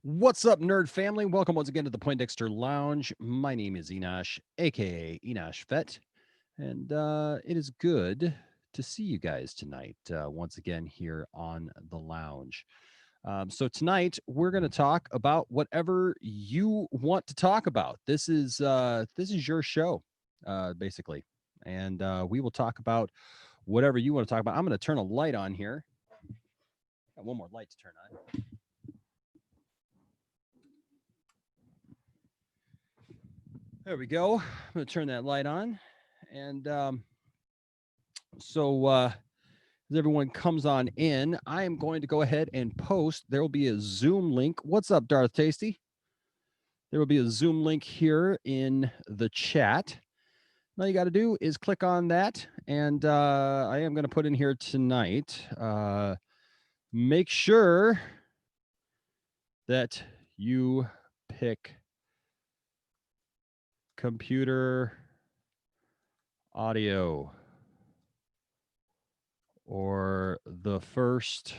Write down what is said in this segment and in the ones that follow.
What's up, nerd family? Welcome once again to the Poindexter Lounge. My name is Enosh, aka Enosh Vet, and it is good to see you guys tonight once again here on the lounge. So tonight we're going to talk about whatever you want to talk about. This is your show, basically, and we will talk about whatever you want to talk about. I'm going to turn a light on here. Got one more light to turn on. There we go. I'm going to turn that light on. And as everyone comes on in, I am going to go ahead and post. There will be a Zoom link. What's up, Darth Tasty? There will be a Zoom link here in the chat. All you got to do is click on that. And I am going to put in here tonight. Make sure that you pick computer audio or the first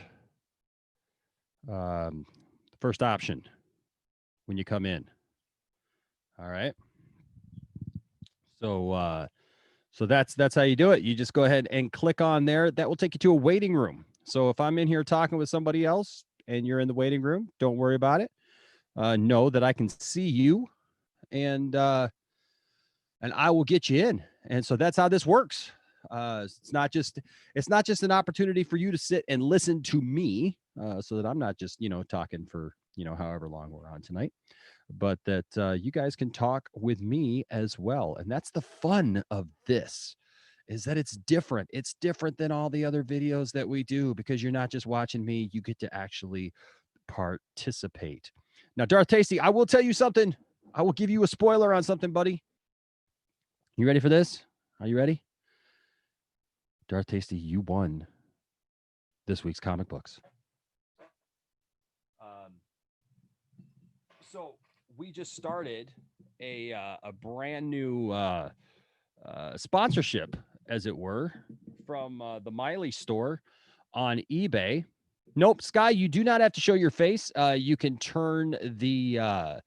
option when you come in. All right. So that's how you do it. You just go ahead and click on there. That will take you to a waiting room. So if I'm in here talking with somebody else and you're in the waiting room, don't worry about it. Know that I can see you, and I will get you in. And so that's how this works. It's not just an opportunity for you to sit and listen to me, so that I'm not just talking for however long we're on tonight, but that you guys can talk with me as well. And that's the fun of this, is that it's different. It's different than all the other videos that we do, because you're not just watching me, you get to actually participate. Now, Darth Tasty, I will tell you something. I will give you a spoiler on something, buddy. You ready for this? Are you ready? Darth Tasty, you won this week's comic books. So we just started a brand new sponsorship, as it were, from the Miley store on eBay. Nope, Sky, you do not have to show your face. You can turn the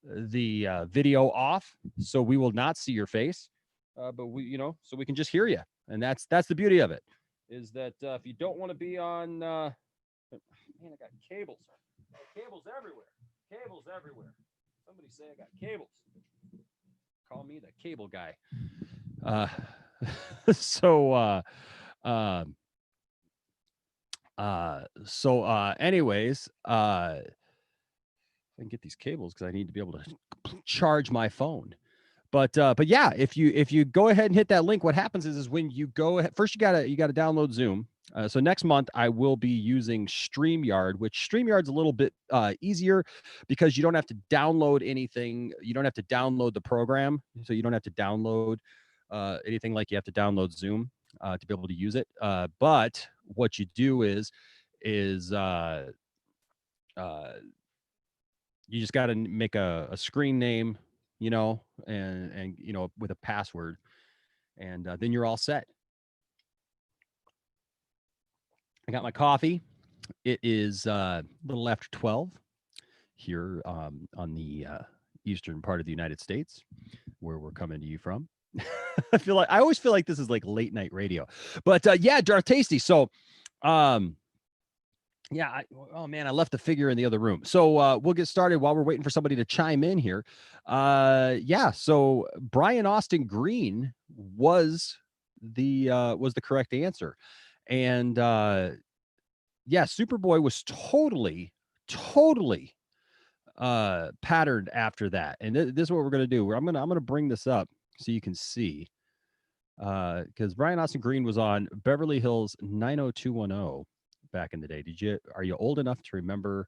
video off, so we will not see your face. But so we can just hear you, and that's the beauty of it. Is that if you don't want to be on, man, I got cables. Cables everywhere. Cables everywhere. Somebody say I got cables. Call me the cable guy. Anyways, I can get these cables because I need to be able to charge my phone. But yeah, if you go ahead and hit that link, what happens is when you go ahead, first you gotta download Zoom. So next month I will be using StreamYard, which StreamYard's a little bit easier because you don't have to download anything. You don't have to download the program, so you don't have to download anything like you have to download Zoom to be able to use it. But what you do is you just got to make a screen name, and with a password, and then you're all set. I got my coffee. It is a little after 12 here on the eastern part of the United States, where we're coming to you from. I always feel like this is like late night radio, but yeah, Darth Tasty. So, yeah, oh man, I left the figure in the other room. So we'll get started while we're waiting for somebody to chime in here. Yeah, so Brian Austin Green was the correct answer. And yeah, Superboy was totally patterned after that. And this is what we're gonna do. I'm gonna bring this up so you can see. Because Brian Austin Green was on Beverly Hills 90210 back in the day. Are you old enough to remember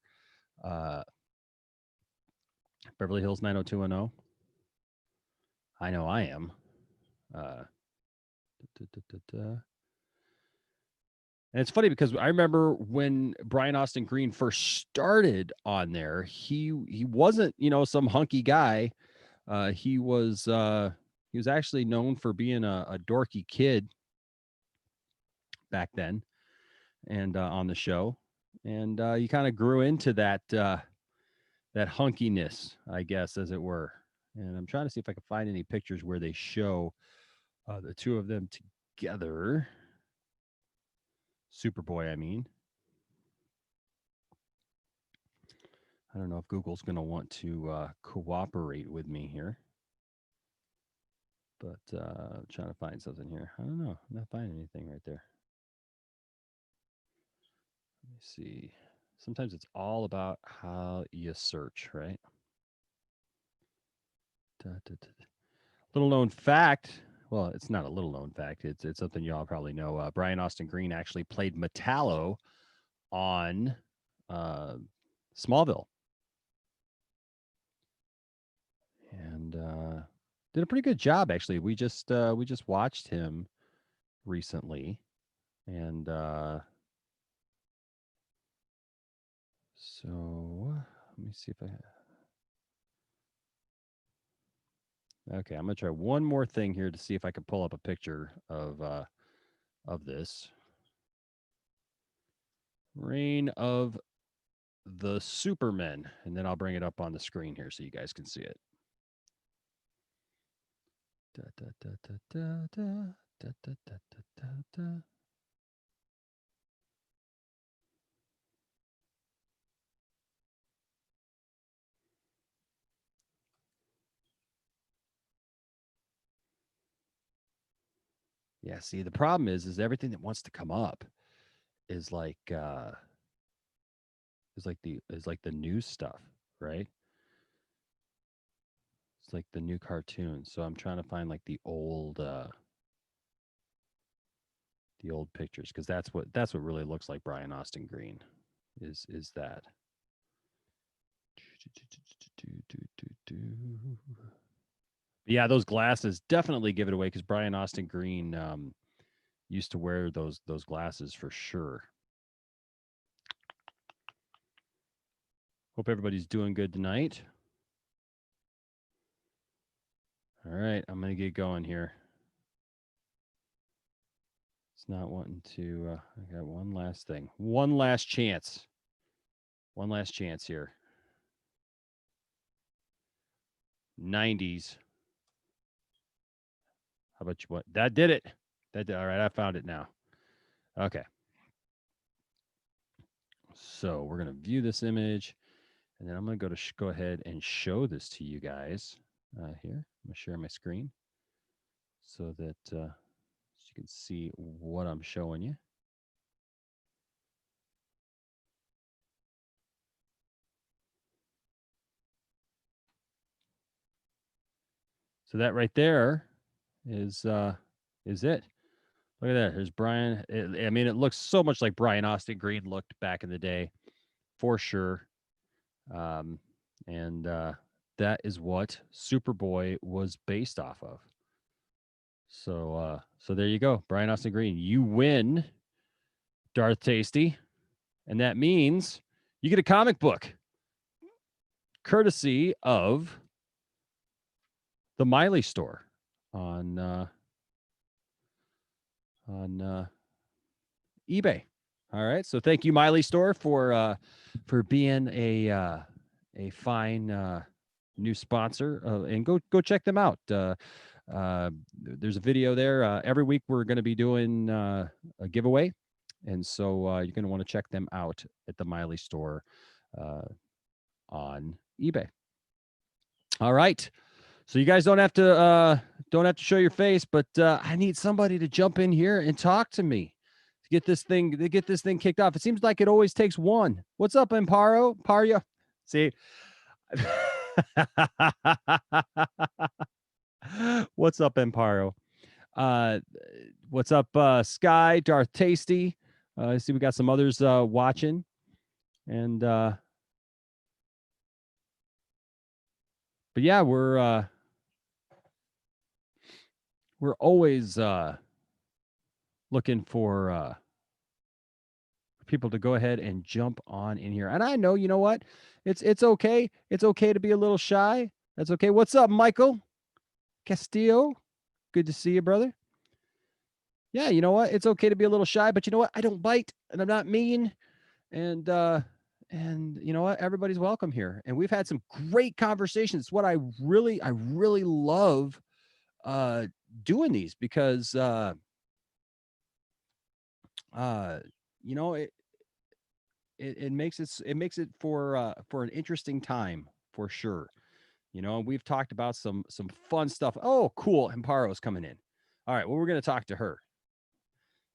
Beverly Hills 90210? I know I am. And it's funny because I remember when Brian Austin Green first started on there, he wasn't, some hunky guy. He was actually known for being a dorky kid back then, and on the show, and he kind of grew into that hunkiness, I guess, as it were. And I'm trying to see if I can find any pictures where they show the two of them together. Superboy, I mean. I don't know if Google's going to want to cooperate with me here. But trying to find something here. I don't know. I'm not finding anything right there. Let me see. Sometimes it's all about how you search, right? Little known fact. Well, it's not a little known fact. It's something y'all probably know. Brian Austin Green actually played Metallo on Smallville, and did a pretty good job. Actually, we just watched him recently, and so let me see if I. Okay, I'm gonna try one more thing here to see if I can pull up a picture of this. Reign of the Supermen, and then I'll bring it up on the screen here so you guys can see it. Da, da, da, da, da, da, da, da, da, da, da. Yeah, see, the problem is everything that wants to come up is like the news stuff, right? It's like the new cartoons. So I'm trying to find like the old pictures, because that's what really looks like Brian Austin Green is that. Yeah, those glasses definitely give it away, because Brian Austin Green used to wear those glasses for sure. Hope everybody's doing good tonight. All right, I'm gonna get going here. It's not wanting to. I got one last thing, one last chance here. 90s. How about you? What? That did it. That did. All right, I found it now. Okay. So we're gonna view this image, and then I'm gonna go ahead and show this to you guys here. I'm gonna share my screen so that you can see what I'm showing you. So that right there is it. Look at that. There's Brian. I mean, it looks so much like Brian Austin Green looked back in the day, for sure. And that is what Superboy was based off of. So there you go, Brian Austin Green. You win, Darth Tasty, and that means you get a comic book, courtesy of the Miley store on eBay. All right, so thank you, Miley store, for being a fine new sponsor, and go check them out. There's a video there. Every week we're going to be doing a giveaway, and so you're going to want to check them out at the Miley store on eBay. All right, so you guys don't have to show your face, but I need somebody to jump in here and talk to me to get this thing kicked off. It seems like it always takes one. What's up, Amparo? Pario? See. What's up, Amparo? What's up, Sky, Darth Tasty? I see we got some others watching, and but yeah, we're always looking for people to go ahead and jump on in here. And I know, you know what? It's okay. It's okay to be a little shy. That's okay. What's up, Michael Castillo? Good to see you, brother. Yeah, you know what? It's okay to be a little shy, but you know what? I don't bite, and I'm not mean, and and you know what? Everybody's welcome here. And we've had some great conversations. What I really love uh doing these because uh you know it makes it for an interesting time for sure. You know, and we've talked about some fun stuff. Oh, cool. Amparo's coming in. All right, well, we're gonna talk to her.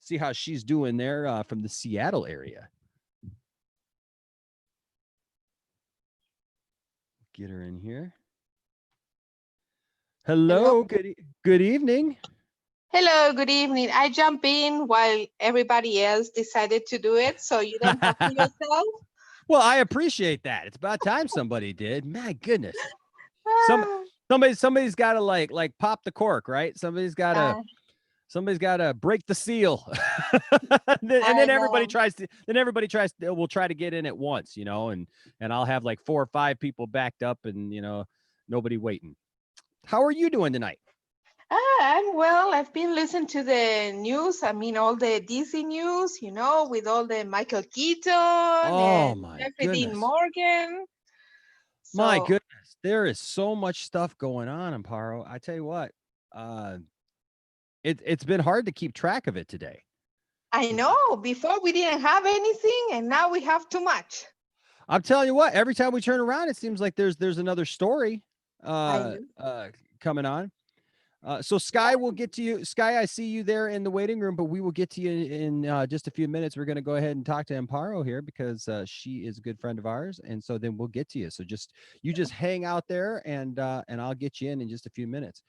See how she's doing there from the Seattle area. Get her in here. Hello. Hello, good evening. Hello, good evening. I jump in while everybody else decided to do it, so you don't talk to yourself. Well, I appreciate that. It's about time somebody did. My goodness. Some Ah, somebody's got to like pop the cork, right? uh, Somebody's got to break the seal. And I then everybody know. tries to will try to get in at once, you know, and I'll have like 4 or 5 people backed up and, you know, nobody waiting. How are you doing tonight? I'm well. I've been listening to the news. I mean, all the DC news, with all the Michael Keaton Oh and my Jeffrey Dean goodness. Morgan. My So goodness. There is so much stuff going on, Amparo. I tell you what, uh it's been hard to keep track of it today. I know before we didn't have anything, and now we have too much. I'm telling you what, every time we turn around, it seems like there's another story I uh know. uh coming on. So Sky will get to you. Sky, I see you there in the waiting room, but we will get to you in just a few minutes. We're going to go ahead and talk to Amparo here because she is a good friend of ours, and so then we'll get to you. So just hang out there, and I'll get you in just a few minutes.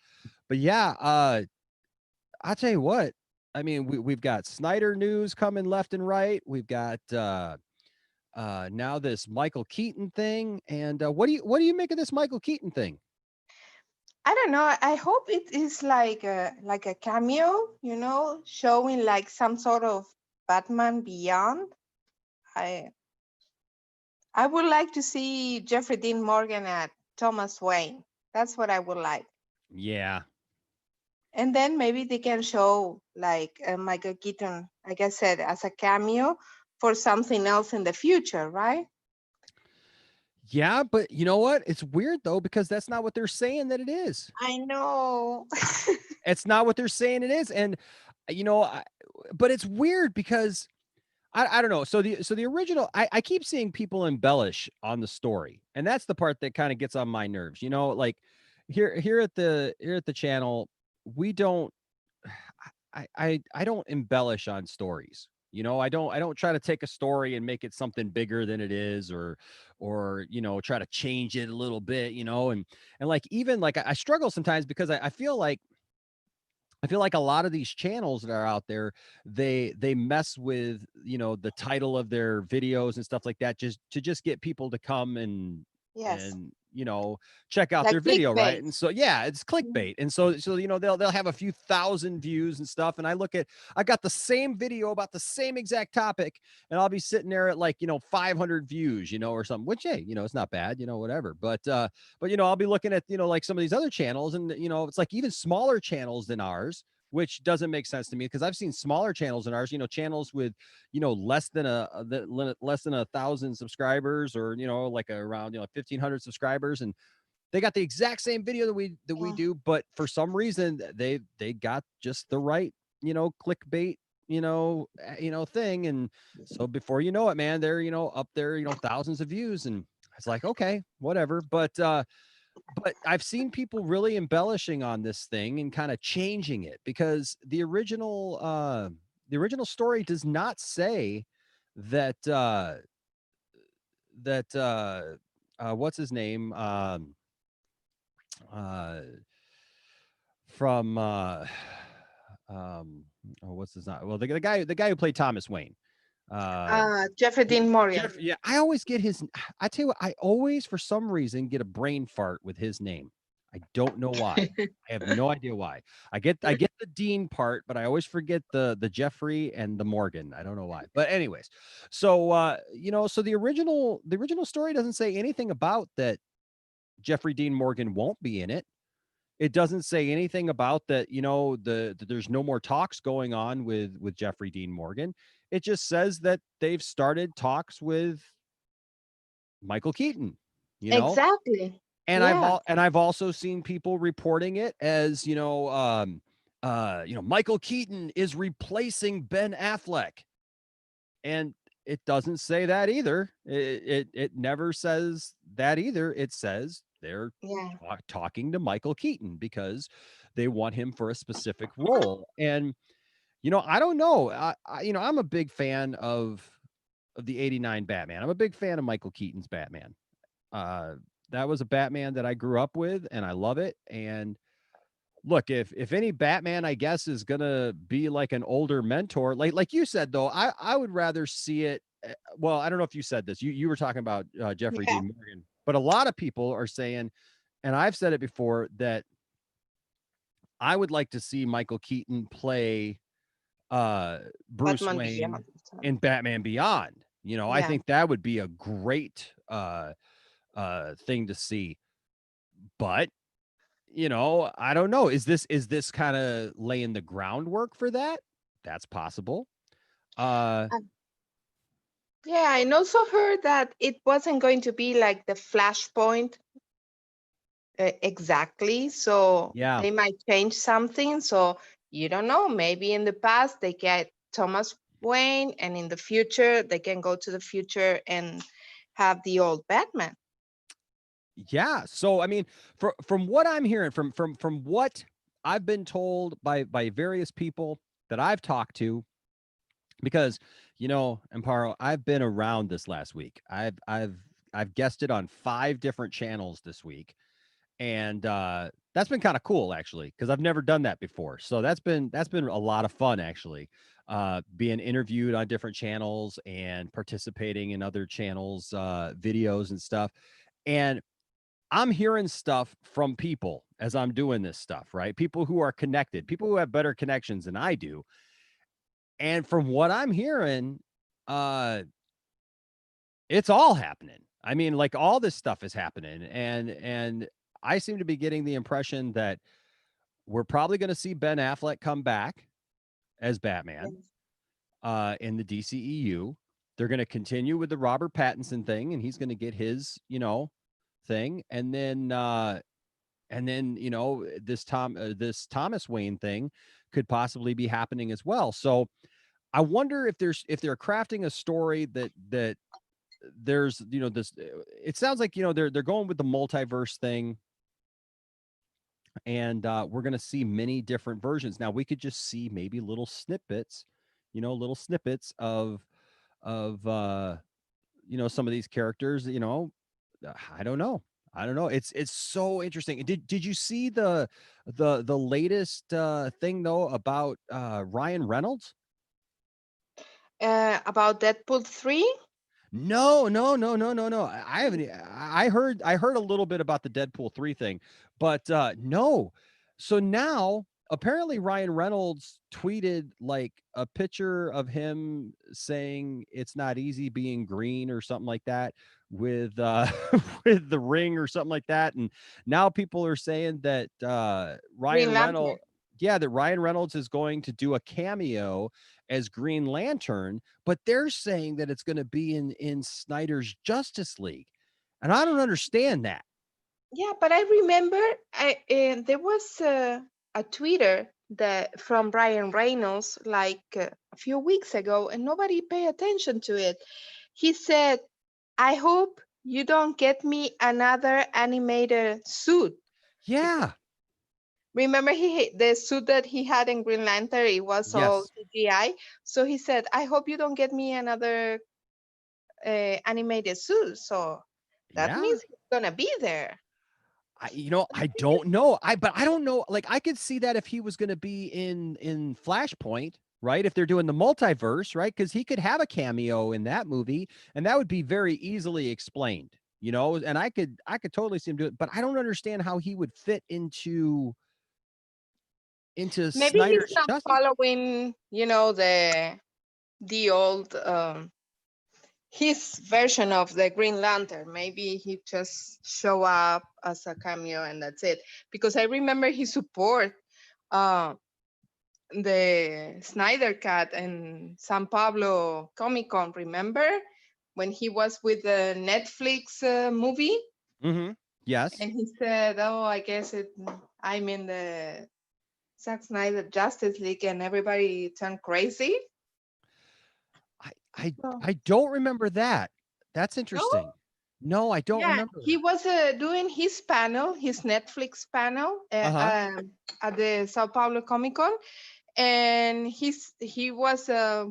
But yeah, I'll tell you what. I mean, we've got Snyder news coming left and right. We've got now this Michael Keaton thing, and what do you make of this Michael Keaton thing? I don't know. I hope it is like a cameo, showing like some sort of Batman Beyond. I I would like to see Jeffrey Dean Morgan at Thomas Wayne. That's what I would like. Yeah, And then maybe they can show like Michael Keaton, like I said, as a cameo for something else in the future, right? yeah, but you know what? It's weird though because that's not what they're saying that it is. I know. It's not what they're saying it is, and you know, but it's weird because I don't know. So the original, I keep seeing people embellish on the story, and that's the part that kind of gets on my nerves. You know, like here at the channel, we don't I don't embellish on stories. You know, I don't try to take a story and make it something bigger than it is, or you know, try to change it a little bit. You know, and like even like I struggle sometimes because I feel like a lot of these channels that are out there, they mess with, you know, the title of their videos and stuff like that just to just get people to come Yes. and you know check out Like their video, right? clickbait. And so yeah, it's Mhm. clickbait. And so you know they'll have a few thousand views and stuff. And I got the same video about the same exact topic, and I'll be sitting there at like, you know, 500 views, you know, or something, which hey, you know, it's not bad, you know, whatever. But you know, I'll be looking at, you know, like some of these other channels, and you know, it's like even smaller channels than ours, which doesn't make sense to me because I've seen smaller channels than ours, you know, channels with, you know, less than 1,000 subscribers, or you know, like around, you know, 1,500 subscribers, and they got the exact same video that we Yeah. do, but for some reason they got just the right, you know, clickbait, thing, and so before you know it, man, they're, you know, up there, you know, thousands of views, and it's like, okay, whatever. But I've seen people really embellishing on this thing and kind of changing it because the original story does not say that what's his name, uh from what's his name? Well, the guy who played Thomas Wayne. Uh Jeffrey Dean Morgan. Jeff, yeah, I always get his. I tell you what, I always, for some reason, get a brain fart with his name. I don't know why. I have no idea why. I get the Dean part, but I always forget the Jeffrey and the Morgan. I don't know why. But anyways, so you know, so the original story doesn't say anything about that Jeffrey Dean Morgan won't be in it. It doesn't say anything about that, you know, that there's no more talks going on with Jeffrey Dean Morgan. It just says that they've started talks with Michael Keaton, you know, Exactly. and Yeah. I've also seen people reporting it as, Michael Keaton is replacing Ben Affleck. And it doesn't say that either. It never says that either. It says they're Yeah. talking to Michael Keaton because they want him for a specific role. And I don't know. I'm a big fan of the '89 Batman. I'm a big fan of Michael Keaton's Batman. Uh, that was a Batman that I grew up with, and I love it. And look, if any Batman, I guess, is gonna be like an older mentor, like you said though, I would rather see it. Well, I don't know if you said this. You were talking about Jeffrey Yeah. Dean Morgan, but a lot of people are saying, and I've said it before, that I would like to see Michael Keaton play Bruce Batman Wayne Beyond. in Batman Beyond. I Yeah. think that would be a great thing to see. But I don't know. Is this kind of laying the groundwork for that? That's possible. Uh Uh, yeah, I also heard that it wasn't going to be like the Flashpoint exactly. So yeah. they might change something. So you don't know. Maybe in the past they get Thomas Wayne, and in the future they can go to the future and have the old Batman. Yeah. So I mean, from what I'm hearing, from what I've been told by various people that I've talked to, because Amparo, I've been around this last week. I've guested on 5 different channels this week. And that's been kind of cool actually, because I've never done that before. So that's been a lot of fun actually, being interviewed on different channels and participating in other channels, videos and stuff. And I'm hearing stuff from people as I'm doing this stuff, right? People who are connected, people who have better connections than I do. And from what I'm hearing, uh, it's all happening. I mean, like all this stuff is happening, and I seem to be getting the impression that we're probably going to see Ben Affleck come back as Batman Yes. in the DCEU. They're going to continue with the Robert Pattinson thing, and he's going to get his, thing, and then this Thomas Wayne thing could possibly be happening as well. So I wonder if they're crafting a story that there's this. It sounds like they're going with the multiverse thing, and we're going to see many different versions. Now we could just see maybe little snippets of some of these characters. I don't know. I don't know. It's so interesting. Did you see the latest thing though about Ryan Reynolds? About Deadpool 3? No, no, no, no, no, no. I haven't. I heard a little bit about the Deadpool 3 thing, but no. So now apparently Ryan Reynolds tweeted like a picture of him saying it's not easy being green or something like that with with the ring or something like that. And now people are saying that Green Ryan Lantern. Reynolds that Ryan Reynolds is going to do a cameo as Green Lantern, but they're saying that it's going to be in Snyder's Justice League, and I don't understand that. Yeah, but I remember there was a Twitter that from Ryan Reynolds like a few weeks ago, and nobody paid attention to it. He said, "I hope you don't get me another animated suit." Yeah. Remember, the suit that he had in Green Lantern, it was all Yes. CGI. So he said, "I hope you don't get me another animated suit." So that Yeah. means he's gonna be there. I don't know. But I don't know. Like I could see that if he was going to be in Flashpoint, right? If they're doing the multiverse, right? Because he could have a cameo in that movie, and that would be very easily explained. And I could totally see him do it. But I don't understand how he would fit into Maybe he's Snyder's not Justice. following, the old his version of the Green Lantern. Maybe he just show up as a cameo and that's it. Because I remember he support uh, the Snyder Cut and San Pablo Comic Con. Remember when he was with the Netflix movie, Mm-hmm. Yes. and he said, "Oh, I guess I'm in the Zack Snyder Justice League," and everybody turned crazy. I I So, I don't remember that. That's no, interesting. No, I don't yeah, he remember. was doing his panel, his Netflix panel Uh-huh. at the Sao Paulo Comic Con, and he was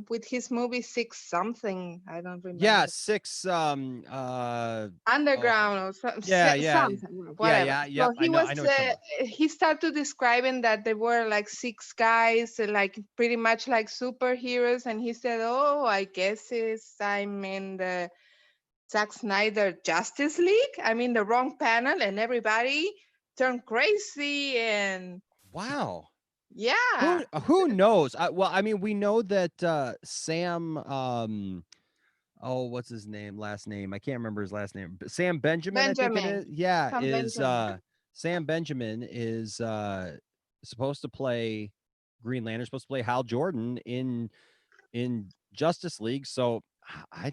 with his movie Six something. I don't Yeah, remember. 6 oh, Underground or yeah, yeah. something, Yeah, whatever. yeah, So yep. I know what you're talking about. he started describing that there were like six guys, like pretty much like superheroes, and he said, "Oh, I guess I'm in the Zack Snyder Justice League. I'm in the wrong panel," and everybody turned crazy, and Wow. yeah, Who knows? Well, I mean, we know that Sam oh, what's his name? Last name? I can't remember his last name. Sam Benjamin, I think it Benjamin, is. Yeah, Sam is Benjamin. Sam Benjamin is supposed to play Green Lantern, supposed to play Hal Jordan in Justice League. So I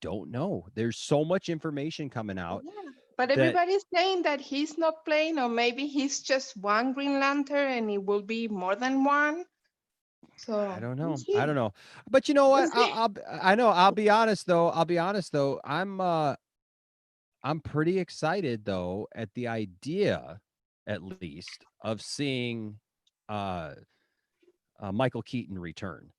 don't know. There's so much information coming out Yeah. But that everybody's saying that he's not playing, or maybe he's just one Green Lantern and it will be more than one. I So don't we'll know. I see. don't know. But you know We'll what? see. I know. I'll be honest though. I'll be honest though. I'm pretty excited though at the idea, at least, of seeing uh, Michael Keaton return.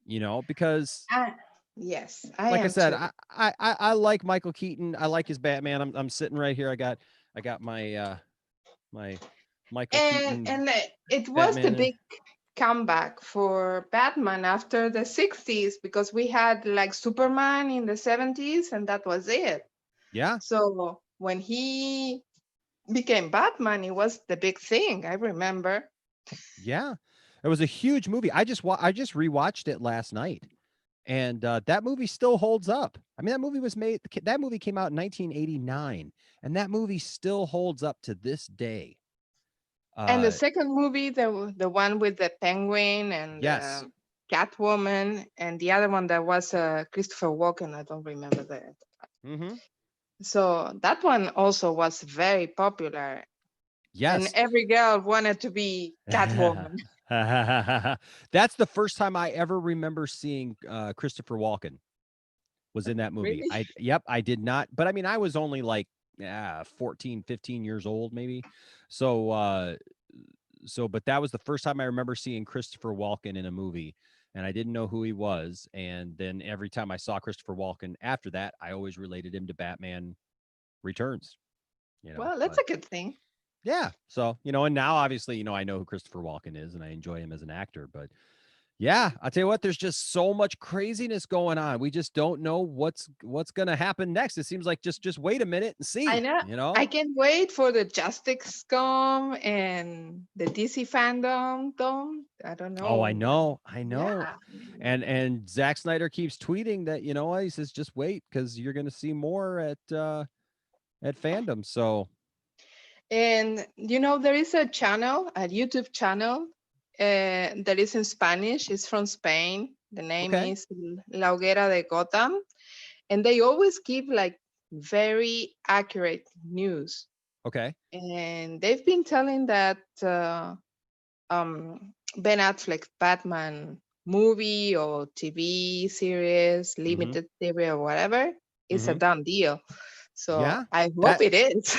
You know, because Ah, yes, I like I am said, too. I like Michael Keaton. I like his Batman. I'm sitting right here. I got my Michael Keaton And it was the Batman, and big comeback for Batman after the 60s, because we had like Superman in the 70s and that was it. yeah, So when he became Batman, it was the big thing. I remember. yeah, it was a huge movie. I just rewatched it last night, and that movie still holds up. I mean, that movie came out in 1989, and that movie still holds up to this day. And the Uh, second movie, the one with the penguin and yes. Catwoman, and the other one that was Christopher Walken. I don't remember that. Hmm. So that one also was very popular, and Yes. every girl wanted to be Catwoman. That's the first time I ever remember seeing Christopher Walken was in that movie. Really? Yep, I did not, but I mean, I was only like 14, 15 years old maybe. So but that was the first time I remember seeing Christopher Walken in a movie, and I didn't know who he was. And then every time I saw Christopher Walken after that, I always related him to Batman Returns, you know. Well, that's But a good thing. yeah, so and now obviously, I know who Christopher Walken is and I enjoy him as an actor, but yeah, I'll tell you what, there's just so much craziness going on. We just don't know what's gonna happen next. It seems like just wait a minute and I see, know. you know? I can't wait for the Justice come and the DC fandom. Don't I don't Oh, I know. know, I know. Yeah. And Zack Snyder keeps tweeting that, he says just wait because you're gonna see more at fandom. So And there is a channel, a YouTube channel, that is in Spanish. It's from Spain. The name okay, is La Hoguera de Gotham, and they always give like very accurate news. okay. And they've been telling that Ben Affleck's Batman movie or TV series, Mm-hmm. limited series, or whatever is a Mm-hmm. done deal. So Yeah. I hope That it is.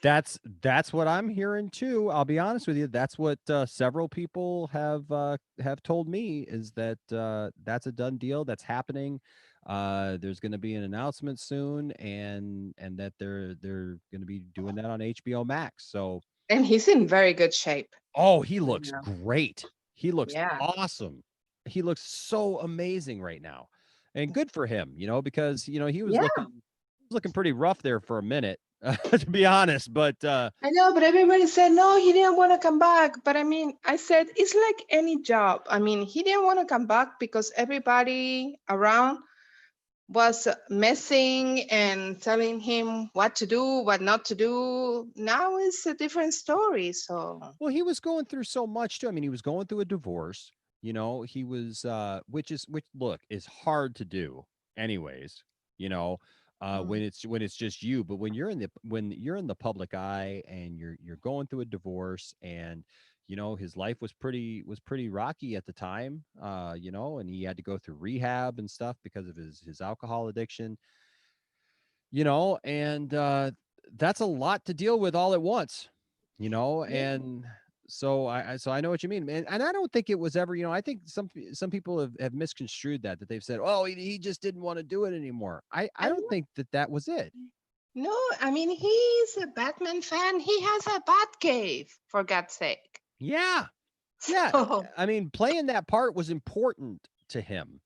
that's what I'm hearing too. I'll be honest with you. That's what several people have told me is that that's a done deal. That's happening. There's going to be an announcement soon, and that they're going to be doing that on HBO Max. So, And he's in very good shape oh, he right looks now. great. He looks Yeah. awesome. He looks so amazing right now, and good for him. Because he was Yeah. looking pretty rough there for a minute, to be honest. But I know, but everybody said no, he didn't want to come back. But I mean, I said it's like any job. I mean, he didn't want to come back because everybody around was messing and telling him what to do, what not to do. Now it's a different story. So Well, he was going through so much too. I mean, he was going through a divorce. He was which look is hard to do anyways. you know, Mm. when it's just you. But when you're in the public eye and you're going through a divorce, and his life was pretty rocky at the time, and he had to go through rehab and stuff because of his alcohol addiction, and that's a lot to deal with all at once, Yeah. and so I know what you mean, and I don't think it was ever, I think some people have misconstrued that they've said, oh, he just didn't want to do it anymore. I I don't know. think that was it. No, I mean he's a Batman fan. He has a Bat cave, for God's sake. Yeah, yeah. So I mean, playing that part was important to him,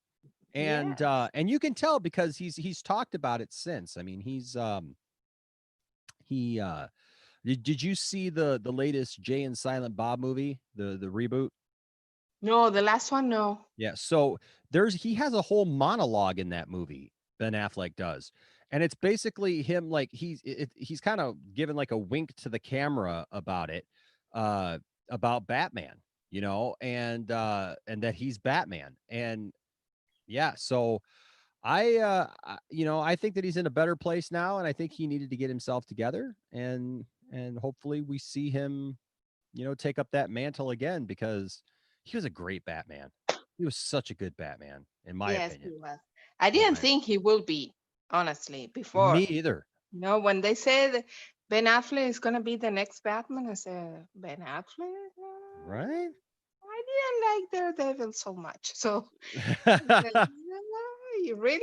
yes. and you can tell because he's talked about it since. I mean, he did you see the latest Jay and Silent Bob movie, the reboot? No, the last one, no. Yeah, so he has a whole monologue in that movie, Ben Affleck does. And it's basically him, like he's kind of given like a wink to the camera about it, uh about Batman, and that he's Batman. And yeah, so I think that he's in a better place now, and I think he needed to get himself together, and hopefully we see him, take up that mantle again, because he was a great Batman. He was such a good Batman, in my Yes, opinion. he was. I In didn't my think he will be, honestly, before. Me either, When they said Ben Affleck is gonna be the next Batman, I said, Ben Affleck? right? I didn't like Daredevil so much. So I said, "No, you really?"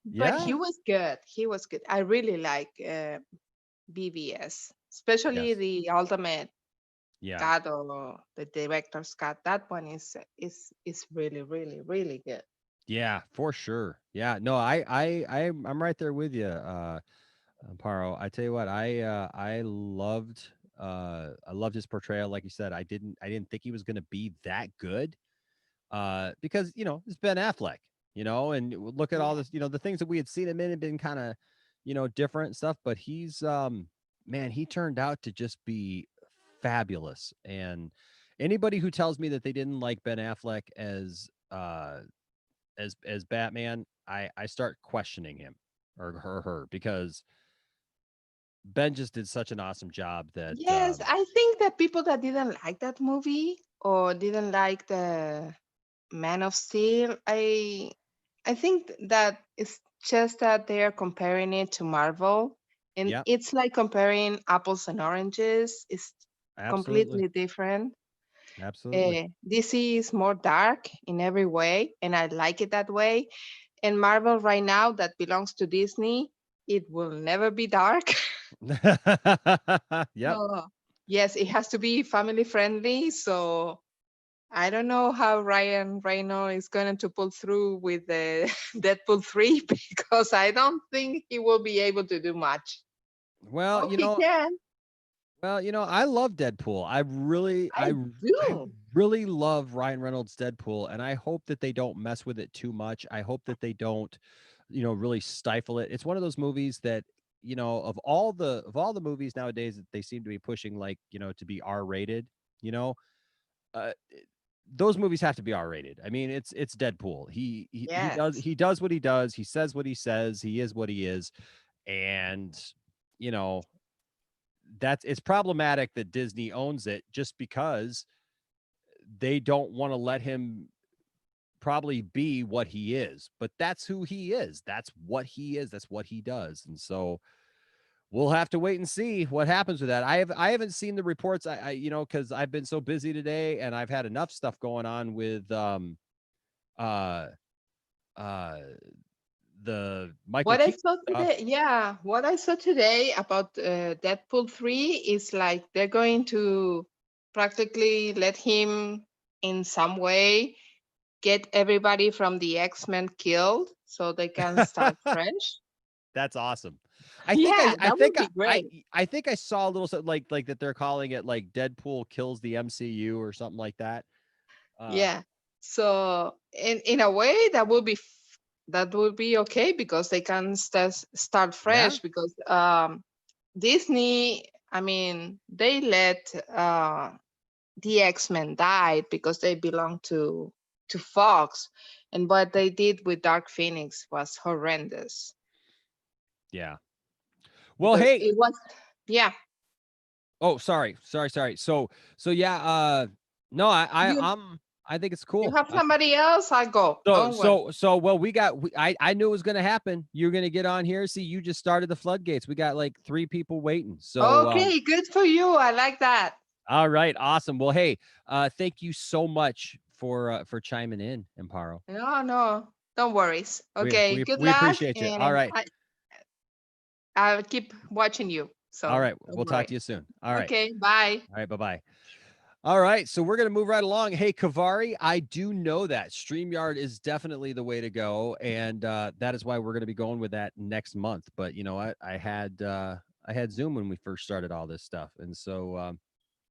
But he Yeah. was good. He was good. I really like BVS, especially Yes. the Ultimate Yeah. Cut or the Director's Cut. That one is really, really, really good. Yeah, for sure. Yeah. No, I'm right there with you, Amparo. I tell you what, I loved his portrayal. Like you said, I didn't think he was gonna be that good. Because it's Ben Affleck, and look at all Yeah. this, the things that we had seen him in had been kind of, different and stuff. But man, he turned out to just be fabulous. And anybody who tells me that they didn't like Ben Affleck as Batman, I start questioning him or her, because Ben just did such an awesome job that Yes, I think that people that didn't like that movie or didn't like the Man of Steel, I think that it's just that they are comparing it to Marvel, and yep, it's like comparing apples and oranges. It's absolutely, completely different. absolutely. DC is more dark in every way, and I like it that way. And Marvel right now that belongs to Disney, it will never be dark. Yep. So yes, it has to be family friendly. So I don't know how Ryan Reynolds is going to pull through with the Deadpool 3 because I don't think he will be able to do much. Well, Oh, he can. I love Deadpool. I I do. really love Ryan Reynolds' Deadpool, and I hope that they don't mess with it too much. I hope that they don't, really stifle it. It's one of those movies that, of all the movies nowadays that they seem to be pushing, like, to be R-rated, you know, uh, those movies have to be R-rated. I mean, it's Deadpool. Yes. He does what he does. He says what he says. He is what he is, and you know it's problematic that Disney owns it, just because they don't want to let him probably be what he is. But that's who he is. That's what he is. That's what he does. And so we'll have to wait and see what happens with that. I haven't seen the reports. Because I've been so busy today, and I've had enough stuff going on with uh uh the Michael What I Keaton saw stuff. today, yeah, what I saw today about Deadpool 3 is like they're going to practically let him in some way get everybody from the X-Men killed so they can start fresh. That's awesome. Yeah, that would be great. I think I saw a little something like that they're calling it like Deadpool kills the MCU or something like that. Uh Yeah. So in a way that would be okay because they can start yeah. fresh because Disney, I mean, they let the X-Men die because they belong to Fox. And what they did with Dark Phoenix was horrendous Yeah. Well, because hey. it was, yeah. Oh, sorry. So yeah. No, You I think it's you cool. have somebody else? I go. Don't worry. Well, I knew it was going to happen. You're going to get on here. See, you just started the floodgates. We got like 3 people waiting. So, Okay, good for you. I like that. all right, awesome. Well, hey, thank you so much for chiming in, Amparo. No, no, don't worry. Okay, good We luck, appreciate you. All and right. I'll keep watching you. All So right. don't We'll talk worry. to you soon. All right. Okay, bye. All right. Bye-bye. All right, so we're going to move right along. Hey, Kavari, I do know that StreamYard is definitely the way to go, and that is why we're going to be going with that next month. But you know, I had Zoom when we first started all this stuff, and so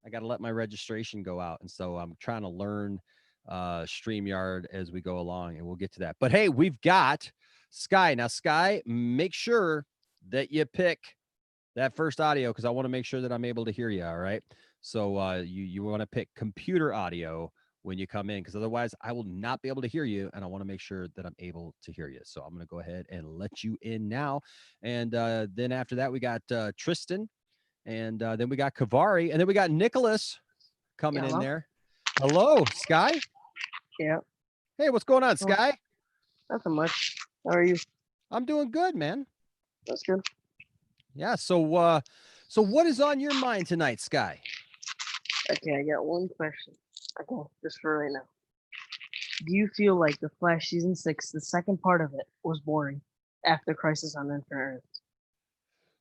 I got to let my registration go out, and so I'm trying to learn StreamYard as we go along, and we'll get to that. But hey, we've got Sky now. Sky, make sure that you pick that first audio because I want to make sure that I'm able to hear you. All right. So you want to pick computer audio when you come in because otherwise I will not be able to hear you, and I want to make sure that I'm able to hear you. So I'm going to go ahead and let you in now, and then after that we got Tristan, and then we got Kavari, and then we got Nicholas coming in there. Hello, Sky. Yeah. Hey, what's going on, Oh. Sky? Nothing much. How are you? I'm doing good, man. That's good. Yeah. So what is on your mind tonight, Sky? Okay, I got one question. Okay, just for right now. Do you feel like the Flash season 6, the second part of it, was boring after Crisis on Infinite Earths?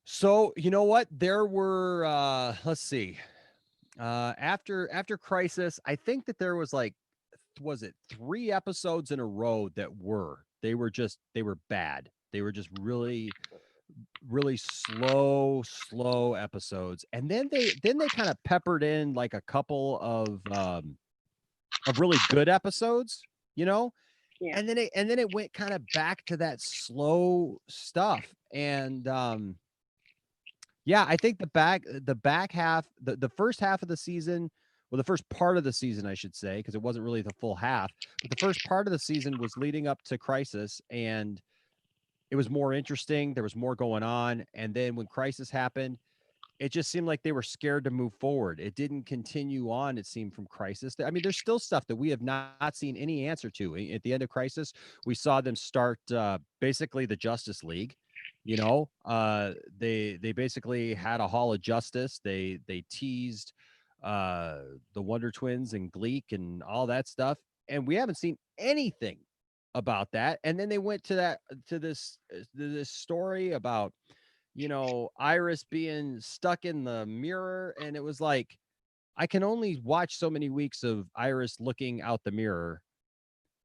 So you know what? There were let's see. After Crisis, I think that there was like was it 3 episodes in a row that they were bad. They were just really slow episodes. And then they kind of peppered in like a couple of really good episodes, you know? Yeah. And then it went kind of back to that slow stuff. And yeah, I think the back half, the first half of the season, well, the first part of the season, I should say, because it wasn't really the full half, but the first part of the season was leading up to Crisis, and it was more interesting. There was more going on. And then when Crisis happened, it just seemed like they were scared to move forward. It didn't continue on, it seemed, from Crisis. I mean, there's still stuff that we have not seen any answer to. At the end of Crisis, we saw them start basically the Justice League. You know, they basically had a Hall of Justice. They teased the Wonder Twins and Gleek and all that stuff, and we haven't seen anything about that. And then they went to this story about, you know, Iris being stuck in the mirror. And it was like, I can only watch so many weeks of Iris looking out the mirror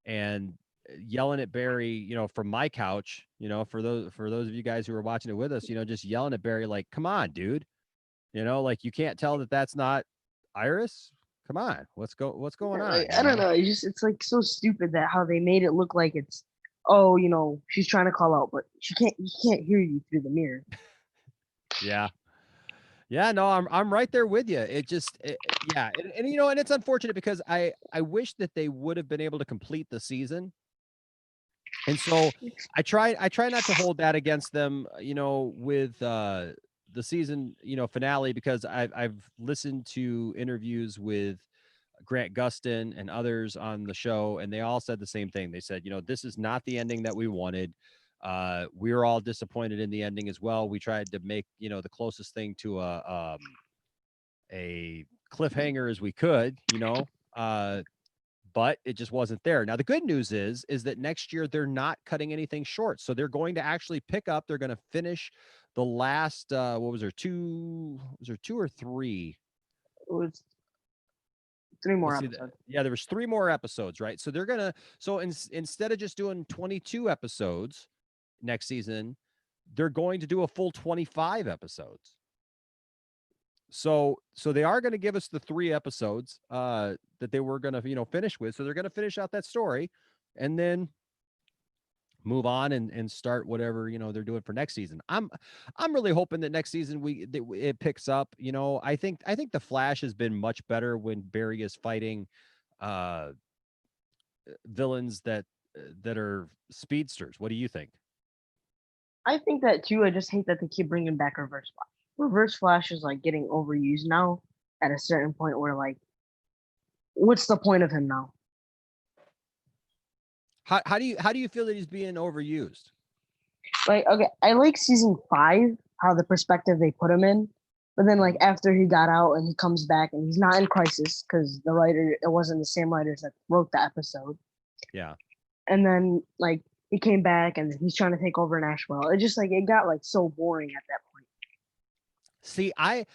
and yelling at Barry, you know, from my couch, you know, for those of you guys who are watching it with us, you know, just yelling at Barry, like, come on, dude, you know, like, you can't tell that that's not Iris. Come on, what's going on? I don't know. It's like so stupid that how they made it look like it's, oh, you know, she's trying to call out, but you can't hear you through the mirror. Yeah. Yeah, no, I'm right there with you. Yeah, and you know, and it's unfortunate because I wish that they would have been able to complete the season. And so I try not to hold that against them, you know, with the season, you know, finale, because I've listened to interviews with Grant Gustin and others on the show, and they all said the same thing. They said, you know, this is not the ending that we wanted. We were all disappointed in the ending as well. We tried to make, you know, the closest thing to a cliffhanger as we could, you know, but it just wasn't there. Now the good news is that next year they're not cutting anything short, so they're going to actually pick up. They're going to finish the last what was there, two or three? It was 3 more Let's see, episodes. yeah, there was 3 more episodes, right? So they're gonna instead of just doing 22 episodes next season, they're going to do a full 25 episodes. So they are going to give us the 3 episodes that they were going to, you know, finish with. So they're going to finish out that story and then move on and start whatever, you know, they're doing for next season. I'm really hoping that next season it picks up. You know, I think the Flash has been much better when Barry is fighting villains that that are speedsters. What do you think? I think that too. I just hate that they keep bringing back Reverse Flash. Reverse Flash is like getting overused now at a certain point where like, what's the point of him now? How do you feel that he's being overused? Like, okay, I like season 5, how the perspective they put him in. But then, like, after he got out and he comes back and he's not in crisis because it wasn't the same writers that wrote the episode. Yeah. And then, like, he came back and he's trying to take over Nashville. It just, like, it got, like, so boring at that point. See, I'm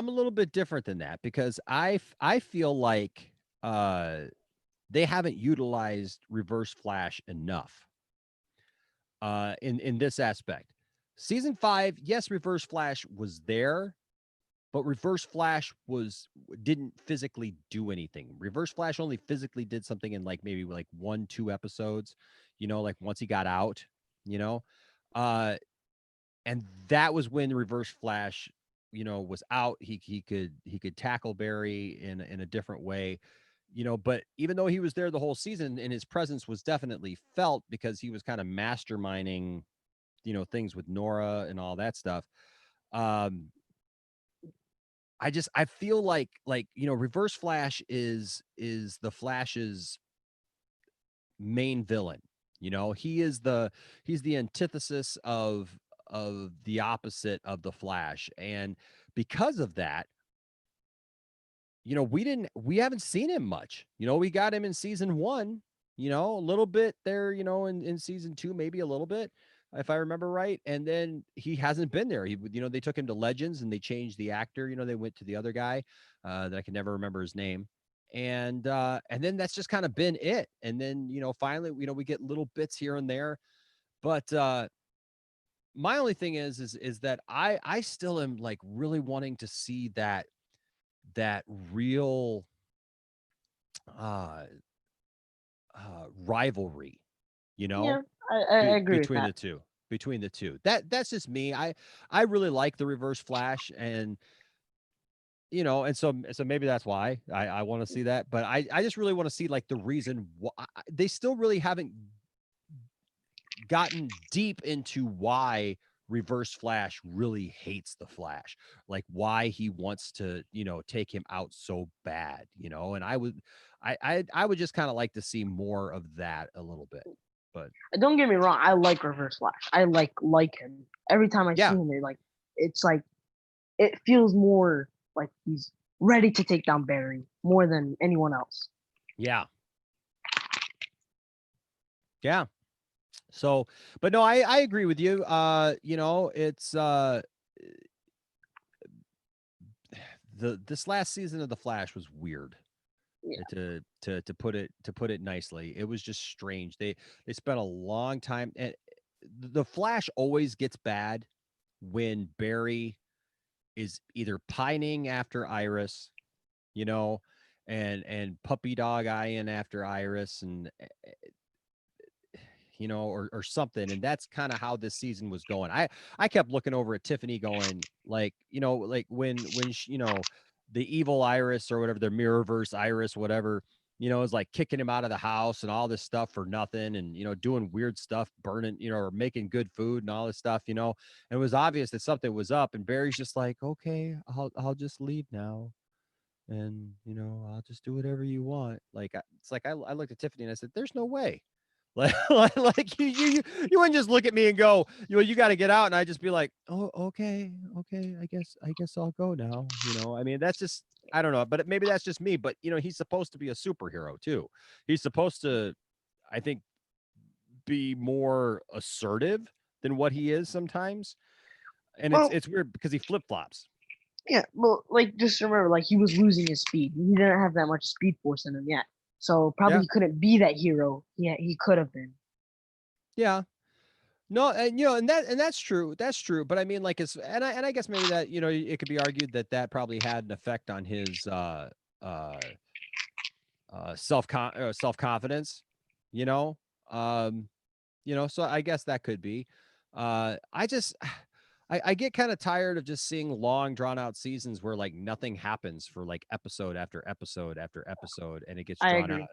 a little bit different than that because I feel like they haven't utilized Reverse Flash enough in this aspect. Season 5, yes, Reverse Flash was there, but Reverse Flash didn't physically do anything. Reverse Flash only physically did something in like maybe like 1-2 episodes, like once he got out, you know. And that was when Reverse Flash, was out. He could tackle Barry in a different way, but even though he was there the whole season and his presence was definitely felt because he was kind of masterminding, things with Nora and all that stuff. I feel like Reverse Flash is the Flash's main villain. He's the antithesis of the opposite of the Flash. And because of that, we haven't seen him much. We got him in season 1, a little bit there, in season 2, maybe a little bit, if I remember right. And then he hasn't been there. They took him to Legends and they changed the actor. They went to the other guy that I can never remember his name. And then that's just kind of been it. And then, finally, we get little bits here and there. But my only thing is that I still am like really wanting to see that real uh rivalry, Yeah, I agree with between that. the two. Between the two. That's just me. I really like the Reverse Flash, and and so maybe that's why I want to see that. But I just really want to see like the reason why they still really haven't gotten deep into why Reverse Flash really hates the Flash, like why he wants to, take him out so bad, and I would just kind of like to see more of that a little bit. But Don't get me wrong, I like Reverse Flash. I like him. Every time I see yeah, him, it's like it feels more like he's ready to take down Barry more than anyone else. yeah, yeah. So, but no, I agree with you. It's this last season of the Flash was weird. Yeah. To put it nicely. It was just strange. They spent a long time, and the Flash always gets bad when Barry is either pining after Iris, and puppy dog eyeing after Iris, and or something. And that's kind of how this season was going. I kept looking over at Tiffany going like, like when she, the evil Iris or whatever, the Mirrorverse Iris, whatever, is like kicking him out of the house and all this stuff for nothing. And, doing weird stuff, burning, or making good food and all this stuff, and it was obvious that something was up. And Barry's just like, okay, I'll just leave now. And, I'll just do whatever you want. Like, it's like, I looked at Tiffany and I said, there's no way. Like you wouldn't just look at me and go, you got to get out. And I just be like, oh, okay. I guess I'll go now. I mean, that's just, I don't know, but maybe that's just me, but he's supposed to be a superhero too. He's supposed to, I think, be more assertive than what he is sometimes. And Well, it's weird because he flip-flops. yeah, well, like just remember, like he was losing his speed. He didn't have that much speed force in him yet, so probably Yeah. he couldn't be that hero. Yeah, he could have been. Yeah. No, and and that's true. That's true. But I mean, like, I guess maybe that it could be argued that probably had an effect on his uh, self confidence. You know, um, So I guess that could be. I just I get kind of tired of just seeing long drawn out seasons where like nothing happens for like episode after episode after episode, and it gets I drawn agree. out.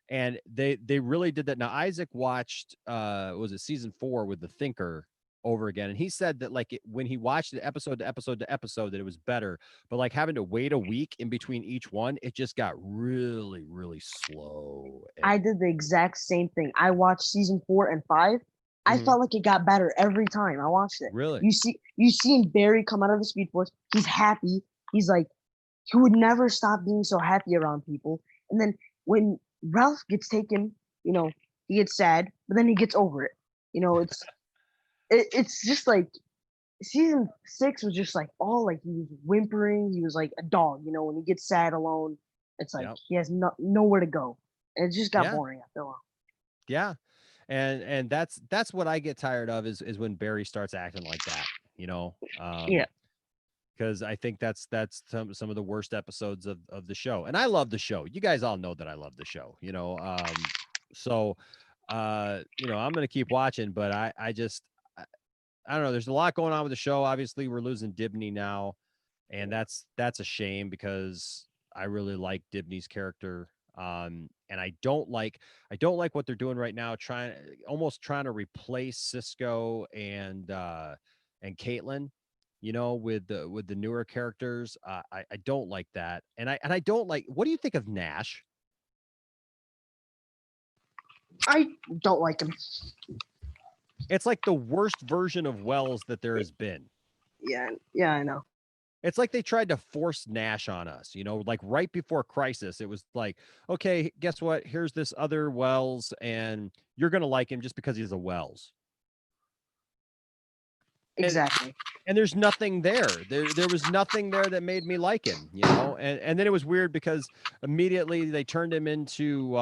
and they really did that. Now Isaac watched was it season 4 with the Thinker over again, and he said that like when he watched it episode to episode to episode that it was better, but like having to wait a week in between each one, it just got really really slow. I And did the exact same thing. I watched season 4 and 5. I Mhm. felt like it got better every time I watched it. Really, You seen Barry come out of the Speed Force. He's happy. He's like he would never stop being so happy around people. And then when Ralph gets taken, he gets sad, but then he gets over it. It's just like season 6 was just like all like he was whimpering. He was like a dog. When he gets sad alone, it's like yep, he has nowhere to go. And it just got yeah, boring after a while. yeah. And that's what I get tired of is when Barry starts acting like that, you know. Yeah. Because I think that's some of the worst episodes of the show. And I love the show. You guys all know that I love the show, you know. So I'm gonna keep watching, but I just I don't know. There's a lot going on with the show. Obviously, we're losing Dibney now, and that's a shame because I really like Dibney's character. And I don't like what they're doing right now, almost trying to replace Cisco and Caitlin, with the newer characters. I don't like that, and I don't like. What do you think of Nash? I don't like him. It's like the worst version of Wells that there has been. Yeah, I know. It's like they tried to force Nash on us, like right before Crisis. It was like, okay, guess what? Here's this other Wells, and you're gonna like him just because he's a Wells. And Exactly. and there's nothing there. There was nothing there that made me like him, And then it was weird because immediately they turned him into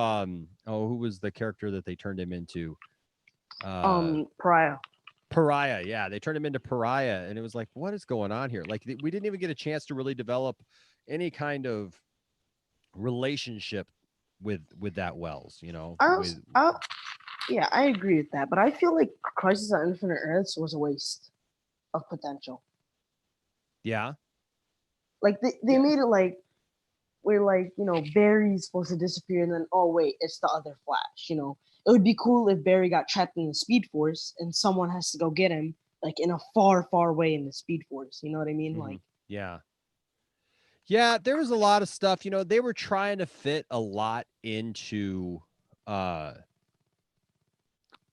who was the character that they turned him into? Pariah. Pariah. Yeah, they turned him into Pariah, and it was like, what is going on here? Like we didn't even get a chance to really develop any kind of relationship with that Wells, I with was, yeah, I agree with that, but I feel like Crisis on Infinite Earths was a waste of potential. yeah. Like they Yeah. made it like where like Barry's supposed to disappear, and then oh wait, it's the other Flash. It would be cool if Barry got trapped in the Speed Force and someone has to go get him, like in a far, far way in the Speed Force. You know what I mean? Mhm. Like, Yeah. Yeah, there was a lot of stuff, they were trying to fit a lot uh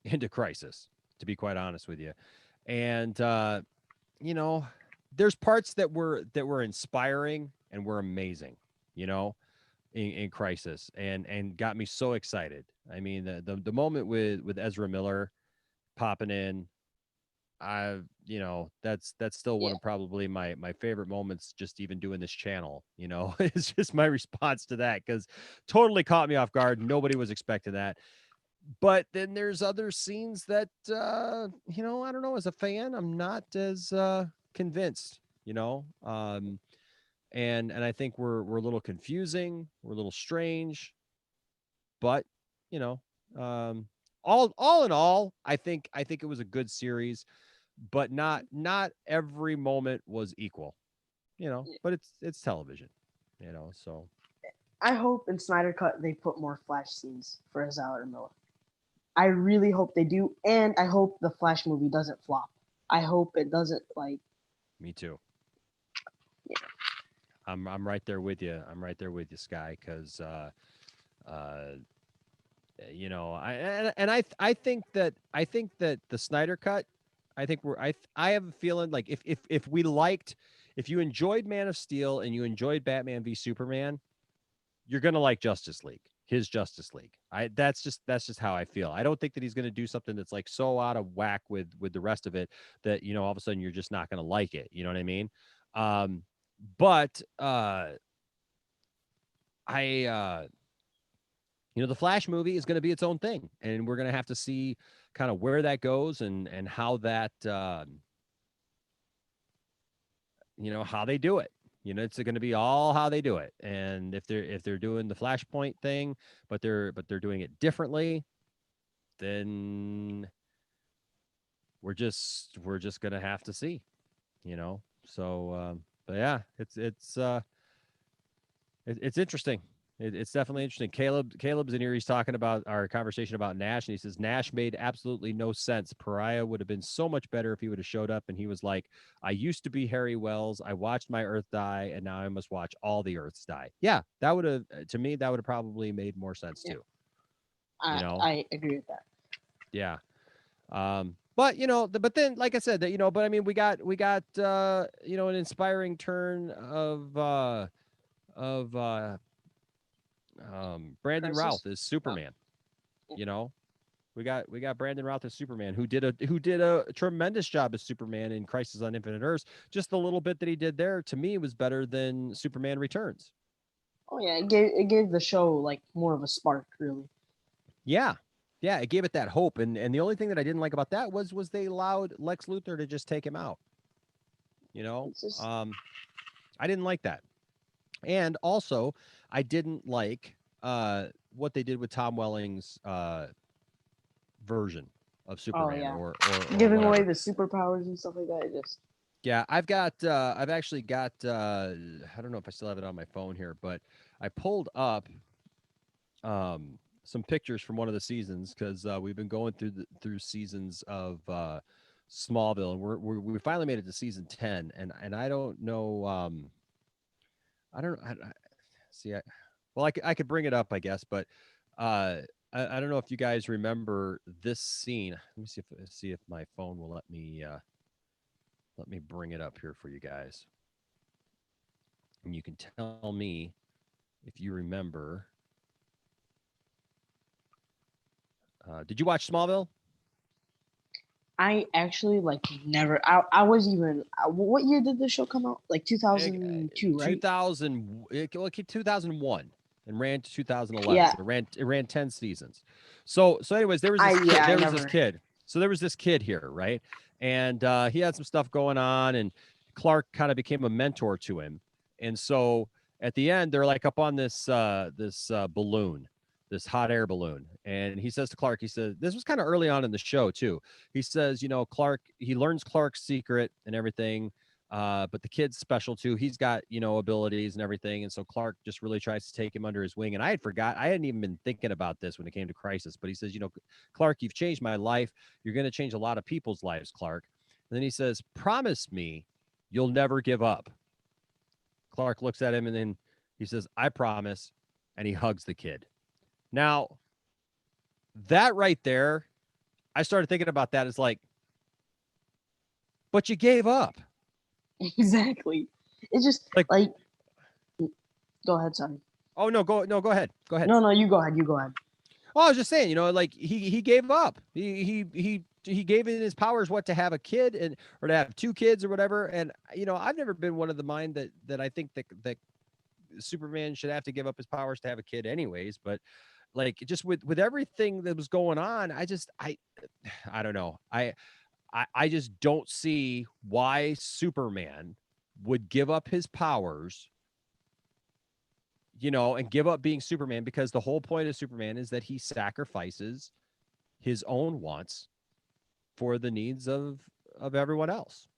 into Crisis, to be quite honest with you. And you know, there's parts that were inspiring and were amazing, you know, in Crisis, and got me so excited. I mean, the moment with Ezra Miller popping in, that's still one yeah, of probably my favorite moments, just even doing this channel. It's just my response to that, because totally caught me off guard. Nobody was expecting that. But then there's other scenes that I don't know, as a fan, I'm not as convinced, and I think we're a little confusing, we're a little strange, but you know, um all in all, I think it was a good series, but not every moment was equal, but it's television, so I hope in Snyder Cut they put more Flash scenes for Ezra and Miller. I really hope they do, and I hope the Flash movie doesn't flop. I hope it doesn't like. me too. Yeah. I'm right there with you. I'm right there with you, Sky, because uh I think that the Snyder cut, I think I have a feeling like if you enjoyed Man of Steel and you enjoyed Batman v Superman, you're gonna like his Justice League. That's just how I feel. I don't think that he's gonna do something that's like so out of whack with the rest of it that all of a sudden you're just not gonna like it. You know what I mean? But I the Flash movie is going to be its own thing, and we're going to have to see kind of where that goes and how that how they do it. It's going to be all how they do it, and if they're doing the Flashpoint thing, but they're doing it differently, then we're just going to have to see. So but yeah, it's interesting. It's definitely interesting. Caleb's in here. He's talking about our conversation about Nash, and he says Nash made absolutely no sense. Pariah would have been so much better if he would have showed up. And he was like, "I used to be Harry Wells. I watched my Earth die, and now I must watch all the Earths die." Yeah, that would have to me that would have probably made more sense Yeah. too. I agree with that. Yeah. But but then, like I said, that but I mean, we got an inspiring turn of Brandon Crisis. Routh as Superman. Yeah. You know, we got Brandon Routh as Superman, who did a tremendous job as Superman in Crisis on Infinite Earths. Just the little bit that he did there, to me, was better than Superman Returns. Oh yeah, it gave the show like more of a spark, really. Yeah. Yeah, it gave it that hope. And the only thing that I didn't like about that was they allowed Lex Luthor to just take him out. It's just I didn't like that. And also, I didn't like what they did with Tom Welling's version of Superman yeah, or giving away whatever. the superpowers and stuff like that. Yeah, I've actually got I don't know if I still have it on my phone here, but I pulled up some pictures from one of the seasons because we've been going through seasons of Smallville, and we finally made it to season 10, and I don't know I don't I, see well I could bring it up, I guess, but I don't know if you guys remember this scene. Let me see if my phone will let me bring it up here for you guys, and you can tell me if you remember. Did you watch Smallville? I actually like never. I was even. What year did the show come out? Like 2002, right? 2001 and ran to 2011. Yeah. So it ran 10 seasons. So anyways, there was this kid, I there was this never. kid. So there was this kid here, right? And he had some stuff going on, and Clark kind of became a mentor to him. And so at the end, they're like up on this balloon, this hot air balloon. And he says to Clark, he says, this was kind of early on in the show too. He says, Clark, he learns Clark's secret and everything. But the kid's special too. He's got, abilities and everything. And so Clark just really tries to take him under his wing. And I hadn't even been thinking about this when it came to Crisis, but he says, Clark, you've changed my life. You're going to change a lot of people's lives, Clark. And then he says, promise me you'll never give up. Clark looks at him and then he says, I promise. And he hugs the kid. Now, that right there, I started thinking about that as like, but you gave up. Exactly. It's just Like- like. Go ahead, sorry. Oh no, go ahead. Go ahead. No, you go ahead. You go ahead. Oh, I was just saying, like he gave up. He gave in his powers what to have a kid or to have two kids or whatever. And I've never been one of the mind that I think that Superman should have to give up his powers to have a kid anyways, but like just with everything that was going on, I don't know. I just don't see why Superman would give up his powers, and give up being Superman, because the whole point of Superman is that he sacrifices his own wants for the needs of everyone else.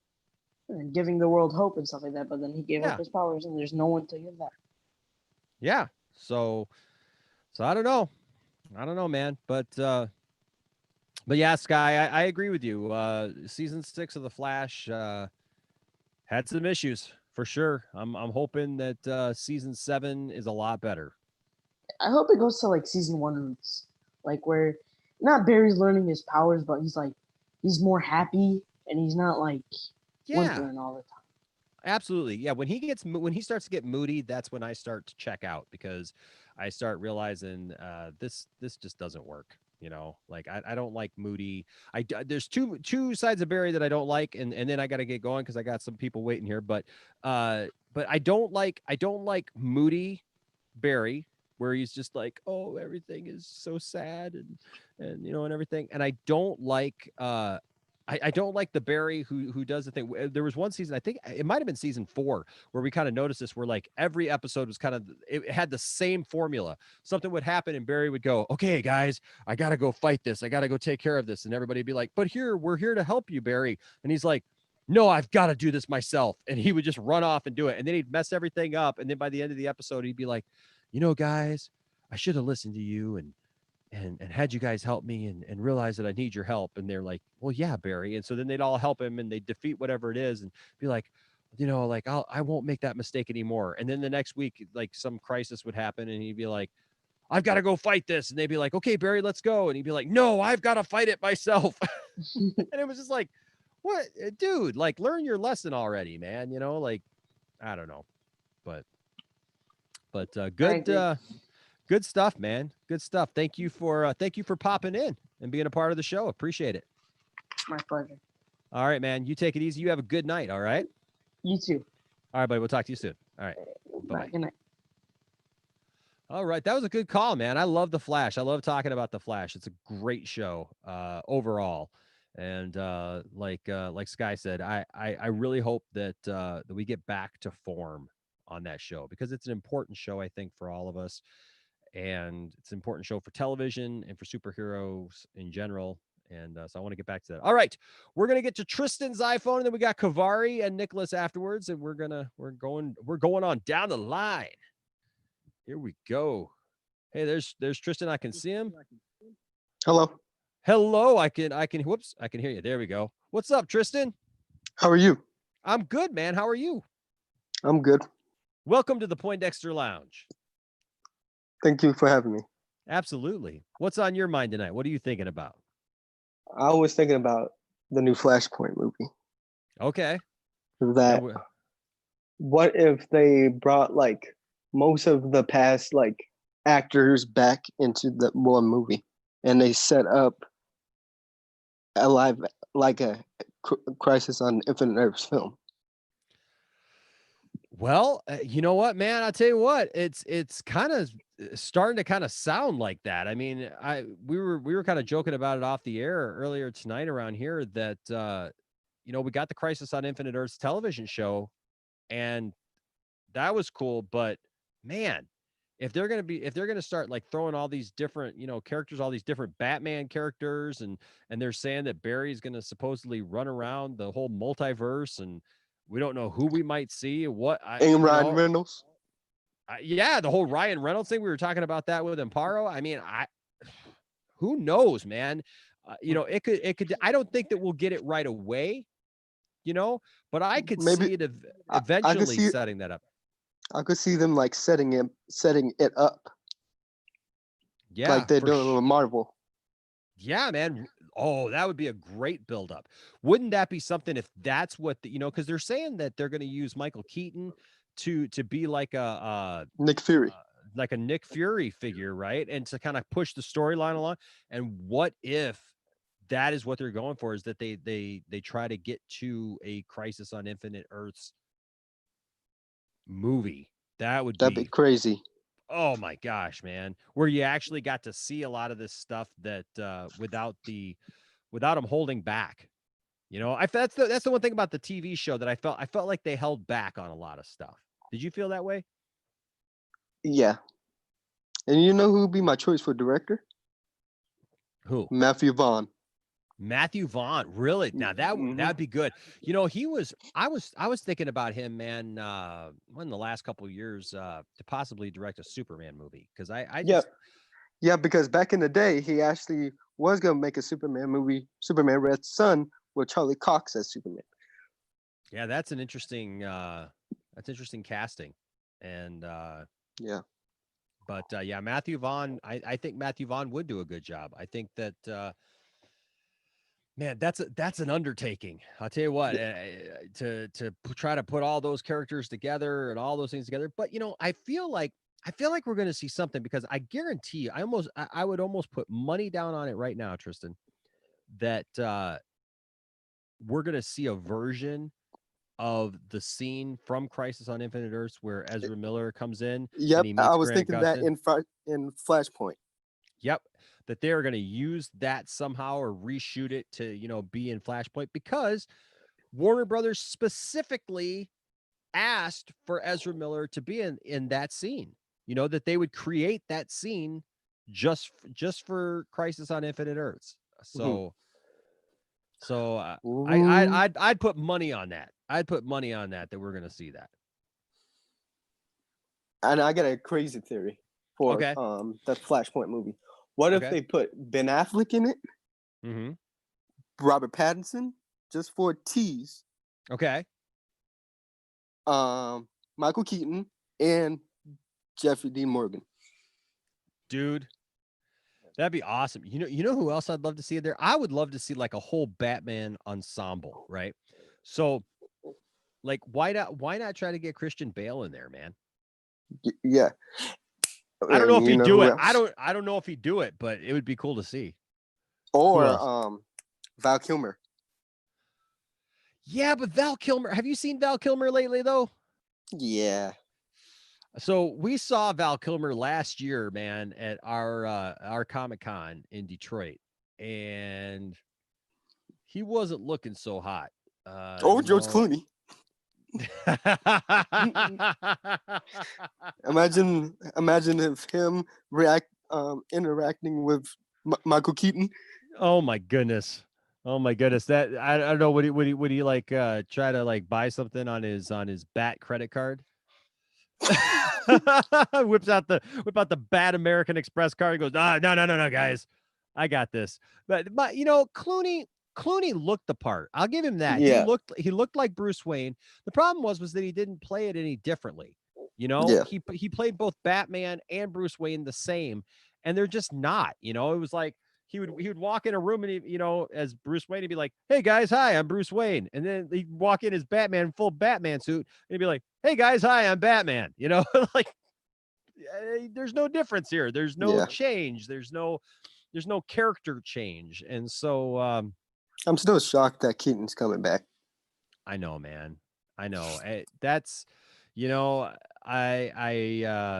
And giving the world hope and stuff like that, but then he gave Yeah. up his powers, and there's no one to give that. Yeah. So I don't know. Man. But yeah, Sky, I agree with you. Season 6 of The Flash had some issues for sure. I'm hoping that season 7 is a lot better. I hope it goes to like season 1 roots, like where not Barry's learning his powers, but he's more happy and he's not like whimpering all the time. Absolutely. Yeah, when he starts to get moody, that's when I start to check out, because I start realizing this just doesn't work. Like I don't like moody. There's two sides of Barry that I don't like, and then I got to get going because I got some people waiting here. But I don't like moody Barry, where he's just like, oh, everything is so sad and everything. And I don't like I don't like the Barry who does the thing. There was one season, I think it might have been season 4, where we kind of noticed this, where like every episode was it had the same formula. Something would happen and Barry would go, okay, guys, I got to go fight this. I got to go take care of this. And everybody would be like, but we're here to help you, Barry. And he's like, no, I've got to do this myself. And he would just run off and do it. And then he'd mess everything up. And then by the end of the episode, he'd be like, guys, I should have listened to you and had you guys help me and realize that I need your help. And they're like, well, yeah, Barry. And so then they'd all help him and they defeat whatever it is and be like, like I won't make that mistake anymore. And then the next week, like some crisis would happen and he'd be like, I've got to go fight this. And they'd be like, okay, Barry, let's go. And he'd be like, no, I've got to fight it myself. And it was just like, what, dude, like learn your lesson already, man. Like, I don't know, but good stuff, man. Good stuff. Thank you for popping in and being a part of the show. Appreciate it. My pleasure. All right, man. You take it easy. You have a good night. All right. You too. All right, buddy. We'll talk to you soon. All right. Bye. Good night. All right. That was a good call, man. I love The Flash. I love talking about The Flash. It's a great show overall. And like Sky said, I really hope that we get back to form on that show because it's an important show, I think, for all of us. And it's an important show for television and for superheroes in general. And so I want to get back to that. All right, we're gonna get to Tristan's iPhone, and then we got Kavari and Nicholas afterwards, and we're going on down the line. Here we go. Hey, there's Tristan. I can see him. Hello. I can. Whoops, I can hear you. There we go. What's up, Tristan? How are you? I'm good, man. How are you? I'm good. Welcome to the Poindexter Lounge. Thank you for having me. Absolutely. What's on your mind tonight? What are you thinking about? I was thinking about the new Flashpoint movie. Okay. That what if they brought like most of the past like actors back into the one movie and they set up a live like a Crisis on Infinite Earths film? Well, you know what, man? I'll tell you what. It's kind of starting to kind of sound like that. I mean, we were kind of joking about it off the air earlier tonight around here that we got the Crisis on Infinite Earths television show, and that was cool. But man, if they're gonna start like throwing all these different characters, all these different Batman characters, and they're saying that Barry's gonna supposedly run around the whole multiverse and we don't know who we might see. And Ryan Reynolds. Yeah, the whole Ryan Reynolds thing. We were talking about that with Amparo. I mean, who knows, man? It could. I don't think that we'll get it right away, but I could see it eventually setting that up. I could see them like setting it up. Yeah, like they're doing with Marvel. Yeah, man. Oh, that would be a great buildup. Wouldn't that be something if that's what because they're saying that they're going to use Michael Keaton to be like a Nick Fury, like a Nick Fury figure, right? And to kind of push the storyline along. And what if that is what they're going for? Is that they try to get to a Crisis on Infinite Earths movie? That'd be crazy. Oh my gosh, man. Where you actually got to see a lot of this stuff that without them holding back. That's the one thing about the TV show that I felt like they held back on a lot of stuff. Did you feel that way? Yeah. And you know who would be my choice for director? Who? Matthew Vaughn. Matthew Vaughn, really? Now that'd be good. I was thinking about him, man, in the last couple of years to possibly direct a Superman movie because yeah, because back in the day he actually was gonna make a Superman movie, Superman Red Son, with Charlie Cox as Superman. Yeah, that's an interesting casting, and yeah. But yeah, Matthew Vaughn, I think Matthew Vaughn would do a good job. I think that. Man, that's an undertaking. I'll tell you what, to try to put all those characters together and all those things together. But I feel like we're going to see something because I guarantee you, I would almost put money down on it right now, Tristan, that we're going to see a version of the scene from Crisis on Infinite Earths where Ezra Miller comes in. Yep, and he meets I was Grant thinking Gustin. that in Flashpoint. Yep. That they're going to use that somehow or reshoot it to, be in Flashpoint because Warner Brothers specifically asked for Ezra Miller to be in that scene, that they would create that scene just for Crisis on Infinite Earths. So, I'd put money on that. I'd put money on that we're going to see that. And I got a crazy theory for Okay. the Flashpoint movie. What if Okay. they put Ben Affleck in it, Mm-hmm. Robert Pattinson, just for a tease, Okay. Michael Keaton, and Jeffrey D. Morgan? Dude, that'd be awesome. You know who else I'd love to see in there? I would love to see like a whole Batman ensemble, right? So, like, why not try to get Christian Bale in there, man? Yeah. I don't know if You he'd know do who it. else? I don't know if he'd do it, but it would be cool to see. Who Or else? Val Kilmer. Yeah, but Val Kilmer. Have you seen Val Kilmer lately though? Yeah. So we saw Val Kilmer last year, man, at our Comic-Con in Detroit, and he wasn't looking so hot. Or George Clooney. Imagine if him interacting with Michael Keaton. Oh my goodness. Oh my goodness. That I don't know. Would he like try to like buy something on his Bat credit card? Whip out the Bat American Express card and goes, no, guys. I got this. But Clooney looked the part. I'll give him that. Yeah. He looked like Bruce Wayne. The problem was that he didn't play it any differently. Yeah. He played both Batman and Bruce Wayne the same, and they're just not. It was like he would walk in a room and as Bruce Wayne, he'd be like, "Hey guys, hi, I'm Bruce Wayne," and then he'd walk in as Batman, full Batman suit, and he'd be like, "Hey guys, hi, I'm Batman." Like there's no difference here. There's no change. There's no character change, and so I'm still shocked that Keaton's coming back. I know, man. I know. That's I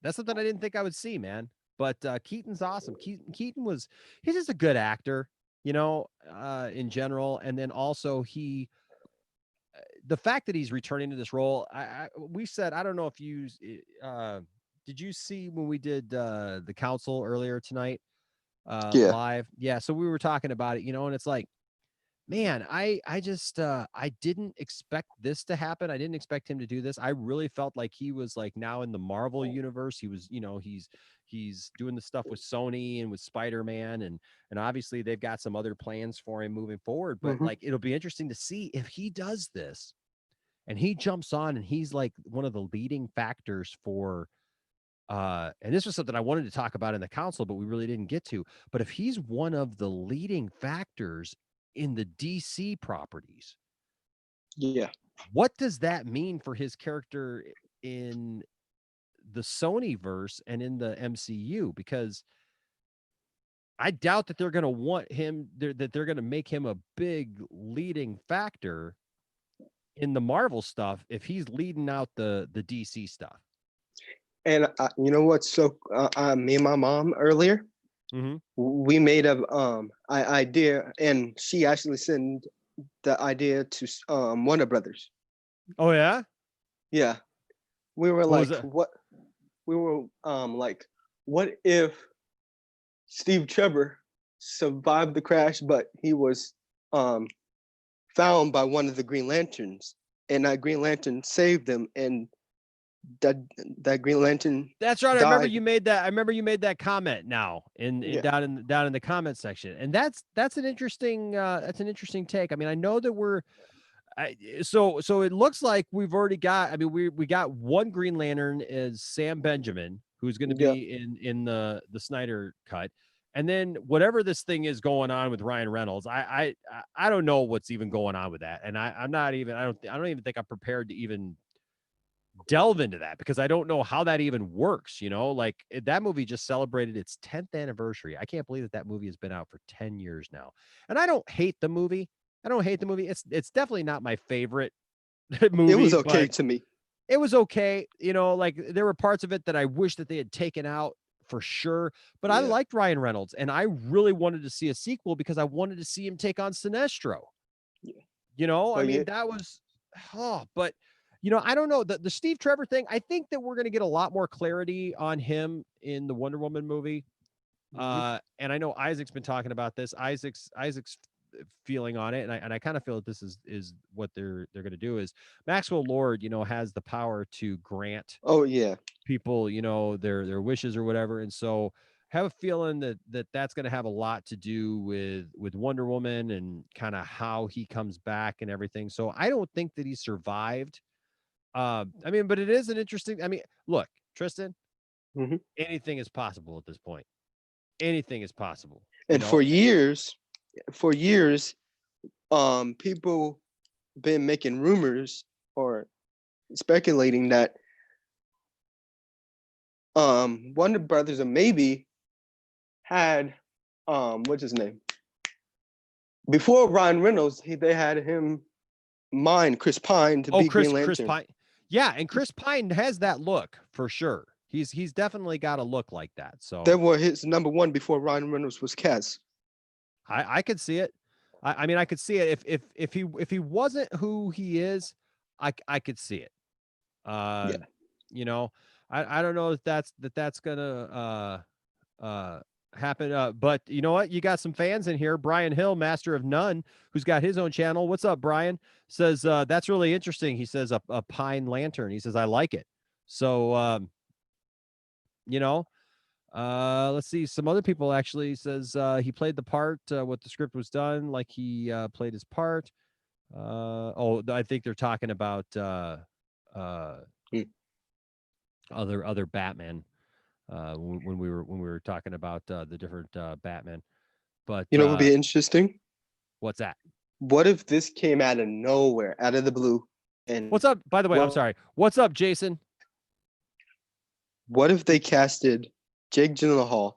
that's something I didn't think I would see, man. But Keaton's awesome. Keaton he's just a good actor, in general. And then also the fact that he's returning to this role, we said, I don't know if you did you see when we did the council earlier tonight live? Yeah. So we were talking about it, and it's like, man, I just I didn't expect this to happen. I didn't expect him to do this. I really felt like he was like now in the Marvel universe. He was, he's doing the stuff with Sony and with Spider-Man, and obviously they've got some other plans for him moving forward. But like it'll be interesting to see if he does this and he jumps on and he's like one of the leading factors for and this was something I wanted to talk about in the council, but we really didn't get to. But if he's one of the leading factors in the DC properties, what does that mean for his character in the Sony verse and in the MCU? Because I doubt that they're going to want him that they're going to make him a big leading factor in the Marvel stuff if he's leading out the DC stuff. And you know what's so me and my mom earlier, we made a idea, and she actually sent the idea to Warner Brothers. Oh yeah, yeah. We were like, what? We were like, what if Steve Trevor survived the crash, but he was found by one of the Green Lanterns, and that Green Lantern saved him, and that Green Lantern. That's right. Died. I remember you made that comment now down in the comment section, and that's an interesting take. I mean, I know that so it looks like we've already got. I mean, we got one Green Lantern as Sam Benjamin, who's going to be in the Snyder cut, and then whatever this thing is going on with Ryan Reynolds, I don't know what's even going on with that, and I don't even think I'm prepared to even delve into that because I don't know how that even works. Like that movie just celebrated its 10th anniversary. I can't believe that movie has been out for 10 years now. And I don't hate the movie. It's definitely not my favorite movie. It was okay to me. It was okay. Like there were parts of it that I wish that they had taken out for sure. But I liked Ryan Reynolds, and I really wanted to see a sequel because I wanted to see him take on Sinestro. I mean, that was, but I don't know the Steve Trevor thing. I think that we're going to get a lot more clarity on him in the Wonder Woman movie. And I know Isaac's been talking about this. Isaac's feeling on it, and I kind of feel that this is what they're going to do is Maxwell Lord, has the power to grant Oh yeah. people, their wishes or whatever, and so have a feeling that's going to have a lot to do with Wonder Woman and kind of how he comes back and everything. So I don't think that he survived. I mean, but it is an interesting. I mean, look, Tristan, Mhm. anything is possible at this point. Anything is possible. And for years, people been making rumors or speculating that Warner Brothers or maybe had what's his name? Before Ryan Reynolds, they had him mine Chris Pine to be Green Lantern. Chris Pine. Yeah, and Chris Pine has that look for sure. He's definitely got a look like that. So that was his number one before Ryan Reynolds was cast. I could see it. I mean, I could see it if he wasn't who he is, I could see it. Yeah. I don't know if that's gonna happen. But you know what? You got some fans in here. Brian Hill, Master of None, who's got his own channel. What's up, Brian? Says that's really interesting. He says a pine lantern. He says I like it. So let's see. Some other people actually says he played the part. What the script was done, like he played his part. I think they're talking about other Batman. When we were talking about the different Batman. But You know what would be interesting? what's that? What if this came out of nowhere, out of the blue? And What's up? By the way, I'm Well- sorry. What's up, Jason? what if they casted Jake Gyllenhaal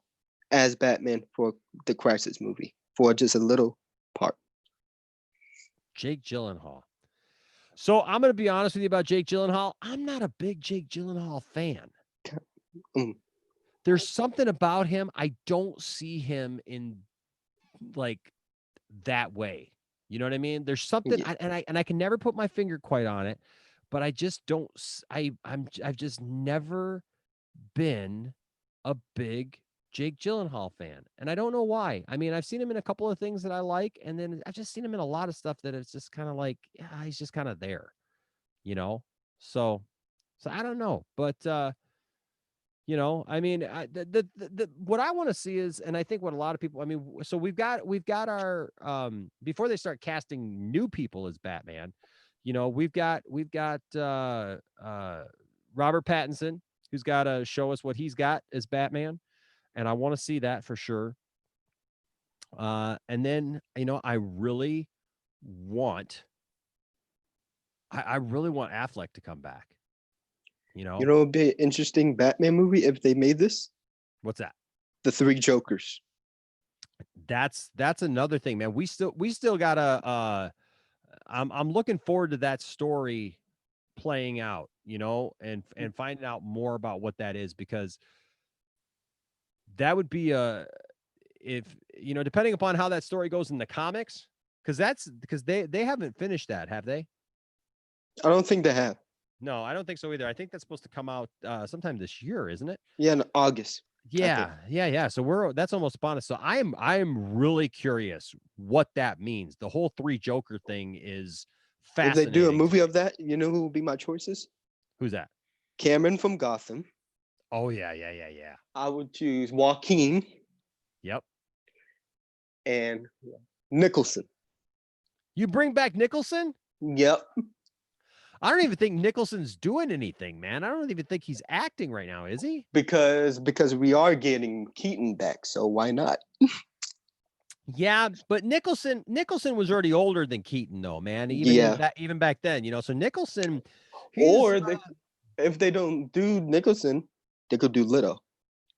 as Batman for the Crisis movie for just a little part? Jake Gyllenhaal. So I'm going to be honest with you about Jake Gyllenhaal. I'm not a big Jake Gyllenhaal fan. Mm. There's something about him. I don't see him in like that way. You know what I mean? There's something, Yeah. and I can never put my finger quite on it, but I just don't. I've just never been a big Jake Gyllenhaal fan, and I don't know why. I mean, I've seen him in a couple of things that I like, and then I've just seen him in a lot of stuff that it's just kind of like, yeah, he's just kind of there, So I don't know, but I mean, what I want to see is, and I think what a lot of people, I mean, so we've got our before they start casting new people as Batman, we've got Robert Pattinson, who's got to show us what he's got as Batman, and I want to see that for sure. And then I really want Affleck to come back. You know, it would be an interesting Batman movie if they made this. What's that? The Three Jokers. That's another thing, man. We still gotta I'm looking forward to that story playing out, and finding out more about what that is, because that would be if depending upon how that story goes in the comics, because they haven't finished that, have they? I don't think they have. No, I don't think so either. I think that's supposed to come out sometime this year, isn't it? Yeah, in August. Yeah. So that's almost upon us. So I am really curious what that means. The whole Three Joker thing is If fascinating. they do a movie of that, you know who would be my choices? Who's that? Cameron from Gotham. Oh yeah. I would choose Joaquin Yep. and Nicholson. You bring back Nicholson? Yep. I don't even think Nicholson's doing anything, man. I don't even think he's acting right now, is he? Because we are getting Keaton back, so why not? Yeah, but Nicholson was already older than Keaton, though, man. Even back then, So Nicholson, Or if they don't do Nicholson, they could do Leto.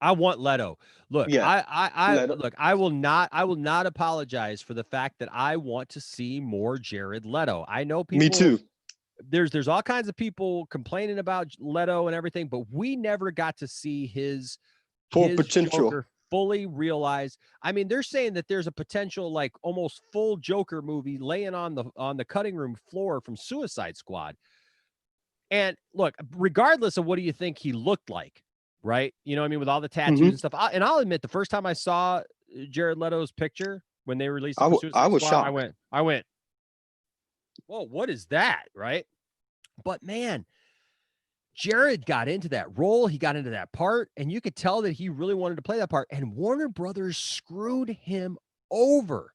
I want Leto. Look, Yeah, Leto. Look, I will not apologize for the fact that I want to see more Jared Leto. I know people. Me too. There's all kinds of people complaining about Leto and everything, but we never got to see his Full his potential. Joker fully realized. I mean, they're saying that there's a potential, like, almost full Joker movie laying on the cutting room floor from Suicide Squad. And look, regardless of what do you think he looked like, right? You know what I mean? With all the tattoos and stuff. And I'll admit, the first time I saw Jared Leto's picture, when they released I it for w- I Suicide was Squad. shocked. I went, whoa, what is that? Right. But man, Jared got into that role. He got into that part, and you could tell that he really wanted to play that part. And Warner Brothers screwed him over.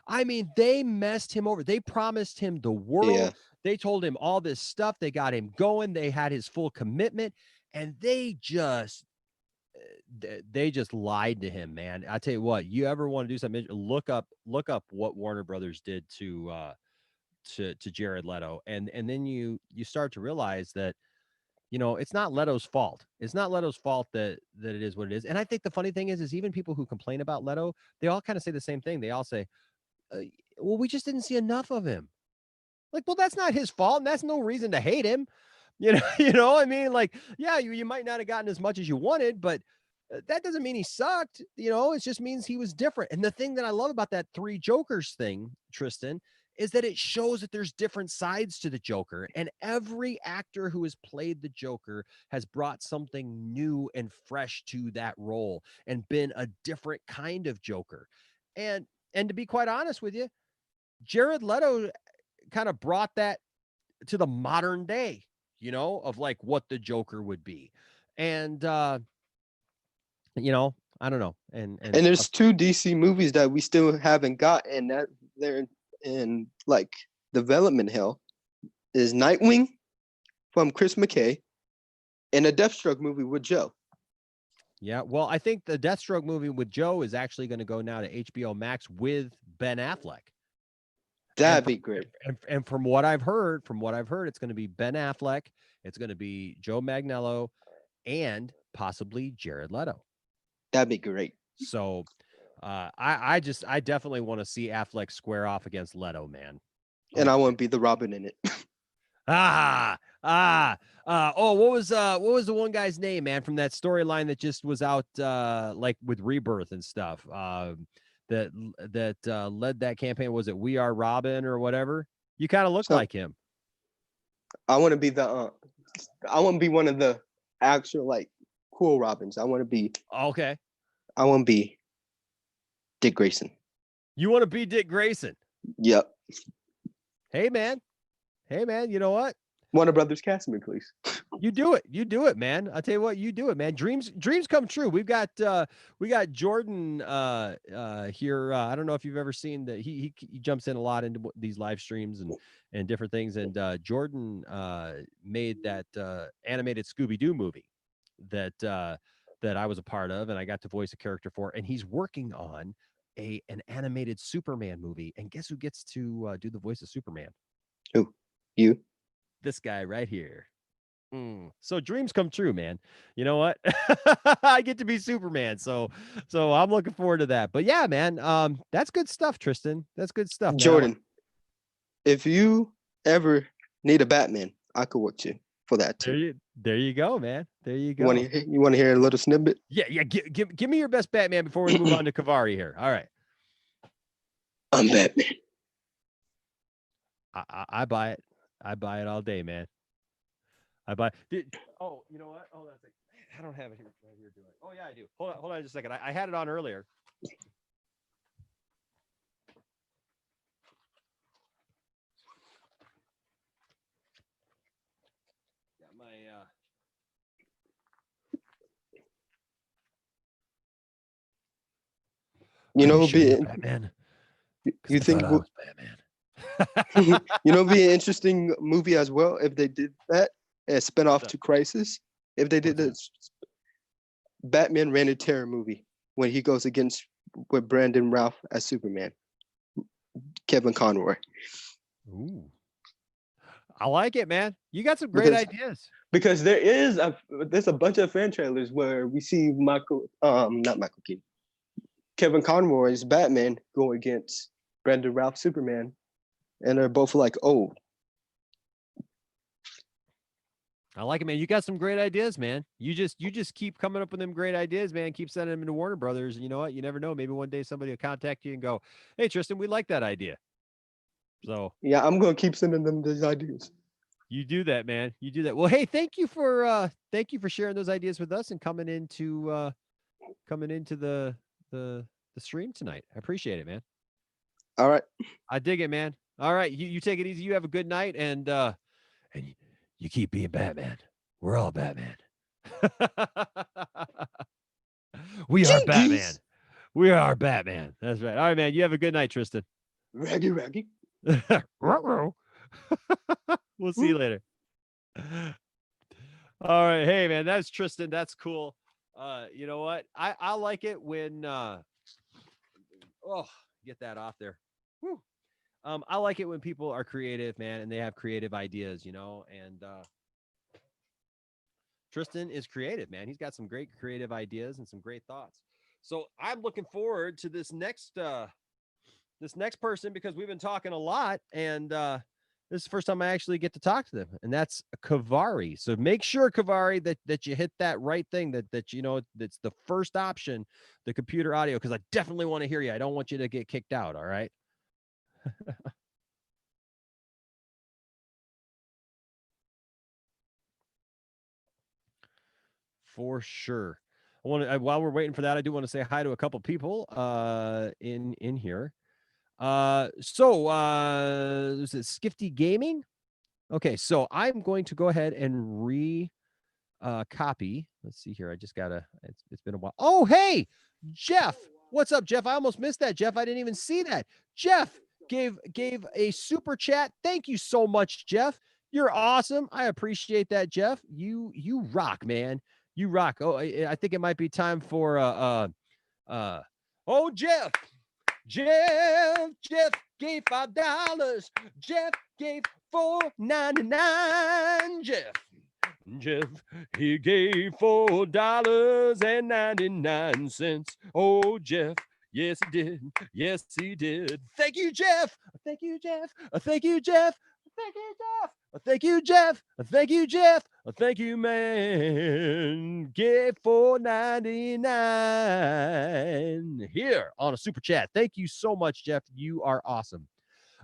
I mean, they messed him over. They promised him the world. Yeah. They told him all this stuff. They got him going. They had his full commitment, and they just lied to him, man. I tell you what, you ever want to do something, look up what Warner Brothers did to Jared Leto, and then you start to realize that, you know, it's not Leto's fault. It's not Leto's fault that it is what it is. And I think the funny thing is even people who complain about Leto, they all kind of say the same thing. They all say, well, we just didn't see enough of him. Like, well, that's not his fault, and that's no reason to hate him. You know, I mean, like, yeah, you might not have gotten as much as you wanted, but that doesn't mean he sucked. You know, it just means he was different. And the thing that I love about that Three Jokers thing, Tristan, is that it shows that there's different sides to the Joker, and every actor who has played the Joker has brought something new and fresh to that role and been a different kind of Joker. And to be quite honest with you, Jared Leto kind of brought that to the modern day, you know, of like what the Joker would be. And you know, I don't know. And there's two DC movies that we still haven't got, and that they're in like development hell. Is Nightwing from Chris McKay and a Deathstroke movie with Joe. Yeah, well, I think the Deathstroke movie with Joe is actually going to go now to HBO Max with Ben Affleck. That'd be great. And from what I've heard, it's going to be Ben Affleck, it's going to be Joe Manganiello, and possibly Jared Leto. That'd be great. So I definitely want to see Affleck square off against Leto, man. And I want to be the Robin in it. What was the one guy's name, man, from that storyline that just was out like with Rebirth and stuff? That led that campaign. Was it We Are Robin or whatever? You kind of look like him. I want to be one of the actual like cool Robins. I want to be Dick Grayson. You want to be Dick Grayson? Yep. Hey man, you know what? Warner Brothers, cast me, please. You do it, man. I'll tell you what, you do it, man. Dreams come true. We got Jordan here. I don't know if you've ever seen that. He jumps in a lot into these live streams and different things. And Jordan made that animated Scooby-Doo movie that I was a part of, and I got to voice a character for. And he's working on an animated Superman movie. And guess who gets to do the voice of Superman? Who? You? This guy right here. So dreams come true, man. You know what? I get to be Superman. So I'm looking forward to that. But yeah, man, that's good stuff, Tristan. That's good stuff, man. Jordan, if you ever need a Batman, I could work you for that too. There you go, man. There you go. You want to hear a little snippet? Yeah. Give me your best Batman before we move on to Kavari here. All right. I'm Batman. I buy it. I buy it all day, man. You know what? Oh, that's like, I don't have it here. Right here, do it. Oh yeah, I do. Hold on just a second. I had it on earlier. Got my You know, Batman. You think Batman? You know, it'd be an interesting movie as well if they did that as spinoff to Crisis. If they did this Batman Reign of Terror movie when he goes against with Brandon Routh as Superman, Kevin Conroy. Ooh, I like it, man. You got some great ideas. Because there's a bunch of fan trailers where we see not Michael Keaton, Kevin Conroy's Batman go against Brandon Routh Superman. And they're both like, oh. I like it, man. You got some great ideas, man. You just keep coming up with them great ideas, man. Keep sending them into Warner Brothers. And you know what? You never know. Maybe one day somebody will contact you and go, hey, Tristan, we like that idea. So yeah, I'm going to keep sending them these ideas. You do that, man. You do that. Well, hey, thank you for sharing those ideas with us and coming into the stream tonight. I appreciate it, man. All right. I dig it, man. All right, you take it easy. You have a good night, and you keep being Batman. We're all Batman. We are Batman. Jinkies. We are Batman. That's right. All right, man. You have a good night, Tristan. Raggy, raggy. Ruh-roh. We'll see you later. All right. Hey, man, that's Tristan. That's cool. You know what? I like it when get that off there. Whew. I like it when people are creative, man, and they have creative ideas, you know, and Tristan is creative, man. He's got some great creative ideas and some great thoughts. So I'm looking forward to this next person because we've been talking a lot, and this is the first time I actually get to talk to them, and that's Kavari. So make sure, Kavari, that you hit that right thing, that you know that's the first option, the computer audio, because I definitely want to hear you. I don't want you to get kicked out. All right. For sure. I want to while we're waiting for that, I do want to say hi to a couple people in here. Is it Skifty Gaming? Okay, so I'm going to go ahead and copy. Let's see here. I just gotta it's been a while. Oh, hey, Jeff. What's up, Jeff? I almost missed that, Jeff. I didn't even see that. Jeff gave a super chat. Thank you so much, Jeff. You're awesome. I appreciate that, Jeff. You rock, man. You rock. Oh, I think it might be time for Jeff. Jeff gave $5. Jeff gave $4.99. Jeff, he gave $4.99. Oh, Jeff, yes, he did. Yes, he did. Thank you, Jeff. Thank you, Jeff. Thank you, Jeff. Thank you, Jeff. Thank you, Jeff. Thank you, Jeff. Thank you, man. Give $4.99 here on a super chat. Thank you so much, Jeff. You are awesome.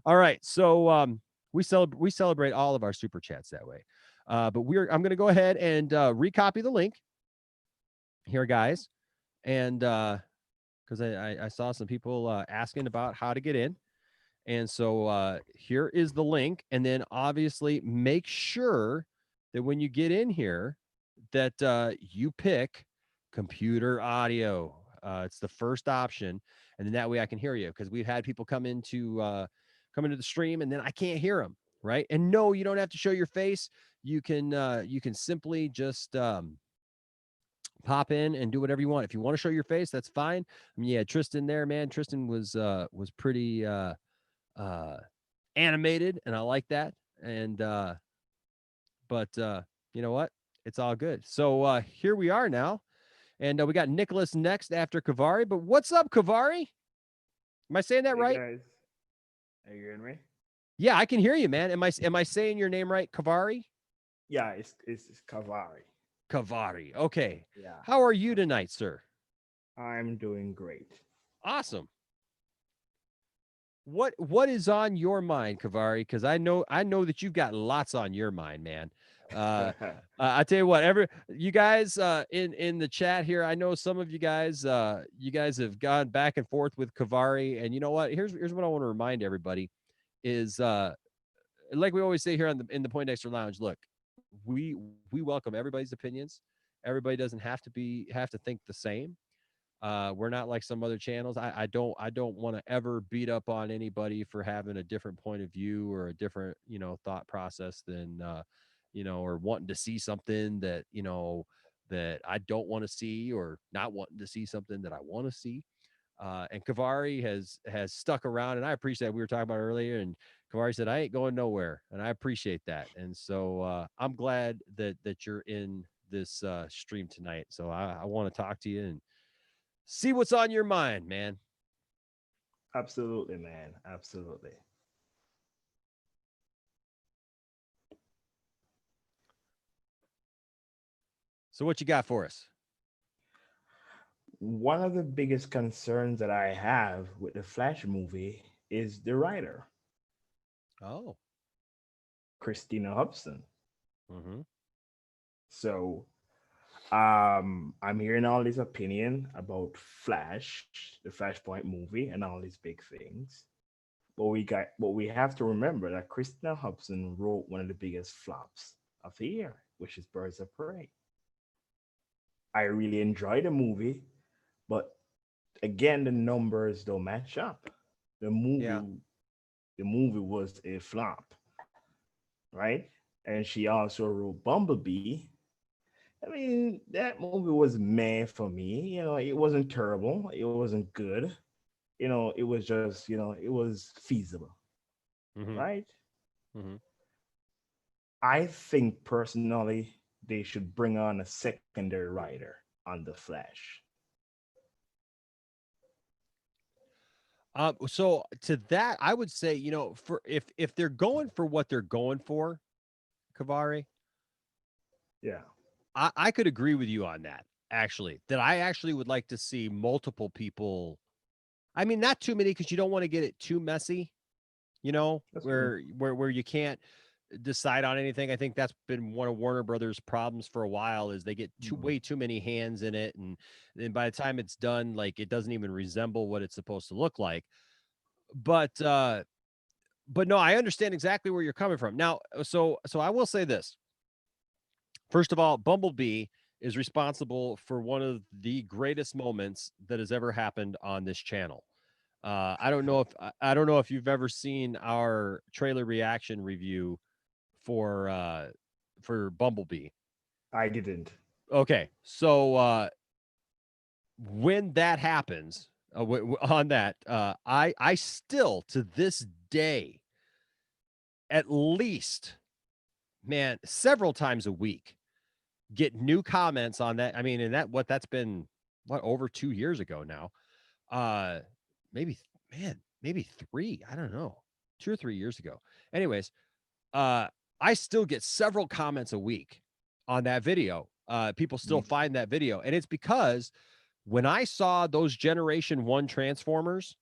All right, so we celebrate all of our super chats that way. But I'm going to go ahead and recopy the link here, guys, and because I saw some people asking about how to get in. And so here is the link. And then obviously make sure that when you get in here that you pick computer audio. It's the first option. And then that way I can hear you, because we've had people come into the stream and then I can't hear them. Right. And no, you don't have to show your face. You can simply just pop in and do whatever you want. If you want to show your face, that's fine. I mean, yeah, Tristan there, man. Tristan was pretty animated, and I like that. And but you know what, it's all good. So here we are now, and we got Nicholas next after Kavari. But what's up, Kavari? Am I saying that right? Guys, are you hearing me? Yeah, I can hear you, man. Am I saying your name right, Kavari? Yeah, it's Kavari. Kavari. Okay. Yeah, How are you tonight, sir? I'm doing great. Awesome. What is on your mind, Kavari? Because I know that you've got lots on your mind, man. I tell you what, you guys in the chat here, I know some of you guys have gone back and forth with Kavari, and you know what? Here's what I want to remind everybody is like we always say here in the Poindexter Lounge. Look, we welcome everybody's opinions. Everybody doesn't have to think the same. We're not like some other channels. I don't want to ever beat up on anybody for having a different point of view or a different, thought process than, or wanting to see something that, that I don't want to see, or not wanting to see something that I want to see. And Kavari has stuck around, and I appreciate that. We were talking about earlier, and Kavari said, I ain't going nowhere. And I appreciate that. And so I'm glad that you're in this stream tonight. So I want to talk to you and see what's on your mind, man. Absolutely, man. Absolutely. So what you got for us? One of the biggest concerns that I have with the Flash movie is the writer, Oh. Christina Hobson. Mm-hmm. So I'm hearing all this opinion about Flash, the Flashpoint movie, and all these big things. But we have to remember that Christina Hobson wrote one of the biggest flops of the year, which is Birds of Prey. I really enjoyed the movie, but again, the numbers don't match up. The movie, Yeah. the movie was a flop, right? And she also wrote Bumblebee. I mean, that movie was meh for me. You know, it wasn't terrible. It wasn't good. You know, it was just, it was feasible, Mhm. right? Mhm. I think personally they should bring on a secondary writer on the Flash. So to that, I would say, for if they're going for what they're going for, Kavari, Yeah. I could agree with you on that. Actually, that I actually would like to see multiple people. I mean, not too many because you don't want to get it too messy. That's true. Where you can't decide on anything. I think that's been one of Warner Brothers' problems for a while is they get way too many hands in it, and then by the time it's done, like it doesn't even resemble what it's supposed to look like. But no, I understand exactly where you're coming from. Now, so I will say this. First of all, Bumblebee is responsible for one of the greatest moments that has ever happened on this channel. I don't know if you've ever seen our trailer reaction review for Bumblebee. I didn't. Okay, so when that happens, on that, I still to this day, at least, man, several times a week, get new comments on that. I mean, and that's been over 2 years ago now. Uh, maybe maybe three. I don't know, 2 or 3 years ago. Anyways, uh, I still get several comments a week on that video. People still find that video, and it's because when I saw those Generation 1 Transformers,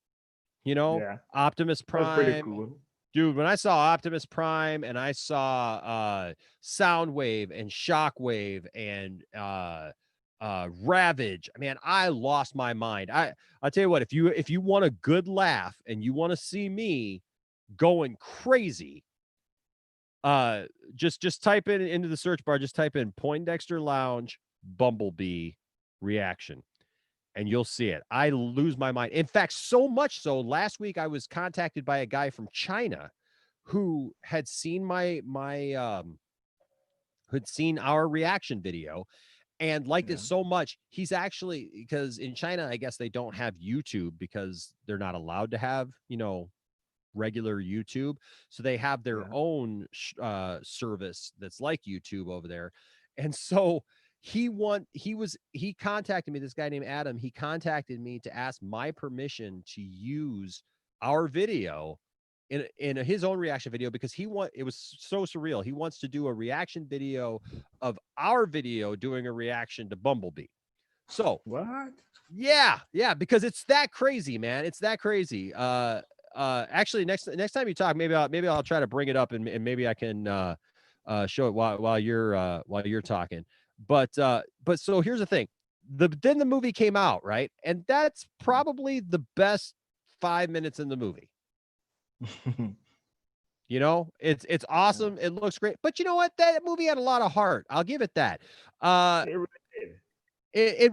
Yeah. Optimus That's pretty Prime, cool. dude, when I saw Optimus Prime and I saw Soundwave and Shockwave and Ravage, man, I lost my mind. I'll tell you what, if you want a good laugh and you want to see me going crazy, just type in into the search bar, just type in Poindexter Lounge Bumblebee reaction and you'll see it. I lose my mind. In fact, so much so last week I was contacted by a guy from China who had seen had seen our reaction video and liked Yeah. it so much. He's actually, because in China, I guess they don't have YouTube because they're not allowed to have, regular YouTube. So they have their Yeah. own service that's like YouTube over there. And so he contacted me, this guy named Adam. He contacted me to ask my permission to use our video in his own reaction video because it was so surreal. He wants to do a reaction video of our video doing a reaction to Bumblebee. So What? yeah, because it's that crazy, man. It's that crazy. Actually, next time you talk, maybe I'll try to bring it up and maybe I can show it while you're talking. But so here's the thing. Then the movie came out, right? And that's probably the best 5 minutes in the movie. It's awesome. It looks great. But you know what? That movie had a lot of heart. I'll give it that. It really did.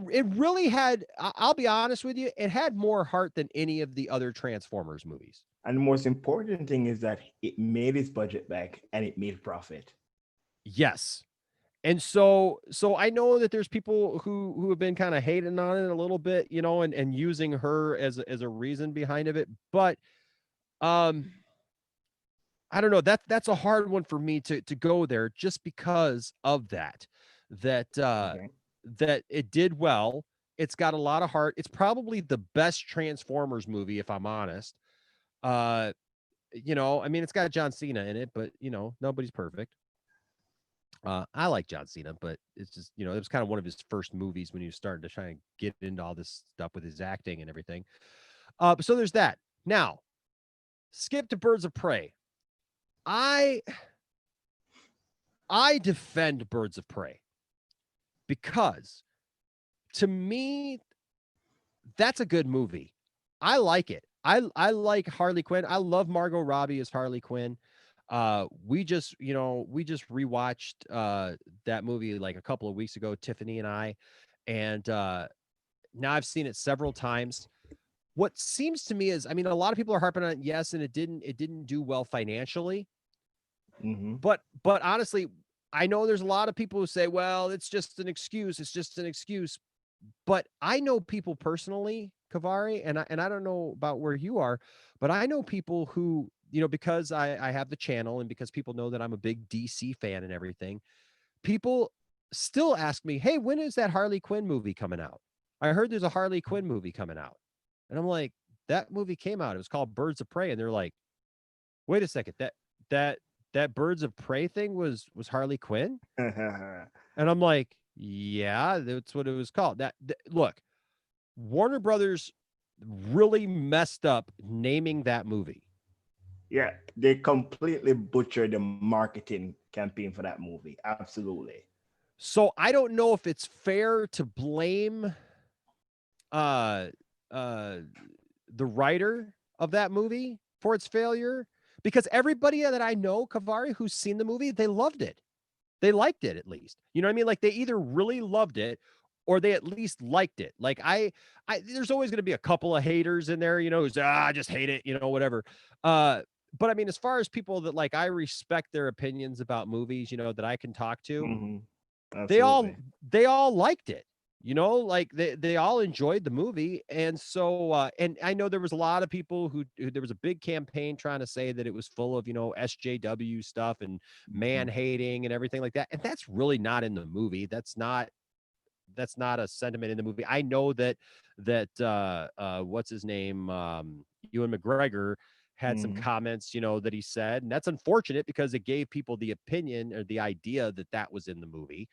It really had, I'll be honest with you, it had more heart than any of the other Transformers movies. And the most important thing is that it made its budget back and it made profit. Yes. And so I know that there's people who have been kind of hating on it a little bit, and using her as a reason behind of it. But I don't know. That's a hard one for me to go there just because of that. Okay. That it did well. It's got a lot of heart. It's probably the best Transformers movie, if I'm honest. I mean, it's got John Cena in it, but nobody's perfect. I like John Cena, but it's just, it was kind of one of his first movies when he was starting to try and get into all this stuff with his acting and everything. So there's that. Now, skip to Birds of Prey. I defend Birds of Prey because to me, that's a good movie. I like it. I like Harley Quinn. I love Margot Robbie as Harley Quinn. We just rewatched that movie like a couple of weeks ago, Tiffany and I, and now I've seen it several times. What seems to me is, I mean, a lot of people are harping on it, yes, and it didn't do well financially. Mm-hmm. But honestly, I know there's a lot of people who say, well, it's just an excuse. It's just an excuse. But I know people personally, Kavari, and I don't know about where you are, but I know people who, because I have the channel and because people know that I'm a big DC fan and everything, people still ask me, hey, when is that Harley Quinn movie coming out? I heard there's a Harley Quinn movie coming out. And I'm like, that movie came out. It was called Birds of Prey. And they're like, wait a second, that that Birds of Prey thing was Harley Quinn? And I'm like, yeah, that's what it was called. Look, Warner Brothers really messed up naming that movie. Yeah, they completely butchered the marketing campaign for that movie. Absolutely. So I don't know if it's fair to blame uh the writer of that movie for its failure, because everybody that I know, Kavari, who's seen the movie, they loved it. They liked it, at least. You know what I mean? Like, they either really loved it or they at least liked it. Like, there's always going to be a couple of haters in there, who's, I just hate it, whatever. But I mean, as far as people that, like, I respect their opinions about movies, that I can talk to, Mm-hmm. they all Absolutely. they all liked it. Like, they all enjoyed the movie. And so and I know there was a lot of people who there was a big campaign trying to say that it was full of, SJW stuff and man hating and everything like that. And that's really not in the movie. That's not a sentiment in the movie. I know that what's his name? Ewan McGregor had some Mhm. comments, that he said, and that's unfortunate because it gave people the opinion or the idea that that was in the movie.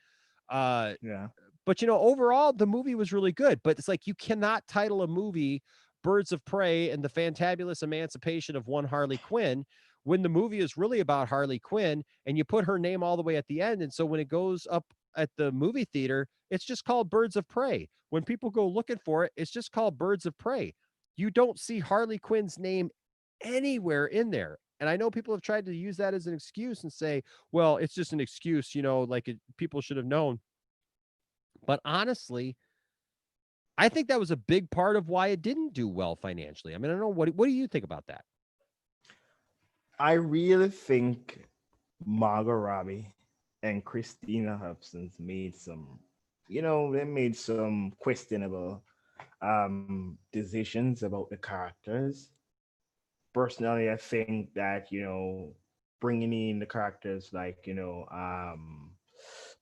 Uh, Yeah. but overall, the movie was really good. But it's like, you cannot title a movie Birds of Prey and the Fantabulous Emancipation of One Harley Quinn when the movie is really about Harley Quinn, and you put her name all the way at the end. And so when it goes up at the movie theater, it's just called Birds of Prey. When people go looking for it, it's just called Birds of Prey. You don't see Harley Quinn's name anywhere in there. And I know people have tried to use that as an excuse and say, well, it's just an excuse, like people should have known. But honestly, I think that was a big part of why it didn't do well financially. I mean, I don't know, what do you think about that? I really think Margot Robbie and Christina Hobson's made some, they made some questionable decisions about the characters. Personally, I think that, bringing in the characters like,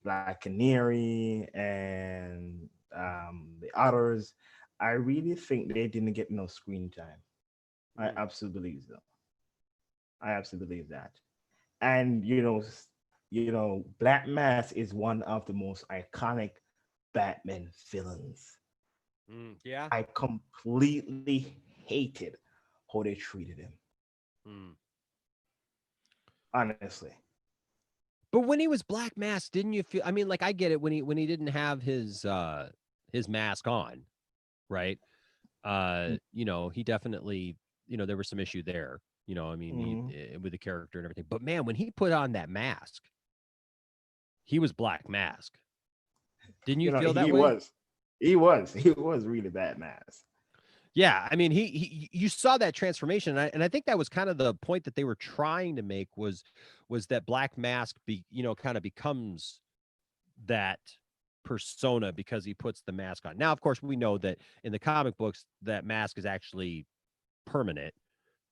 Black Canary and the others, I really think they didn't get no screen time. I absolutely believe so. I absolutely believe that. And Black Mass is one of the most iconic Batman villains. Yeah. I completely hated how they treated him. Honestly. But when he was Black Mask, didn't you feel, I mean, like, I get it when he didn't have his mask on, right? He definitely, there was some issue there, I mean, Mhm. with the character and everything. But man, when he put on that mask, he was Black Mask. Didn't you feel that He way? was. He was really Batman. Yeah, I mean, he you saw that transformation, and I think that was kind of the point that they were trying to make, was that Black Mask kind of becomes that persona because he puts the mask on. Now, of course, we know that in the comic books that mask is actually permanent,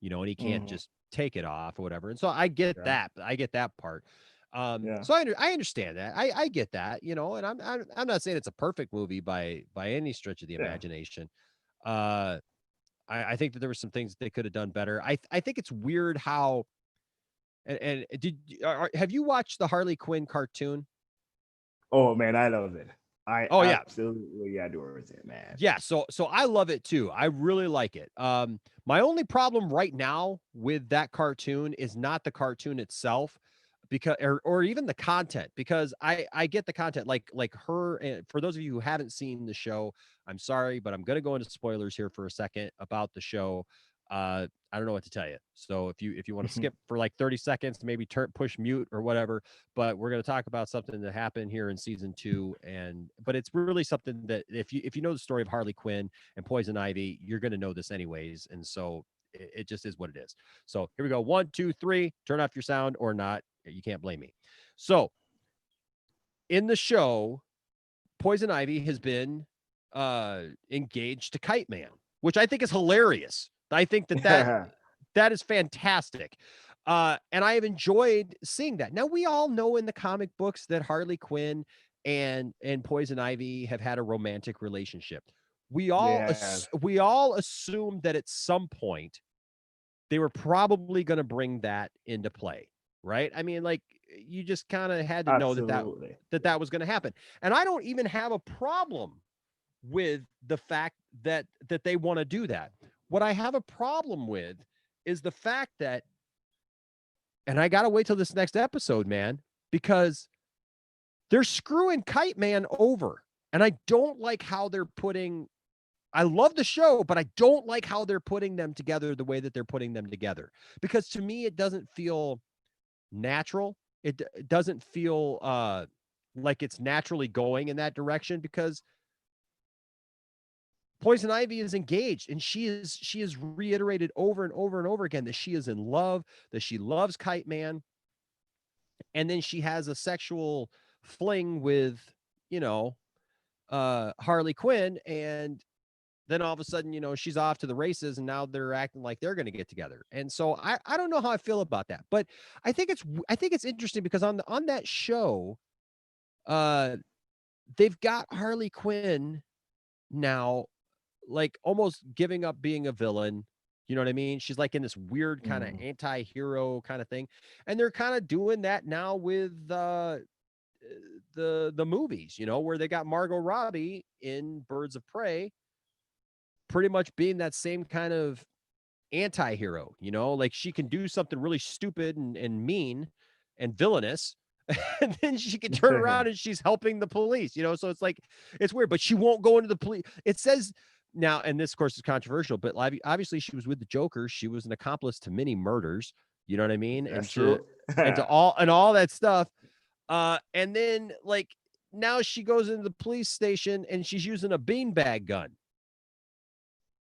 and he can't Mhm. just take it off or whatever. And so I get Yeah. that. I get that part. Yeah. So I understand that. I get that, and I'm not saying it's a perfect movie by any stretch of the Yeah. imagination. Uh, I think that there were some things that they could have done better. I think it's weird how, and have you watched the Harley Quinn cartoon? Oh man, I love it. I Oh yeah, absolutely adore it, man. yeah. So I love it too. I really like it. My only problem right now with that cartoon is not the cartoon itself, because or even the content, because I get the content, like her. And for those of you who haven't seen the show, I'm sorry, but I'm going to go into spoilers here for a second about the show. I don't know what to tell you. So if you want to skip for like 30 seconds, maybe push mute or whatever, but we're going to talk about something that happened here in season 2. But it's really something that if you know the story of Harley Quinn and Poison Ivy, you're going to know this anyways. And so it just is what it is. So here we go. 1, 2, 3, turn off your sound or not. You can't blame me. So in the show, Poison Ivy has been engaged to Kite Man, which I think is hilarious. I think that is fantastic. And I have enjoyed seeing that. Now, we all know in the comic books that Harley Quinn and Poison Ivy have had a romantic relationship. We all assumed that at some point they were probably going to bring that into play, right? I mean, like, you just kind of had to know that was going to happen. And I don't even have a problem with the fact that they want to do that. What I have a problem with is the fact that, and I got to wait till this next episode, man, because they're screwing Kite Man over. And I don't like how they're I love the show, but I don't like how they're putting them together the way that they're putting them together. Because to me, it doesn't feel natural. It doesn't feel like it's naturally going in that direction, because Poison Ivy is engaged, and she is reiterated over and over and over again that she is in love, that she loves Kite Man. And then she has a sexual fling with, Harley Quinn. And then all of a sudden, she's off to the races, and now they're acting like they're going to get together. And so I don't know how I feel about that, but I think it's interesting because on that show, they've got Harley Quinn now, like, almost giving up being a villain. You know what I mean? She's like in this weird kind of anti-hero kind of thing. And they're kind of doing that now with the movies, where they got Margot Robbie in Birds of Prey, pretty much being that same kind of anti-hero, like she can do something really stupid and mean and villainous, and then she can turn around and she's helping the police, so it's like, it's weird, but she won't go into the police. It says now, and this of course is controversial, but obviously she was with the Joker. She was an accomplice to many murders, you know what I mean? That's true. and to all that stuff. And then, like, now she goes into the police station and she's using a beanbag gun.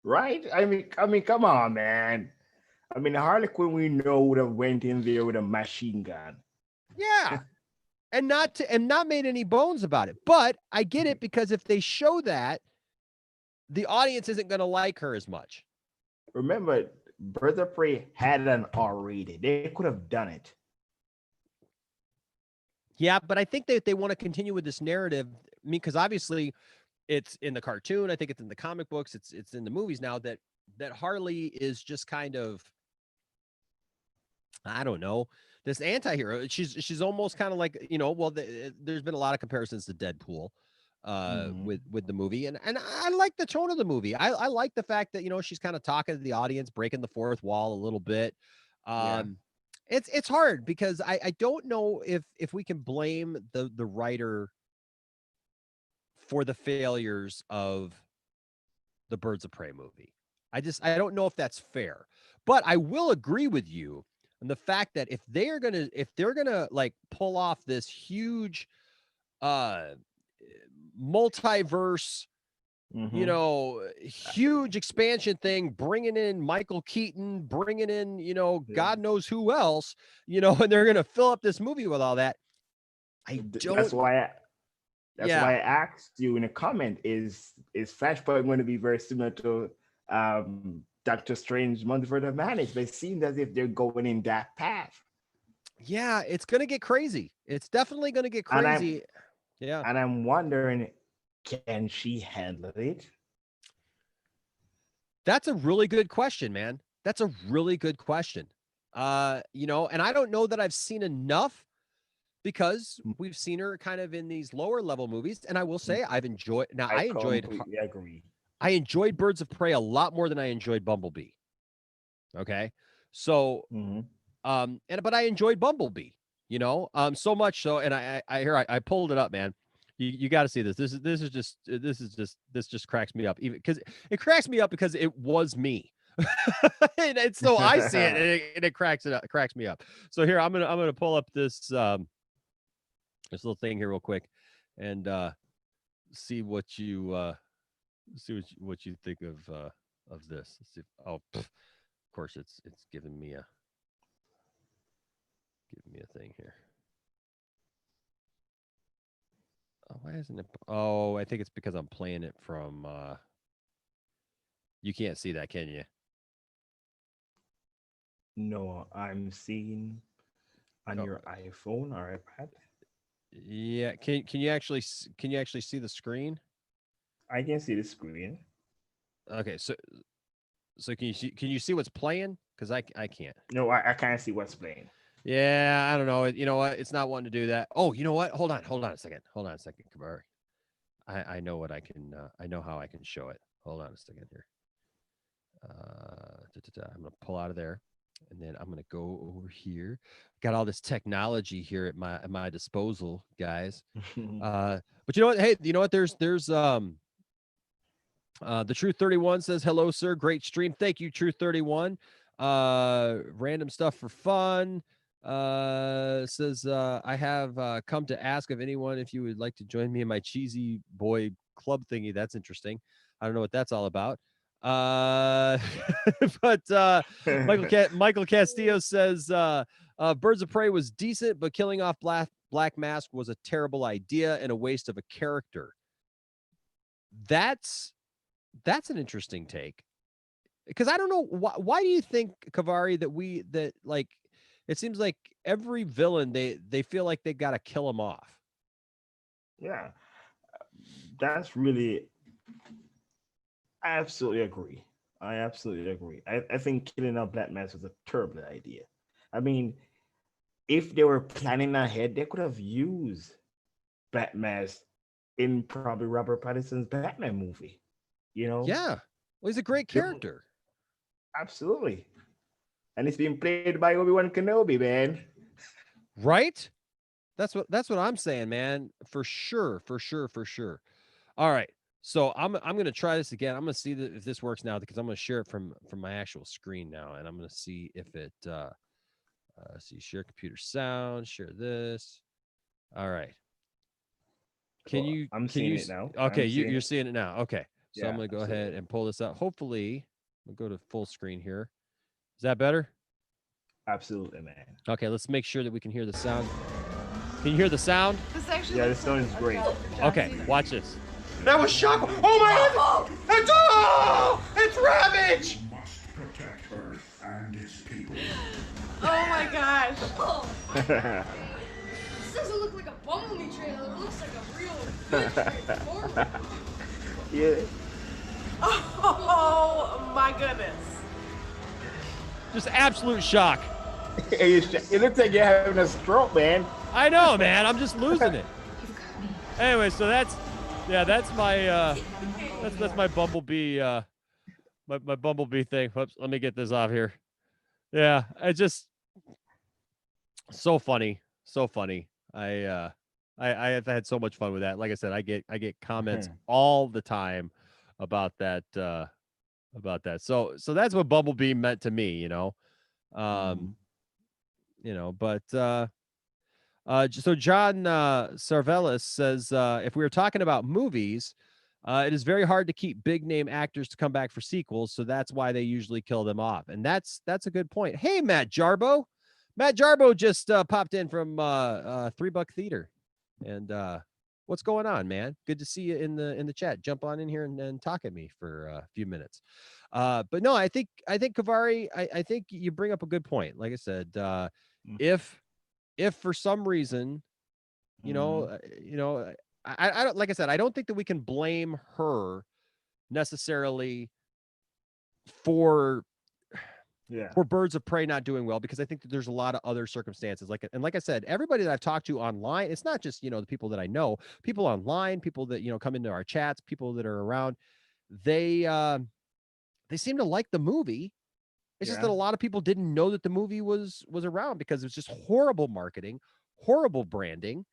Right? I mean, come on, man. I mean, Harley Quinn, we know, would have went in there with a machine gun. Yeah. and not made any bones about it. But I get it, because if they show that, the audience isn't going to like her as much. Remember, Birds of Prey had an R-rated. They could have done it. Yeah, but I think that they want to continue with this narrative. I mean, because obviously it's in the cartoon. I think it's in the comic books. It's in the movies now that Harley is just kind of, I don't know, this anti-hero. She's almost kind of like, there's been a lot of comparisons to Deadpool with the movie. And I like the tone of the movie. I like the fact that, she's kind of talking to the audience, breaking the fourth wall a little bit. It's hard because I don't know if we can blame the writer for the failures of the Birds of Prey movie. I don't know if that's fair, but I will agree with you on the fact that if they're gonna like pull off this huge multiverse, huge expansion thing, bringing in Michael Keaton, bringing in, God knows who else, and they're going to fill up this movie with all that. That's why I asked you in a comment, is Flashpoint going to be very similar to Doctor Strange Multiverse of Madness? But it seems as if they're going in that path. Yeah, it's going to get crazy. It's definitely going to get crazy. And I'm wondering, can she handle it? That's a really good question, man. That's a really good question. And I don't know that I've seen enough, because we've seen her kind of in these lower level movies. And I will say I enjoyed Birds of Prey a lot more than I enjoyed Bumblebee. Okay. So, but I enjoyed Bumblebee, so much so. And I pulled it up, man. You got to see this. This just cracks me up, even because it cracks me up because it was me. And so I see it, and it cracks me up. So here I'm gonna pull up this this little thing here real quick, and see what you what you think of this. Let's see of course it's giving me a thing here. Oh, why isn't it? Oh, I think it's because I'm playing it from. You can't see that, can you? No, I'm seeing on your iPhone or iPad. Yeah, can you actually see the screen? I can see the screen. Okay, so can you see what's playing? Because I can't. No, I can't see what's playing. Yeah, I don't know. You know what? It's not wanting to do that. Oh, you know what? Hold on a second. Kabari. I know what I can. I know how I can show it. Hold on a second here. I'm gonna pull out of there, and then I'm gonna go over here. Got all this technology here at my disposal, guys. But you know what? Hey, you know what? There's the Truth 31 says hello, sir. Great stream. Thank you, Truth 31. Random stuff for fun. Says I have come to ask of anyone if you would like to join me in my cheesy boy club thingy. That's interesting. I don't know what that's all about. But Michael Castillo says Birds of Prey was decent, but killing off Black Mask was a terrible idea and a waste of a character. That's an interesting take, because I don't know why do you think, Kavari, that like it seems like every villain they feel like they got to kill him off. Yeah, that's really. I absolutely agree. I think killing off Black Mask was a terrible idea. I mean, if they were planning ahead, they could have used Black Mask in probably Robert Pattinson's Batman movie. You know? Yeah. Well, he's a great character. Absolutely. And it's being played by Obi-Wan Kenobi, man. Right? That's what I'm saying, man. For sure. All right. So I'm going to try this again. I'm going to see if this works now, because I'm going to share it from my actual screen now, and I'm going to see if it see share computer sound, share this. All right. I'm seeing it now. Okay, you're seeing it now. Okay. So Yeah, I'm going to go absolutely. ahead and pull this out. Hopefully, we'll go to full screen here. Is that better? Absolutely, man. Okay, let's make sure that we can hear the sound. Can you hear the sound? Yeah, the sound is great. Okay, watch this. That was shock. Oh my God! It's Ravage! Must protect Earth and its people. Oh my gosh. This doesn't look like a Bumblebee trailer. It looks like a real good trailer. Yeah. Oh my goodness. Just absolute shock. It looks like you're having a stroke, man. I know, man. I'm just losing it. Anyway, so that's my that's my Bumblebee my Bumblebee thing. Whoops, let me get this off here. Yeah, I just so funny. I have had so much fun with that. Like I said, I get comments all the time about that So that's what Bumblebee meant to me, you know. But so John Sarvelis says if we were talking about movies, it is very hard to keep big name actors to come back for sequels, so that's why they usually kill them off. And that's a good point. Hey, Matt Jarbo just popped in from $3 Theater, and what's going on, man? Good to see you in the chat. Jump on in here and talk at me for a few minutes. But no, I think Kavari, I think you bring up a good point. Like I said, if for some reason, I don't, like I said, I don't think that we can blame her necessarily for Birds of Prey not doing well, because I think that there's a lot of other circumstances. Like I said, everybody that I've talked to online, it's not just, the people that I know, people online, people that, come into our chats, people that are around, they seem to like the movie. It's just that a lot of people didn't know that the movie was around, because it was just horrible marketing, horrible branding.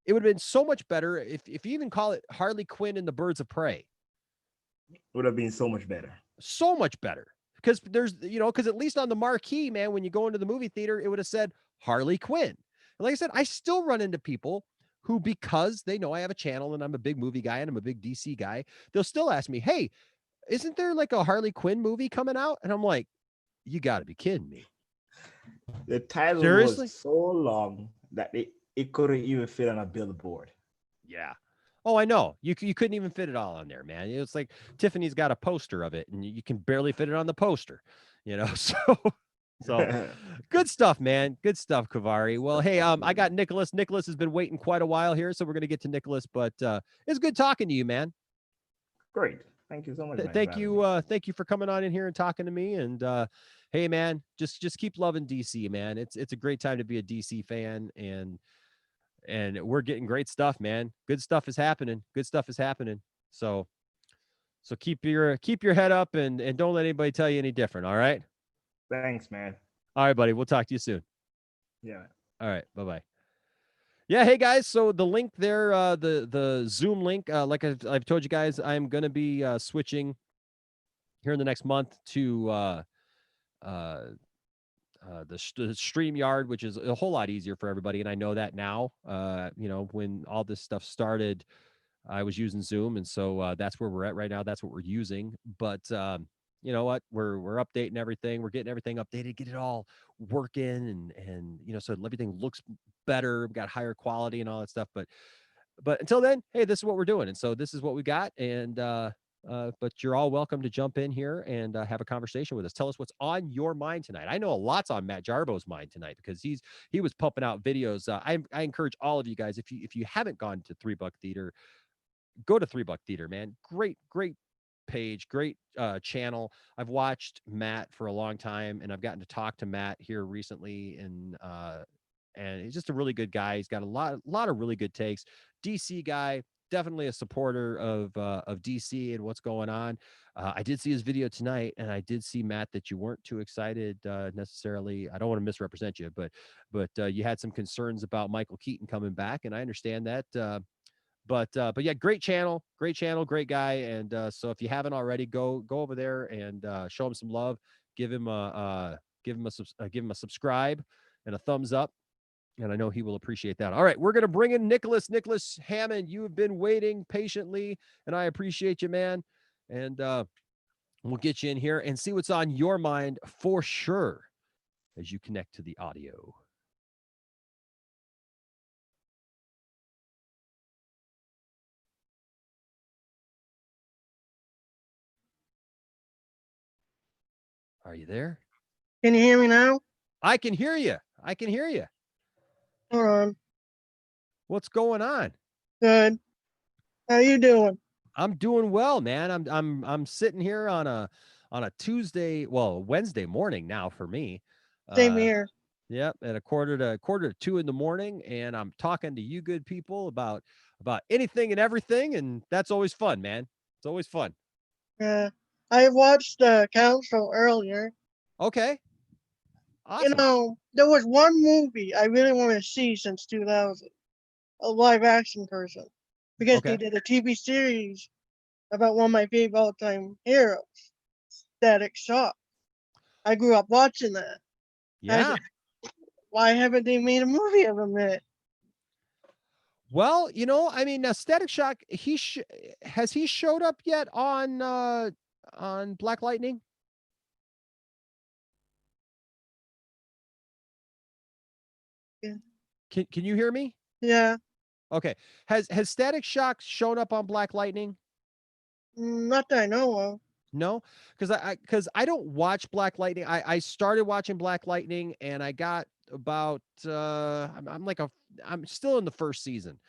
It would have been so much better if you even call it Harley Quinn and the Birds of Prey. Would have been so much better. So much better. because there's, because at least on the marquee, man, when you go into the movie theater, it would have said Harley Quinn. And like I said, I still run into people who, because they know I have a channel and I'm a big movie guy and I'm a big DC guy, they'll still ask me, hey, isn't there like a Harley Quinn movie coming out? And I'm like, you got to be kidding me. The title Seriously? was so long that it couldn't even fit on a billboard. Yeah. Oh, I know. You couldn't even fit it all on there, man. It's like Tiffany's got a poster of it and you can barely fit it on the poster, So good stuff, man. Good stuff, Kavari. Well, hey, I got Nicholas. Nicholas has been waiting quite a while here, so we're going to get to Nicholas, but it's good talking to you, man. Great. Thank you so much. Thank you for coming on in here and talking to me. And hey, man, just keep loving DC, man. It's a great time to be a DC fan, and we're getting great stuff, man. Good stuff is happening. So keep your head up and don't let anybody tell you any different. All right. Thanks, man. All right, buddy. We'll talk to you soon. Yeah. All right. Bye-bye. Yeah. Hey guys. So the link there, the Zoom link, like I've told you guys, I'm going to be switching here in the next month to the StreamYard, which is a whole lot easier for everybody. And I know that now, when all this stuff started, I was using Zoom. And so that's where we're at right now. That's what we're using. But you know what? We're updating everything. We're getting everything updated, get it all working and so everything looks better. We've got higher quality and all that stuff. But until then, hey, this is what we're doing. And so this is what we got. And but you're all welcome to jump in here and have a conversation with us. Tell us what's on your mind tonight. I know a lot's on Matt Jarbo's mind tonight because he was pumping out videos. I encourage all of you guys, if you haven't gone to $3 Theater, go to $3 Theater, man. Great page, great channel. I've watched Matt for a long time, and I've gotten to talk to Matt here recently, and he's just a really good guy. He's got a lot of really good takes. DC guy, definitely a supporter of DC and what's going on. I did see his video tonight, and I did see, Matt, that you weren't too excited necessarily. I don't want to misrepresent you, but you had some concerns about Michael Keaton coming back, and I understand that. But yeah, great channel, great guy. And so if you haven't already, go over there and show him some love. Give him a subscribe and a thumbs up. And I know he will appreciate that. All right, we're going to bring in Nicholas Hammond. You have been waiting patiently, and I appreciate you, man. And we'll get you in here and see what's on your mind for sure as you connect to the audio. Are you there? Can you hear me now? I can hear you. Hold on. What's going on? Good. How you doing? I'm doing well, man. I'm sitting here on a Tuesday, Wednesday morning now for me. Same here. Yep, at a quarter to 2 in the morning, and I'm talking to you good people about anything and everything, and that's always fun, man. It's always fun. Yeah. I watched Council earlier. Okay. Awesome. There was one movie I really want to see since 2000, a live action person, because they did a TV series about one of my favorite all-time heroes, Static Shock. I grew up watching that. Yeah. Why haven't they made a movie of him yet? Well, now Static Shock, has he showed up yet on Black Lightning? Yeah. Can you hear me? Yeah. Okay. Has Static Shock shown up on Black Lightning? Not that I know of. No, because I don't watch Black Lightning. I started watching Black Lightning, and I got about I'm still in the first season,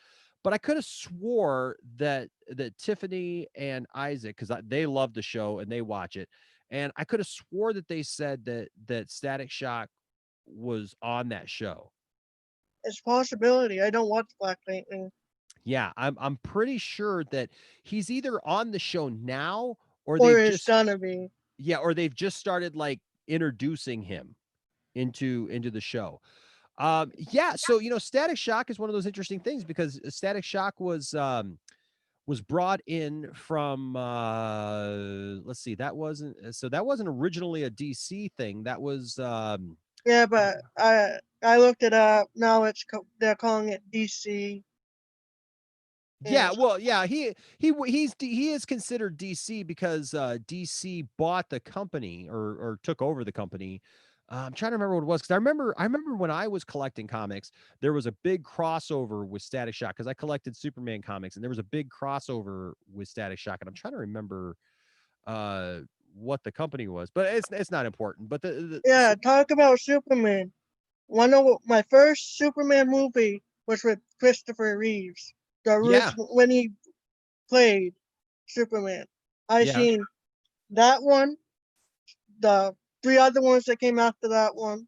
but I could have swore that Tiffany and Isaac, because they love the show and they watch it, and I could have swore that they said that Static Shock was on that show. It's a possibility. I don't watch Black Lightning. Yeah, I'm pretty sure that he's either on the show now or it's gonna be. Yeah, or they've just started like introducing him into the show. Yeah, so Static Shock is one of those interesting things because Static Shock was was brought in from let's see, that wasn't originally a DC thing. That was Yeah, but I looked it up. Now they're calling it DC. yeah, And well, yeah, he is considered DC because DC bought the company or took over the company. I'm trying to remember what it was because I remember when I was collecting comics, there was a big crossover with Static Shock because I collected Superman comics and there was a big crossover with Static Shock, and I'm trying to remember what the company was, but it's not important. But yeah, talk about Superman. One of my first Superman movie was with Christopher Reeves, the yeah, original when he played Superman. I yeah, seen that one, the three other ones that came after that one,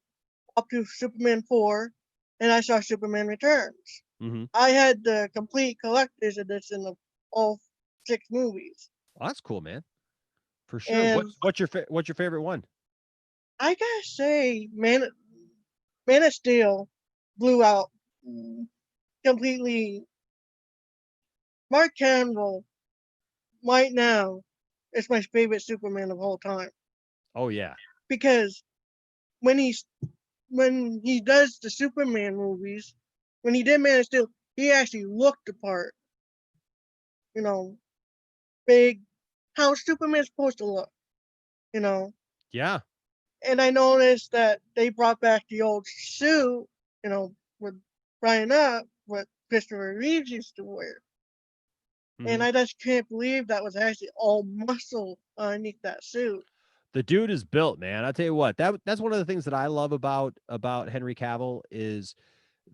up to Superman 4, and I saw Superman Returns. mm-hmm. I had the complete collector's edition of all 6 movies. Well, that's cool, man, for sure. And What's your favorite one? I gotta say, Man of Steel blew out completely. Mark Cavill right now is my favorite Superman of all time Oh yeah, because when he does the Superman movies, when he did Man of Steel, he actually looked the part. You know, big, how Superman's supposed to look. You know, yeah. and I noticed that they brought back the old suit. You know, with Brian Up, what Christopher Reeves used to wear. And I just can't believe that was actually all muscle underneath that suit. The dude is built, man. I'll tell you what, that's one of the things that I love about Henry Cavill is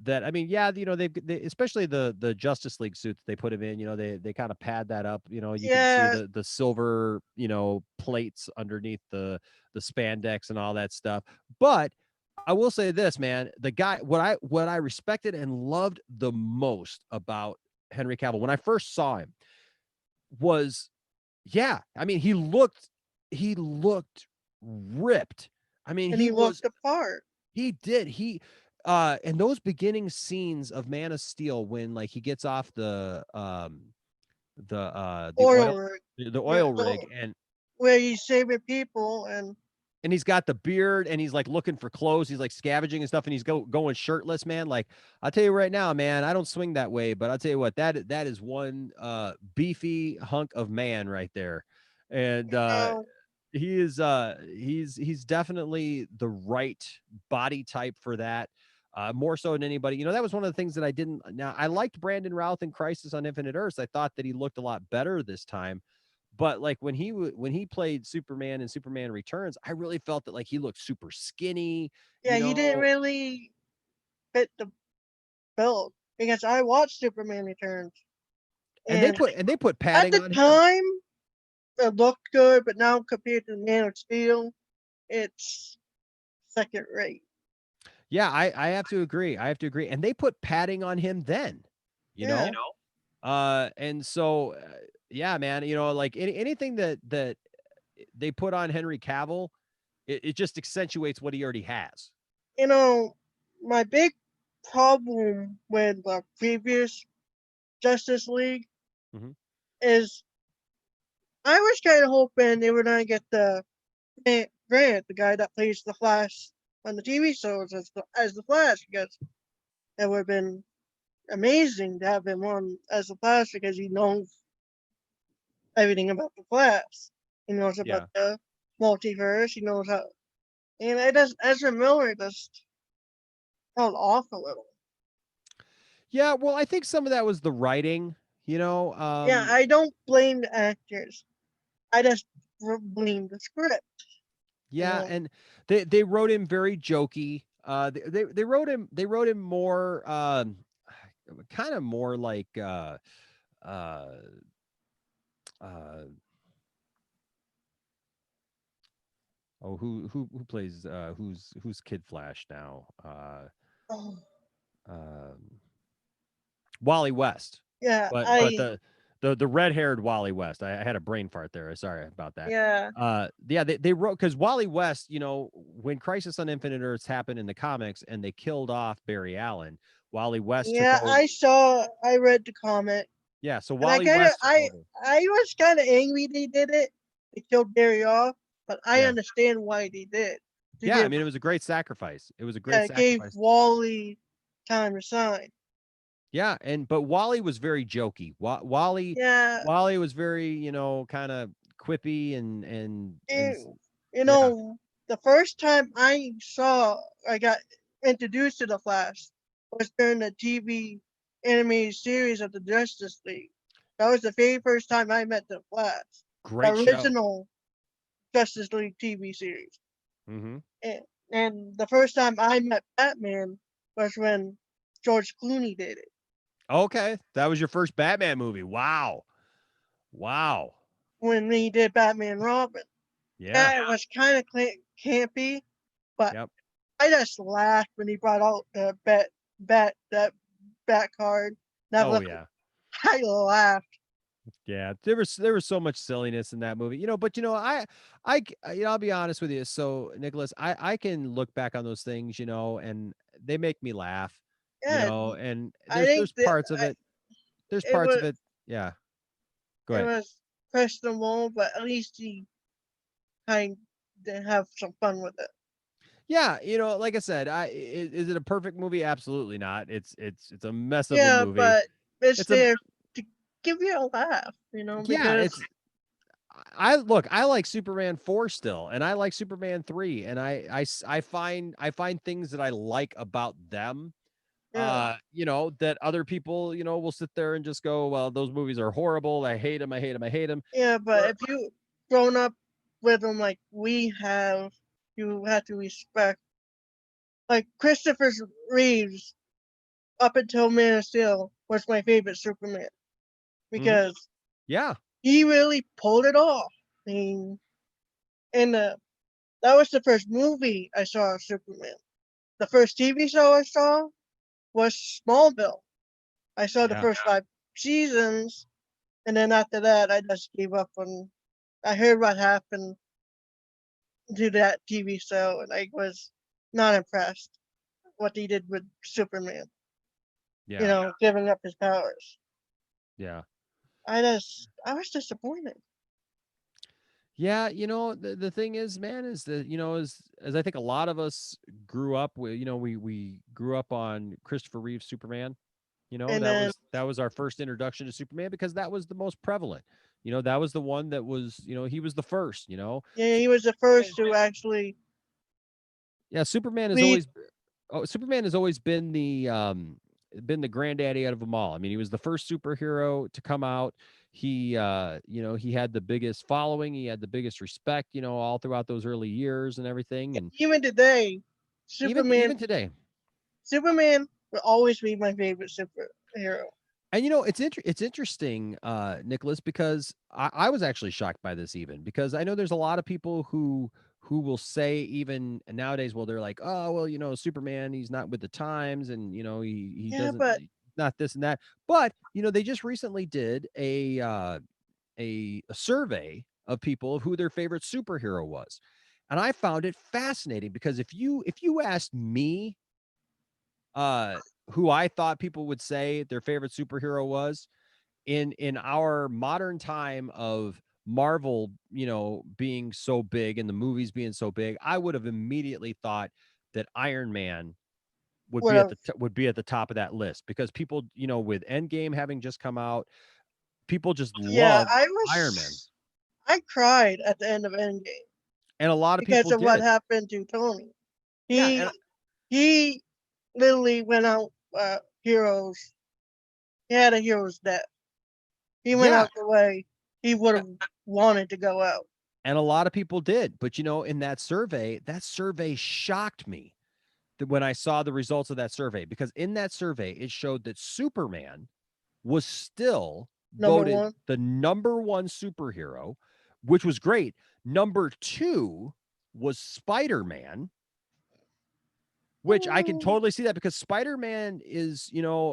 that, I mean, yeah, they especially the Justice League suit that they put him in, they kind of pad that up, you can see Yeah, the silver, plates underneath the spandex and all that stuff. But I will say this, man, the guy, what I respected and loved the most about Henry Cavill when I first saw him was, yeah, I mean, he looked ripped. I mean, and he looked the part. he did. And those beginning scenes of Man of Steel when like he gets off the Oil rig. the Yeah, oil rig where he's saving people and he's got the beard and he's like looking for clothes. He's like scavenging and stuff and he's going shirtless, man. Like I'll tell you right now, man, I don't swing that way, but I'll tell you what, that is one beefy hunk of man right there. And he is he's definitely the right body type for that. More so than anybody. That was one of the things that I didn't. Now I liked Brandon Routh in Crisis on Infinite Earths. I thought that he looked a lot better this time. But like when he played Superman in Superman Returns, I really felt that like he looked super skinny. yeah, he didn't really fit the build because I watched Superman Returns. And they put At padding the on him. time, it looked good, but now compared to Man of Steel, it's second rate. Yeah, I have to agree. And they put padding on him then, you know? And so, yeah, man, like anything that they put on Henry Cavill, it just accentuates what he already has. My big problem with the previous Justice League is I was kind of hoping they were going to get the Grant, the guy that plays the Flash on the TV shows as the Flash, because it would have been amazing to have him on as the Flash because he knows everything about the Flash. He knows about the multiverse. He knows how. And Ezra Miller just felt off a little. Yeah, well, I think some of that was the writing, yeah, I don't blame the actors. I just blame the script. Yeah, and they wrote him very jokey. They wrote him more kind of more like who plays who's Kid Flash now? Wally West. Yeah, but the red-haired Wally West. I had a brain fart there. Sorry about that. Yeah. They wrote because Wally West, when Crisis on Infinite Earths happened in the comics and they killed off Barry Allen, Wally West took over. I read the comic. Yeah. So And I Wally kind of, West took over. I was kind of angry they did it. They killed Gary off, but I Yeah. understand why they did. They Yeah, I did- mean, it was a great sacrifice. It was a yeah, great it gave sacrifice. Wally time to shine. Yeah, but Wally was very jokey. Wally Yeah, Wally was very, kind of quippy and and, yeah. you know, the first time I got introduced to the Flash was during the TV animated series of the Justice League. That was the very first time I met the Flash. Great The show. original Justice League TV series. Mm-hmm. And the first time I met Batman was when George Clooney did it. Okay, that was your first Batman movie. Wow. When he did Batman Robin. Yeah. Yeah, it was kind of campy, but Yep. I just laughed when he brought out the bat card. That Oh was, yeah. I laughed. Yeah, there was so much silliness in that movie, but I'll be honest with you. So Nicholas, I can look back on those things, and they make me laugh, Yeah, and I think there's parts of it. There's it parts of was it. Yeah. Go it ahead. was questionable, but at least he kind of have some fun with it. Yeah, like I said, is it a perfect movie? Absolutely not. It's a mess of a Yeah, movie. but it's It's a there to give you a laugh, yeah, because I like Superman 4 still, and I like Superman 3, and I find things that I like about them. yeah, That other people, will sit there and just go, well, those movies are horrible. I hate them. I hate them. I hate them. yeah, but if you grown up with them like we have, you have to respect. Like Christopher Reeves, up until Man of Steel, was my favorite Superman because Yeah. he really pulled it off. I mean, and that was the first movie I saw of Superman. The first TV show I saw was Smallville. I saw the Yeah. first 5 seasons, and then after that, I just gave up on. I heard what happened to that TV show, and I was not impressed what they did with Superman. Yeah. Giving up his powers. Yeah. I was disappointed. Yeah, the thing is, man, is that, as I think a lot of us grew up with, we grew up on Christopher Reeve's Superman. And then that was our first introduction to Superman because that was the most prevalent. That was the one that was, he was the first, yeah, he was the first to actually. Yeah, Superman has always been the granddaddy out of them all. I mean, he was the first superhero to come out. He he had the biggest following, he had the biggest respect, all throughout those early years and everything. And Even today, even today. Superman will always be my favorite superhero. And it's interesting, Nicholas, because I was actually shocked by this, even because I know there's a lot of people who will say, even nowadays, well, they're like, oh, well, Superman, he's not with the times, and he Yeah, doesn't, but not this and that. But they just recently did a survey of people of who their favorite superhero was, and I found it fascinating because if you asked me, who I thought people would say their favorite superhero was in our modern time of Marvel, being so big and the movies being so big, I would have immediately thought that Iron Man would be would be at the top of that list because people, with Endgame having just come out, people just love Iron Man, I cried at the end of Endgame and a lot of because people of what did. happened to Tony. Yeah, and He literally went out heroes. He had a hero's death. He went out the way he would have wanted to go out. And a lot of people did. But, in that survey shocked me that when I saw the results of that survey, because in that survey, it showed that Superman was still voted the number one superhero, which was great. Number 2 was Spider-Man, which I can totally see that because Spider-Man is,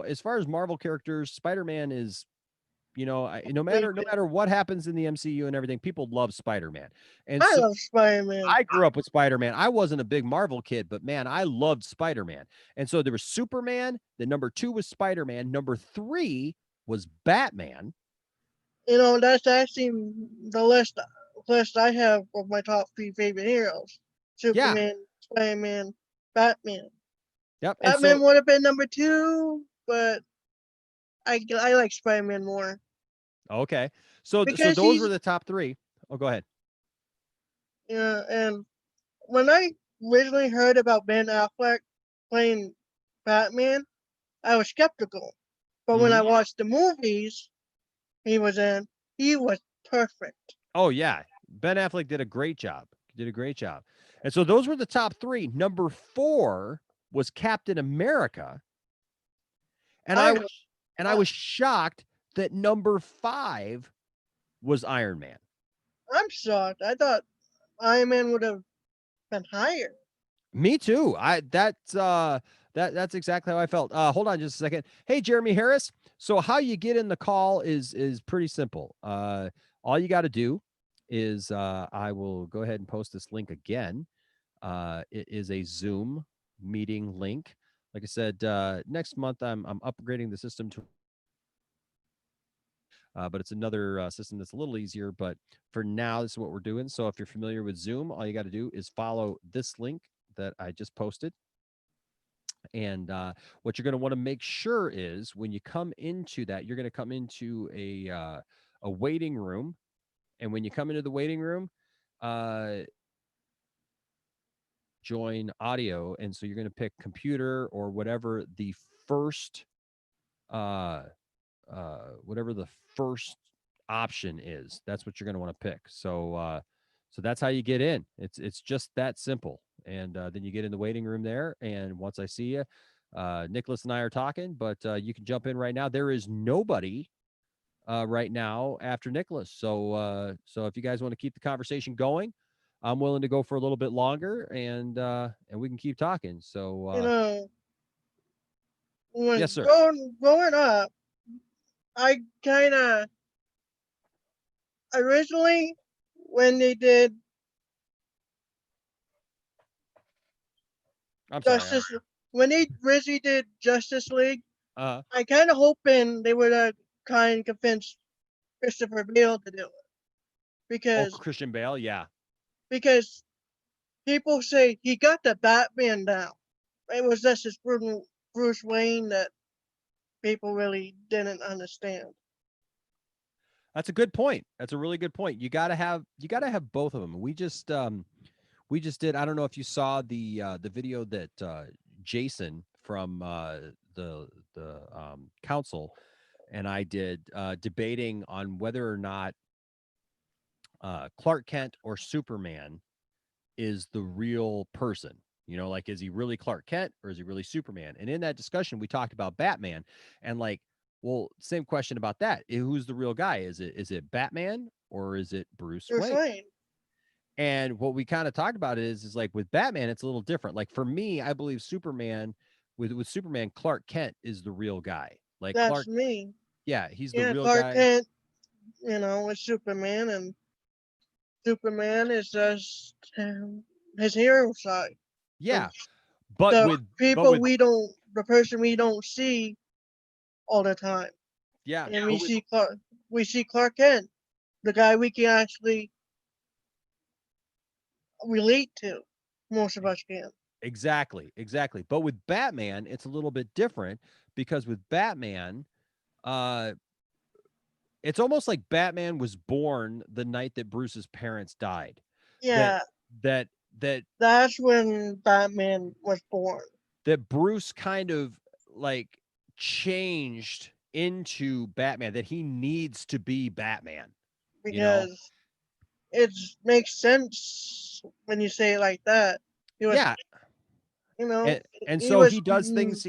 as far as Marvel characters, Spider-Man is, no matter what happens in the MCU and everything, people love Spider-Man. And I love Spider-Man. I grew up with Spider-Man. I wasn't a big Marvel kid, but man, I loved Spider-Man. And so there was Superman. The number 2 was Spider-Man. Number 3 was Batman. That's actually the list I have of my top 3 favorite heroes: Superman, Spider-Man, Batman. Yep. Batman would have been number 2, but I like Spider-Man more. Okay. So Because those were the top 3. Oh, go ahead. Yeah, and when I originally heard about Ben Affleck playing Batman, I was skeptical. But when I watched the movies he was in, he was perfect. Oh yeah, Ben Affleck did a great job. And so those were the top 3. Number 4 was Captain America, and I was shocked that number 5 was Iron Man. I'm shocked. I thought Iron Man would have been higher. Me too. That's exactly how I felt. Hold on just a second. Hey, Jeremy Harris. So how you get in the call is pretty simple. All you got to do is I will go ahead and post this link again. It is a Zoom meeting link. Like I said, next month I'm upgrading the system to but it's another system that's a little easier. But for now, this is what we're doing. So if you're familiar with Zoom, all you got to do is follow this link that I just posted. And what you're going to want to make sure is when you come into that, you're going to come into a waiting room. And when you come into the waiting room, join audio. And so you're going to pick computer or whatever the first option is. That's what you're going to want to pick. So that's how you get in. It's just that simple. And then you get in the waiting room there. And once I see you, Nicholas and I are talking, but you can jump in right now. There is nobody right now after Nicholas. So if you guys want to keep the conversation going, I'm willing to go for a little bit longer, and we can keep talking. So yes, sir. Growing up, I kind of originally when they did when they originally did Justice League, I kind of hoping they would try and convince Christopher Bale to do it because Christian Bale, yeah, because people say he got the Batman down. It was just this Bruce Wayne that people really didn't understand. That's a good point. That's a really good point. You gotta have both of them. We just did. I don't know if you saw the video that Jason from the council and I did debating on whether or not Clark Kent or Superman is the real person. Like, is he really Clark Kent or is he really Superman? And in that discussion, we talked about Batman and like, well, same question about that. Who's the real guy? Is it Batman or is it Bruce Wayne? And what we kind of talked about is like with Batman, it's a little different. Like for me, I believe Superman with Superman, Clark Kent is the real guy. Like that's Clark, me. Yeah, he's the real Clark guy. Kent, is Superman, and Superman is just his hero side. Yeah, but the person we don't see all the time. Yeah, and we see Clark Kent, the guy we can actually relate to. Most of us can. Exactly. But with Batman, it's a little bit different because with Batman, it's almost like Batman was born the night that Bruce's parents died. Yeah. That's when Batman was born. That Bruce kind of like changed into Batman, that he needs to be Batman. Because it makes sense when you say it like that. And so he does things.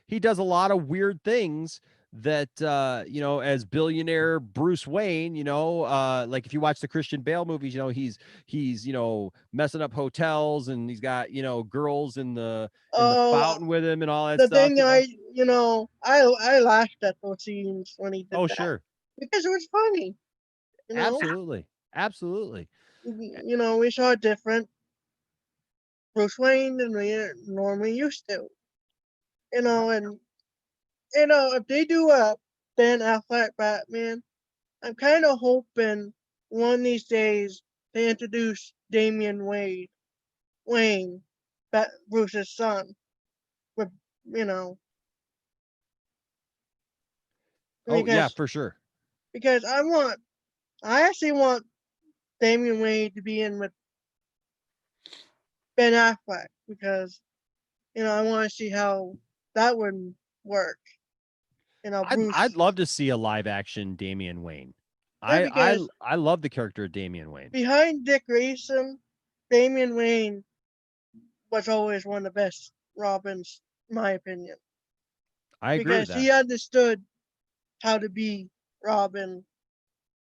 He does a lot of weird things that as billionaire Bruce Wayne, like if you watch the Christian Bale movies, he's messing up hotels and he's got girls in the fountain with him and all that stuff. The thing I laughed at those scenes when he did that. Sure. Because it was funny. Absolutely. We saw a different Bruce Wayne than we normally used to. And if they do Ben Affleck Batman, I'm kind of hoping one of these days they introduce Damian Wayne, Bruce's son, with you know, Oh yeah, because for sure. because I actually want Damian Wayne to be in with Ben Affleck because I want to see how that would work. Bruce. I'd love to see a live action Damian Wayne. Yeah, because I love the character of Damian Wayne. behind Dick Grayson, Damian Wayne was always one of the best Robins, in my opinion. I agree with Because that. he understood how to be Robin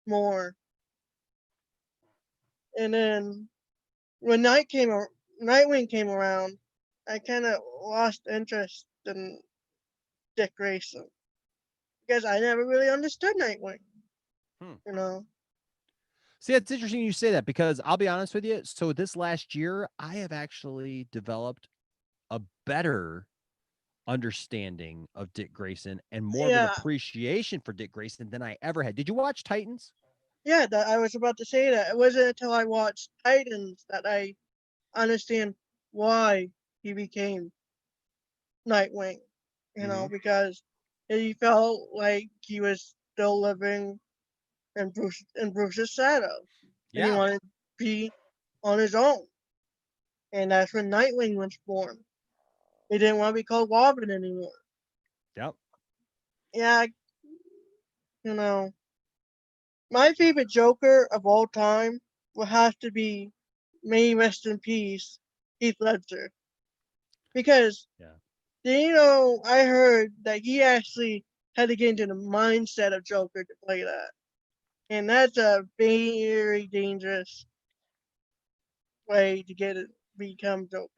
more. And then when Nightwing came around, I kind of lost interest in Dick Grayson because I never really understood Nightwing. See, it's interesting you say that because I'll be honest with you. So this last year, I have actually developed a better understanding of Dick Grayson and more of an appreciation for Dick Grayson than I ever had. Did you watch Titans? Yeah, I was about to say that. It wasn't until I watched Titans that I understand why he became Nightwing. Because he felt like he was still living in Bruce's shadow. And he wanted to be on his own. And that's when Nightwing was born. He didn't want to be called Robin anymore. Yep. Yeah, my favorite Joker of all time will have to be, may he rest in peace, Heath Ledger. Because, I heard that he actually had to get into the mindset of Joker to play that. And that's a very dangerous way to become Joker.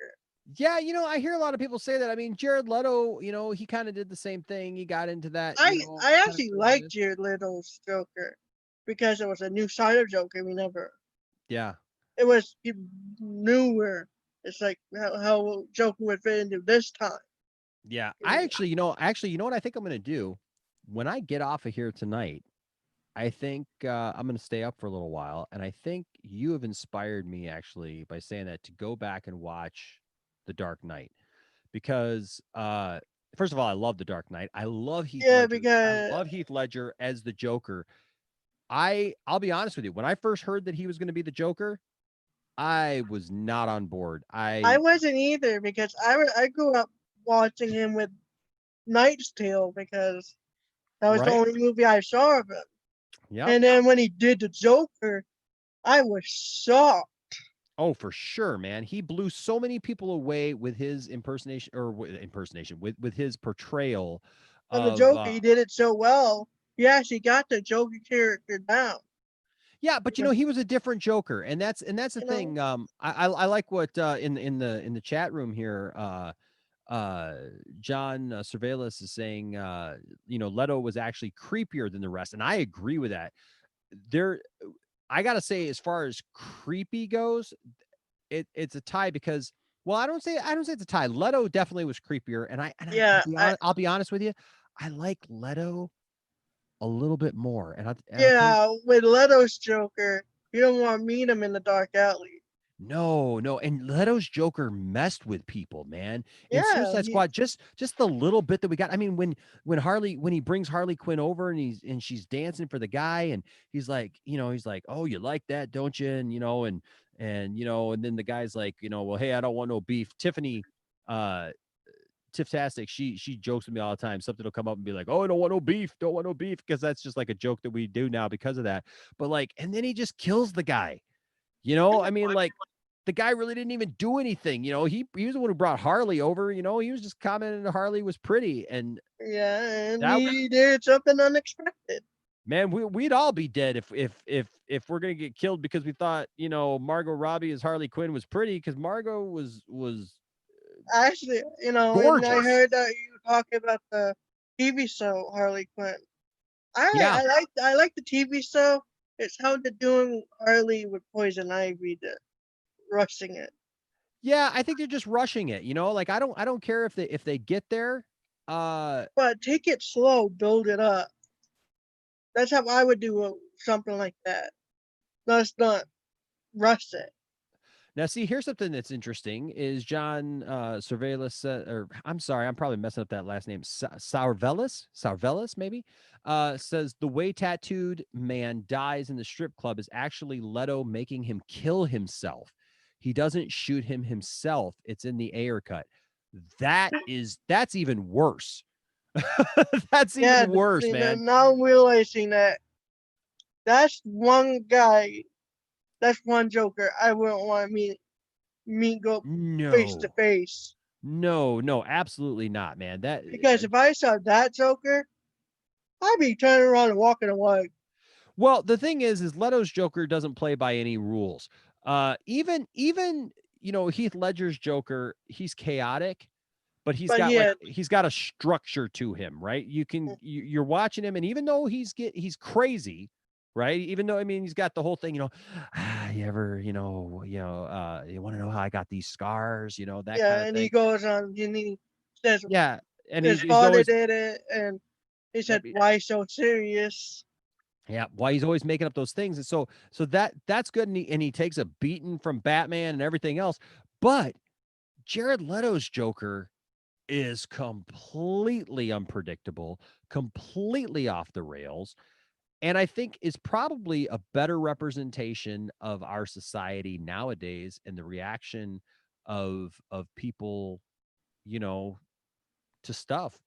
Yeah, I hear a lot of people say that. I mean, Jared Leto, he kind of did the same thing. He got into that. I actually liked Jared Leto's Joker because it was a new side of Joker we never. Yeah. It was newer. It's like how Joker would fit into this time. Yeah. I actually, you know what I think I'm going to do when I get off of here tonight. I think I'm going to stay up for a little while. And I think you have inspired me actually by saying that to go back and watch The Dark Knight because, first of all, I love The Dark Knight. I love Heath Ledger. Because I love Heath Ledger as the Joker. I'll be honest with you. When I first heard that he was going to be the Joker, I was not on board. I wasn't either because I grew up watching him with Knight's Tale because that was the only movie I saw of him. Yeah. And then when he did the Joker, I was shocked. Oh, for sure, man. He blew so many people away with his impersonation with his portrayal of the Joker. He did it so well. He actually got the Joker character down. Yeah, but he was a different Joker, and that's the thing. I like what in the chat room here, John Surveillance is saying, Leto was actually creepier than the rest, and I agree with that. I gotta say, as far as creepy goes, it's a tie because, well, I don't say it's a tie. Leto definitely was creepier, and I'll be honest with you, I like Leto a little bit more. With Leto's Joker, you don't want to meet him in the dark alley. No, and Leto's Joker messed with people, man. In Suicide Squad, just the little bit that we got. I mean, when he brings Harley Quinn over and she's dancing for the guy, and he's like, oh, you like that, don't you? And and then the guy's like, well, hey, I don't want no beef. Tiffany, Tifftastic, she jokes with me all the time. Something will come up and be like, oh, I don't want no beef, because that's just like a joke that we do now because of that. But and then he just kills the guy. I mean, the guy really didn't even do anything. He was the one who brought Harley over. He was just commenting that Harley was pretty, and he did something unexpected. Man, we'd all be dead if we're gonna get killed because we thought Margot Robbie as Harley Quinn was pretty, because Margot was actually gorgeous. And I heard that you were talking about the TV show Harley Quinn. I like the TV show. It's how they're doing Harley with Poison Ivy, rushing it. Yeah, I think they're just rushing it. I don't care if they get there. But take it slow, build it up. That's how I would do something like that. Let's not rush it. Now, see, here's something that's interesting is John Cervelis, or I'm sorry, I'm probably messing up that last name. Sarvelis, maybe, says the way tattooed man dies in the strip club is actually Leto making him kill himself. He doesn't shoot him himself. It's in the Ayer cut. That's even worse. That's Yeah, even worse, man. now I'm realizing that that's one guy, that's one Joker I wouldn't want to meet go face to No, face. no, absolutely not, man. Because if I saw that Joker, I'd be turning around and walking away. Well, the thing is Leto's Joker doesn't play by any rules. Even Heath Ledger's Joker, he's chaotic, but he's got a structure to him, right? You're watching him, and even though he's crazy, right? Even though he's got the whole thing, you ever, you want to know how I got these scars, that kind of thing. And he goes on and he says, yeah, and his father did it, and he said, why so serious? Yeah, why he's always making up those things. And so that's good. And he takes a beating from Batman and everything else. But Jared Leto's Joker is completely unpredictable, completely off the rails. And I think is probably a better representation of our society nowadays and the reaction of people, to stuff.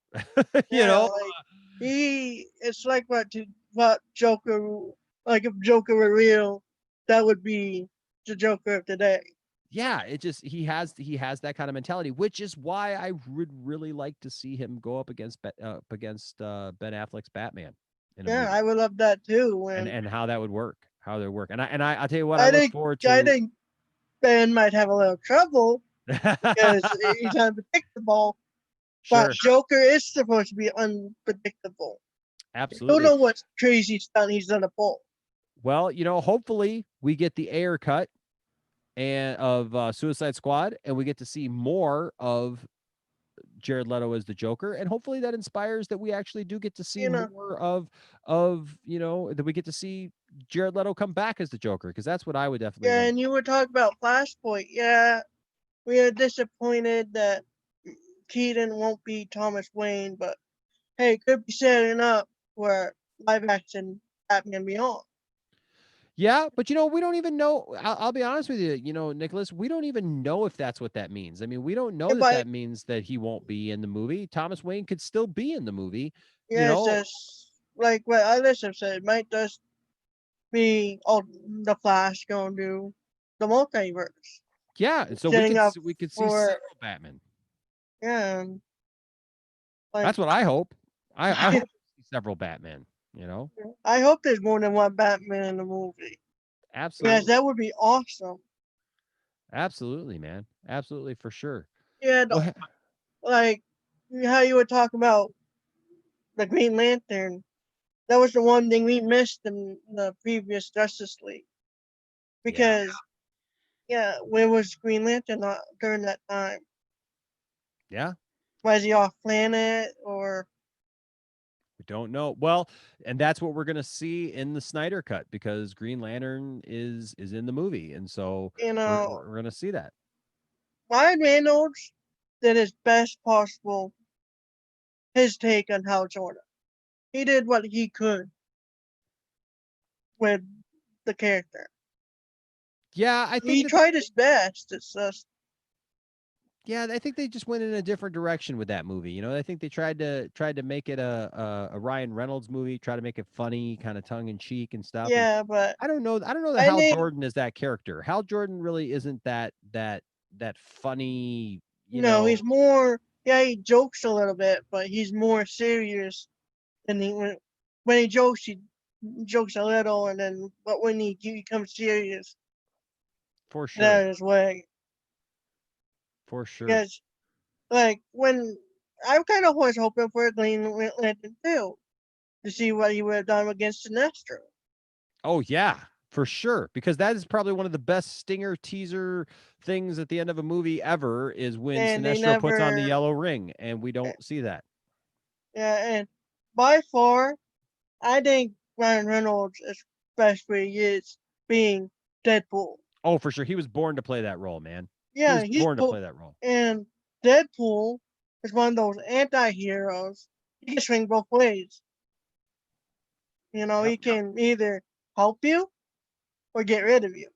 It's like what Joker, like if Joker were real, that would be the Joker of today. Yeah, he has that kind of mentality, which is why I would really like to see him go up against Ben Affleck's Batman. I would love that too. And how that would work, And I'll tell you what, I look forward to. I think Ben might have a little trouble because he's unpredictable. Sure. But Joker is supposed to be unpredictable. Absolutely. Don't know what crazy stunt he's gonna pull. Well, hopefully we get the Ayer cut of Suicide Squad, and we get to see more of Jared Leto as the Joker, and hopefully that inspires that we actually do get to see more of that we get to see Jared Leto come back as the Joker, because that's what I would definitely want. And you were talking about Flashpoint. Yeah, we are disappointed that Keaton won't be Thomas Wayne, but hey, could be setting up for live action Batman Beyond. Yeah, but we don't even know. I'll be honest with you, Nicholas, we don't even know if that's what that means. I mean, we don't know that means that he won't be in the movie. Thomas Wayne could still be in the movie. Yeah, it's just like what others have said. It might just be the Flash going to the multiverse. Yeah, so we could see several Batman. Yeah, that's what I hope. I hope we see several Batman. I hope there's more than one Batman in the movie. Absolutely. Yes, that would be awesome. Absolutely, man. Absolutely, for sure. Yeah, like how you were talking about the Green Lantern. That was the one thing we missed in the previous Justice League. Because, where was Green Lantern during that time? Yeah. Was he off planet or? We don't know. Well, and that's what we're going to see in the Snyder cut, because Green Lantern is in the movie. And so we're going to see that. Ryan Reynolds did his best possible, his take on Hal Jordan. He did what he could with the character. Yeah, I think he tried his best. It's just. Yeah, I think they just went in a different direction with that movie. I think they tried to make it a Ryan Reynolds movie, try to make it funny, kind of tongue in cheek and stuff. Yeah, but I don't know that Hal Jordan is that character. Hal Jordan really isn't that funny. He's more. Yeah, he jokes a little bit, but he's more serious than when he jokes. He jokes a little, but when he becomes serious, for sure, that is way. For sure. Because, like, when I kind of was hoping for a Green Lantern too, to see what he would have done against Sinestro. Oh, yeah, for sure. Because that is probably one of the best stinger teaser things at the end of a movie ever, is when Sinestro puts on the yellow ring, and we don't see that. Yeah, and by far, I think Ryan Reynolds, especially, is being Deadpool. Oh, for sure. He was born to play that role, man. Yeah, he was born to play that role. And Deadpool is one of those anti-heroes. He can swing both ways. You know, he can either help you or get rid of you.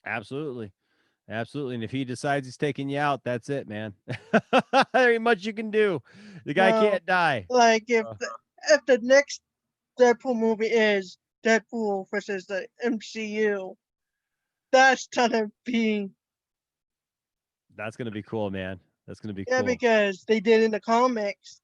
Absolutely. Absolutely. And if he decides he's taking you out, that's it, man. There ain't much you can do. The guy can't die. Like if the next Deadpool movie is Deadpool versus the MCU, that's gonna be cool, man. That's gonna be yeah, cool. because they did in the comics.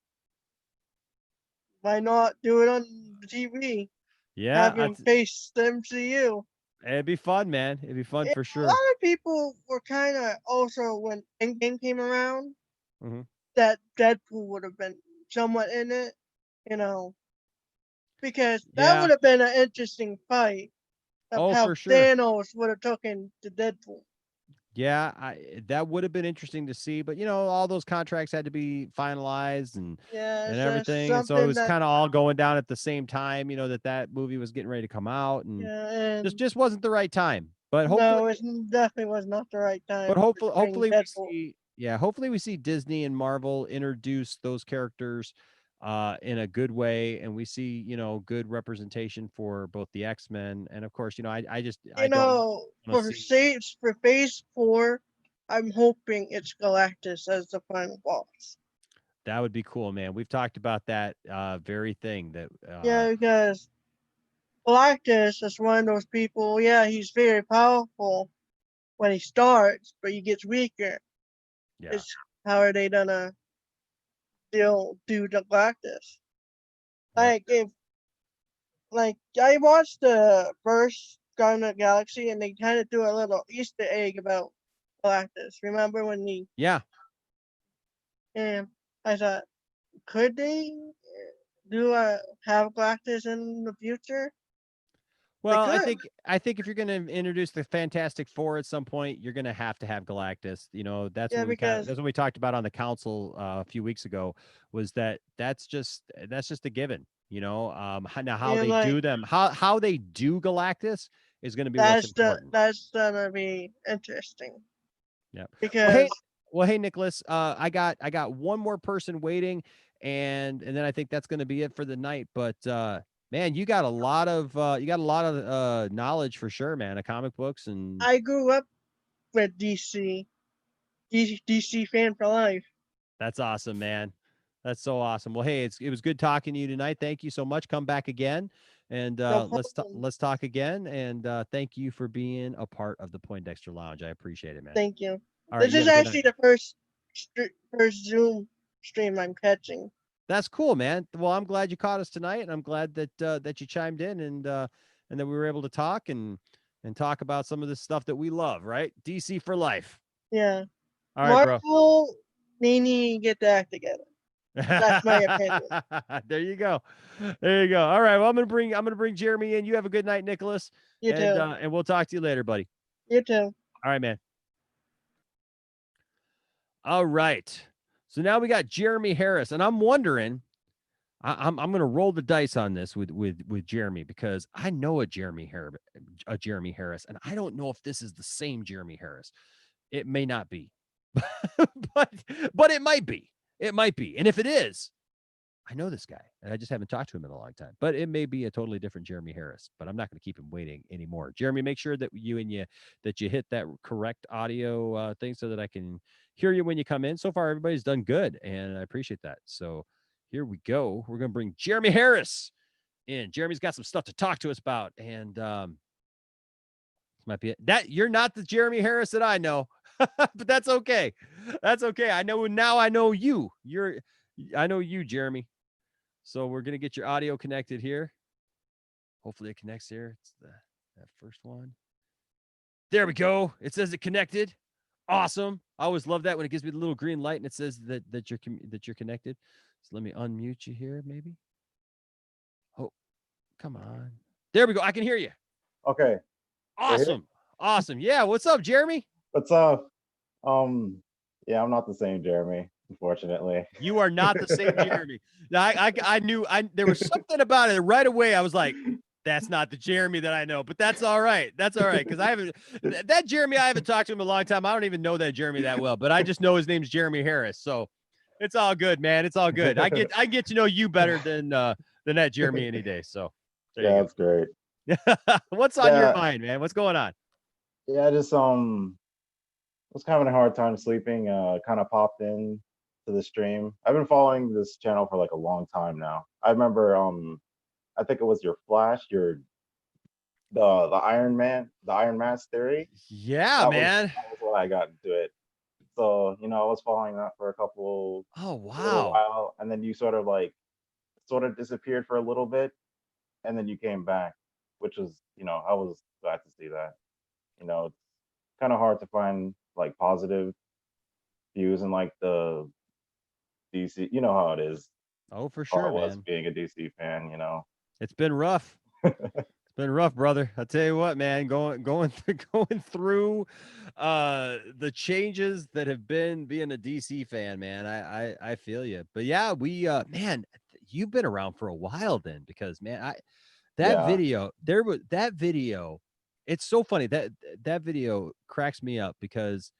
Why not do it on the TV? Yeah, Have him face the MCU. it'd be fun, man. It'd be fun for A sure. lot of people were kind of also when Endgame came around, Mhm. that Deadpool would have been somewhat in it, you know, because that Yeah. would have been an interesting fight of Oh, how for sure. Thanos would have taken to Deadpool. Yeah, that would have been interesting to see, but all those contracts had to be finalized and Yeah, it's everything, and so it something was that kind of all going down at the same time. That movie was getting ready to come out, and yeah, and just wasn't the right time. But no, hopefully, it definitely was not the right time. but to bring hopefully Deadpool. hopefully we see Disney and Marvel introduce those characters in a good way, and we see good representation for both the X-Men and of course I don't for phase 4, I'm hoping it's Galactus as the final boss. That would be cool, man. We've talked about that very thing that Yeah, because Galactus is one of those people. Yeah, he's very powerful when he starts, but he gets weaker. Yeah. It's how are they gonna do the Galactus? Like I watched the first Guardian of the Galaxy, and they kind of do a little Easter egg about Galactus. Remember when he? Yeah. And I thought, could they have Galactus in the future? Well, I think if you're going to introduce the Fantastic Four at some point, you're going to have Galactus. That's what we talked about on the council a few weeks ago. Was that's just a given. Now how they do them, how they do Galactus is going to be what's important. That's gonna be interesting. Yeah. Because well, hey, Nicholas, I got one more person waiting, and then I think that's going to be it for the night. But man, you got a lot of knowledge for sure, man, of comic books. And I grew up with DC fan for life. That's awesome, man. That's so awesome. Well, hey, it was good talking to you tonight. Thank you so much. Come back again, and let's talk again. And thank you for being a part of the Poindexter Lounge. I appreciate it, man. Thank you. All right, this is actually the first Zoom stream I'm catching. That's cool, man. Well, I'm glad you caught us tonight, and I'm glad that you chimed in and that we were able to talk and talk about some of this stuff that we love, right? DC for life. Yeah. All right, Marvel, Nene, get their act together. That's my opinion. There you go. There you go. All right. Well, I'm gonna bring Jeremy in. You have a good night, Nicholas. You too. And we'll talk to you later, buddy. You too. All right, man. All right. So now we got Jeremy Harris, and I'm wondering, I'm gonna roll the dice on this with Jeremy, because I know a Jeremy Harris, and I don't know if this is the same Jeremy Harris. It may not be, but it might be. It might be. And if it is, I know this guy, and I just haven't talked to him in a long time. But it may be a totally different Jeremy Harris. But I'm not going to keep him waiting anymore. Jeremy, make sure that you hit that correct audio thing so that I can hear you when you come in. So far, everybody's done good, and I appreciate that. So here we go. We're going to bring Jeremy Harris in. Jeremy's got some stuff to talk to us about, and this might be it. That you're not the Jeremy Harris that I know. But that's okay. That's okay. I know now. I know you. I know you, Jeremy. So we're gonna get your audio connected here. Hopefully it connects here. It's that first one. There we go. It says it connected. Awesome. I always love that when it gives me the little green light and it says that you're connected. So let me unmute you here, maybe. Oh, come on. There we go. I can hear you. Okay. Awesome. Awesome. Yeah. What's up, Jeremy? What's up? Yeah, I'm not the same Jeremy, unfortunately. You are not the same Jeremy. I knew there was something about it right away. I was like, that's not the Jeremy that I know, but that's all right. That's all right. Cause I haven't, that Jeremy, I haven't talked to him in a long time. I don't even know that Jeremy that well, but I just know his name's Jeremy Harris. So it's all good, man. It's all good. I get to know you better than that Jeremy any day. So there Yeah, you that's great. go. What's on your Yeah. mind, man? What's going on? Yeah, I just was having a hard time sleeping. Kind of popped in to the stream. I've been following this channel for like a long time now. I remember I think it was your Flash, the Iron Man, the Iron Man's theory. Yeah, That man. was when I got into it. So, I was following that for a Oh, little wow. while, and then you sort of disappeared for a little bit, and then you came back, which was, I was glad to see that. It's kind of hard to find like positive views in like the DC. You know how it is. Oh, for How sure, it was man. being a DC fan. It's been rough. It's been rough, brother. I tell you what, man, going through the changes that have been being a DC fan, man. I feel you. But yeah, we man, you've been around for a while then, because man, that Yeah. video, it's so funny that video cracks me up because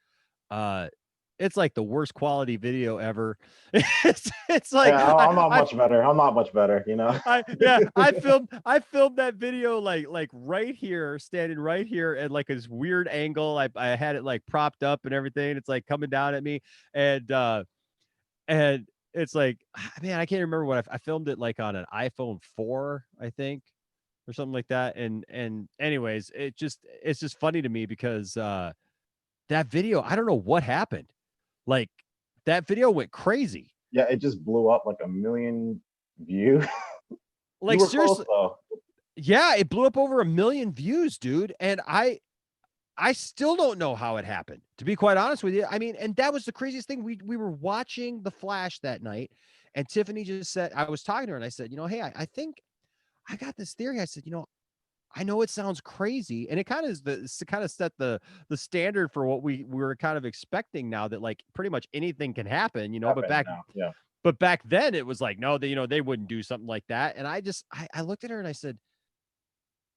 it's like the worst quality video ever. It's like Yeah, I'm not much better. I'm not much better. I filmed that video like right here, standing right here at like this weird angle. I had it like propped up and everything. It's like coming down at me, and it's like, man, I can't remember what I filmed it like on an iPhone 4, I think, or something like that. And anyways, it's just funny to me because that video, I don't know what happened. Like that video went crazy. Yeah, it just blew up like 1 million views. Like You were seriously, close, though. yeah, it blew up over 1 million views, dude. And I still don't know how it happened, to be quite honest with you. I mean, and that was the craziest thing. We were watching The Flash that night, and Tiffany just said, I was talking to her, and I said, hey, I think I got this theory. I said, I know it sounds crazy, and it kind of set the standard for what we were kind of expecting now, that like pretty much anything can happen, but back then it was like, no, they wouldn't do something like that. And I looked at her and I said,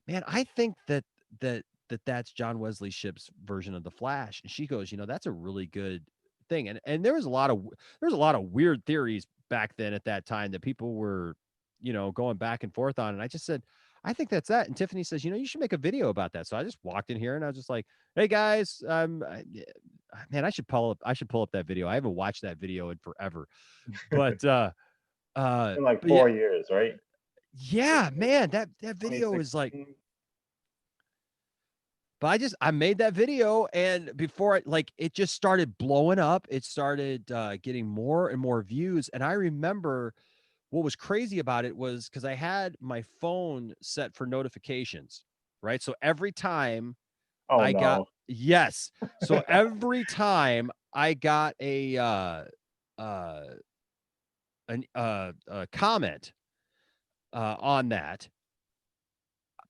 man, I think that's John Wesley Shipp's version of the Flash. And she goes, that's a really good thing. And there was a lot of weird theories back then at that time that people were, going back and forth on. And I just said, I think that's that. And Tiffany says, you should make a video about that. So I just walked in here and I was just like, hey guys, man, I should pull up that video. I haven't watched that video in forever, but, in like 4 years, right? Yeah, man, that video is like, but I made that video, and before it just started blowing up. It started getting more and more views. And I remember what was crazy about it was because I had my phone set for notifications, right? So every time yes. So every time I got a comment on that,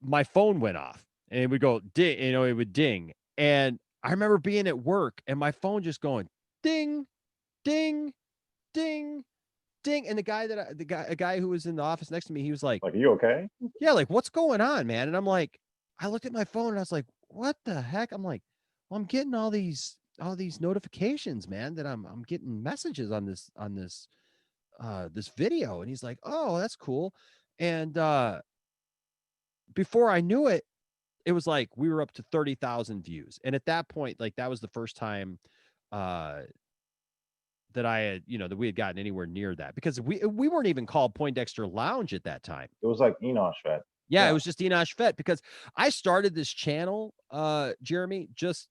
my phone went off. And it would go ding, it would ding. And I remember being at work and my phone just going ding, ding, ding, ding. And a guy who was in the office next to me, he was like, "Are you okay?" Yeah, like, what's going on, man? And I'm like, I looked at my phone and I was like, what the heck? I'm like, well, I'm getting all these notifications, man, that I'm getting messages on this this video. And he's like, oh, that's cool. And before I knew it, it was like we were up to 30,000 views. And at that point, like that was the first time that I had, that we had gotten anywhere near that, because we weren't even called Poindexter Lounge at that time. It was like Enosh Vet. Yeah, it was just Enosh Vet, because I started this channel, Jeremy, just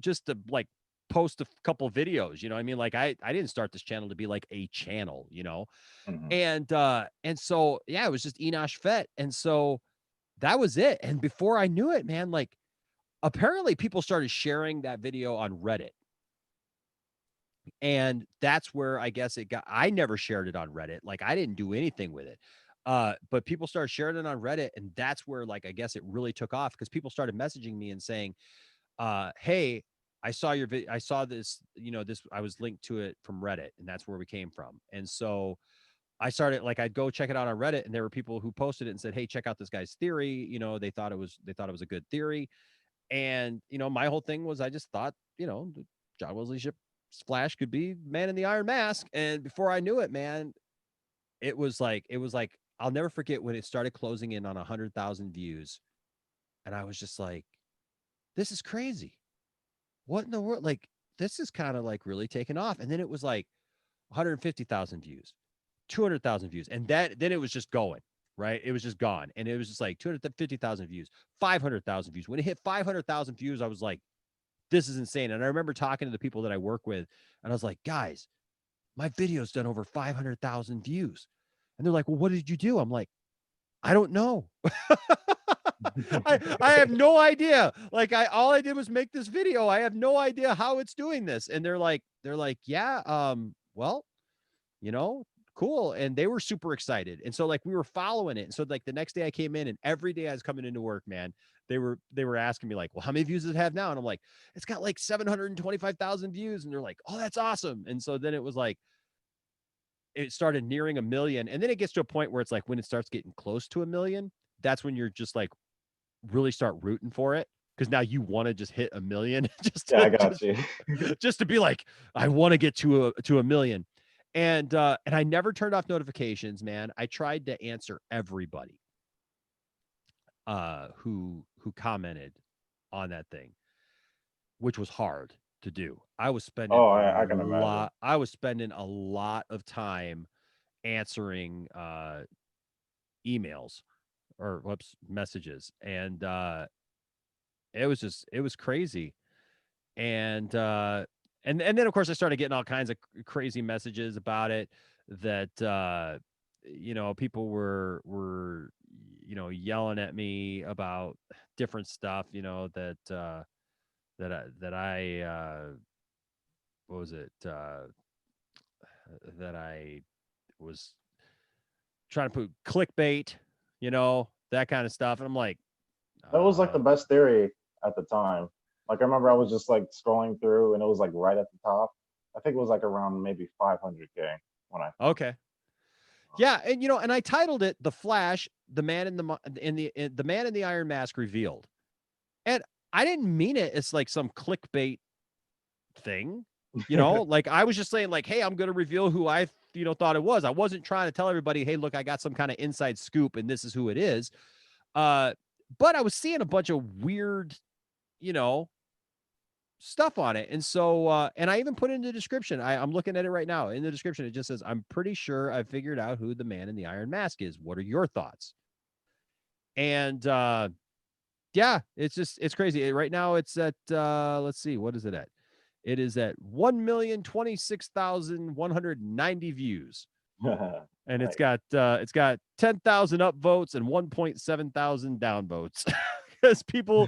to like post a couple videos, I mean, like I didn't start this channel to be like a channel, Mm-hmm. And so yeah, it was just Enosh Vet. And so that was it. And before I knew it, man, like apparently people started sharing that video on Reddit. And that's where I guess I never shared it on Reddit. Like I didn't do anything with it. But people started sharing it on Reddit, and that's where like I guess it really took off, because people started messaging me and saying, hey, I saw your video. I saw this, this, I was linked to it from Reddit, and that's where we came from. And so I started like I'd go check it out on Reddit, and there were people who posted it and said, "Hey, check out this guy's theory." You know, they thought it was a good theory, and you know, my whole thing was I just thought, you know, John Wesley Shipp's Flash could be Man in the Iron Mask, and before I knew it, man, it was like I'll never forget when it started closing in on 100,000 views, and I was just like, "This is crazy. What in the world? Like, this is kind of like really taking off." And then it was like 150,000 views, 200,000 views, and then it was just going, right? It was just gone, and it was just like 250,000 views, 500,000 views. When it hit 500,000 views, I was like, "This is insane." And I remember talking to the people that I work with, and I was like, "Guys, my video's done over 500,000 views," and they're like, "Well, what did you do?" I'm like, "I don't know." I have no idea. Like all I did was make this video. I have no idea how it's doing this. And they're like, yeah, well, you know, cool. And they were super excited. And so like we were following it. And so like the next day I came in, and every day I was coming into work, man, they were asking me like, "Well, how many views does it have now?" And I'm like, "It's got like 725,000 views." And they're like, "Oh, that's awesome." And so then it was like, it started nearing 1 million. And then it gets to a point where it's like when it starts getting close to 1 million, that's when you're just like really start rooting for it, because now you want to just hit 1 million Yeah, I got you. just to be like, I want to get to 1 million. And I never turned off notifications, man. I tried to answer everybody who commented on that thing, which was hard to do. I was spending Oh, I can imagine. a lot of time answering emails or messages, and it was crazy. And and then of course I started getting all kinds of crazy messages about it, that you know, people were you know, yelling at me about different stuff, you know, that I what was it, that I was trying to put clickbait, you know, that kind of stuff. And I'm like, That was like the best theory at the time. Like I remember I was just like scrolling through, and it was like right at the top. I think it was like around maybe 500K when I. okay. Yeah, and you know, and I titled it "The Flash, the Man in the Man in the Iron Mask revealed," and I didn't mean it as like some clickbait thing, you know. Like I was just saying, like, "Hey, I'm going to reveal who I, you know, thought it was." I wasn't trying to tell everybody, "Hey, look, I got some kind of inside scoop, and this is who it is." But I was seeing a bunch of weird, you know, stuff on it. And so and I even put in the description. I'm looking at it right now. In the description, it just says, "I'm pretty sure I figured out who the Man in the Iron Mask is. What are your thoughts?" And yeah, it's crazy. Right now it's at let's see, what is it at? It is at 1,026,190 views. And Nice. it's got 10,000 upvotes and 1.7 thousand downvotes. Because people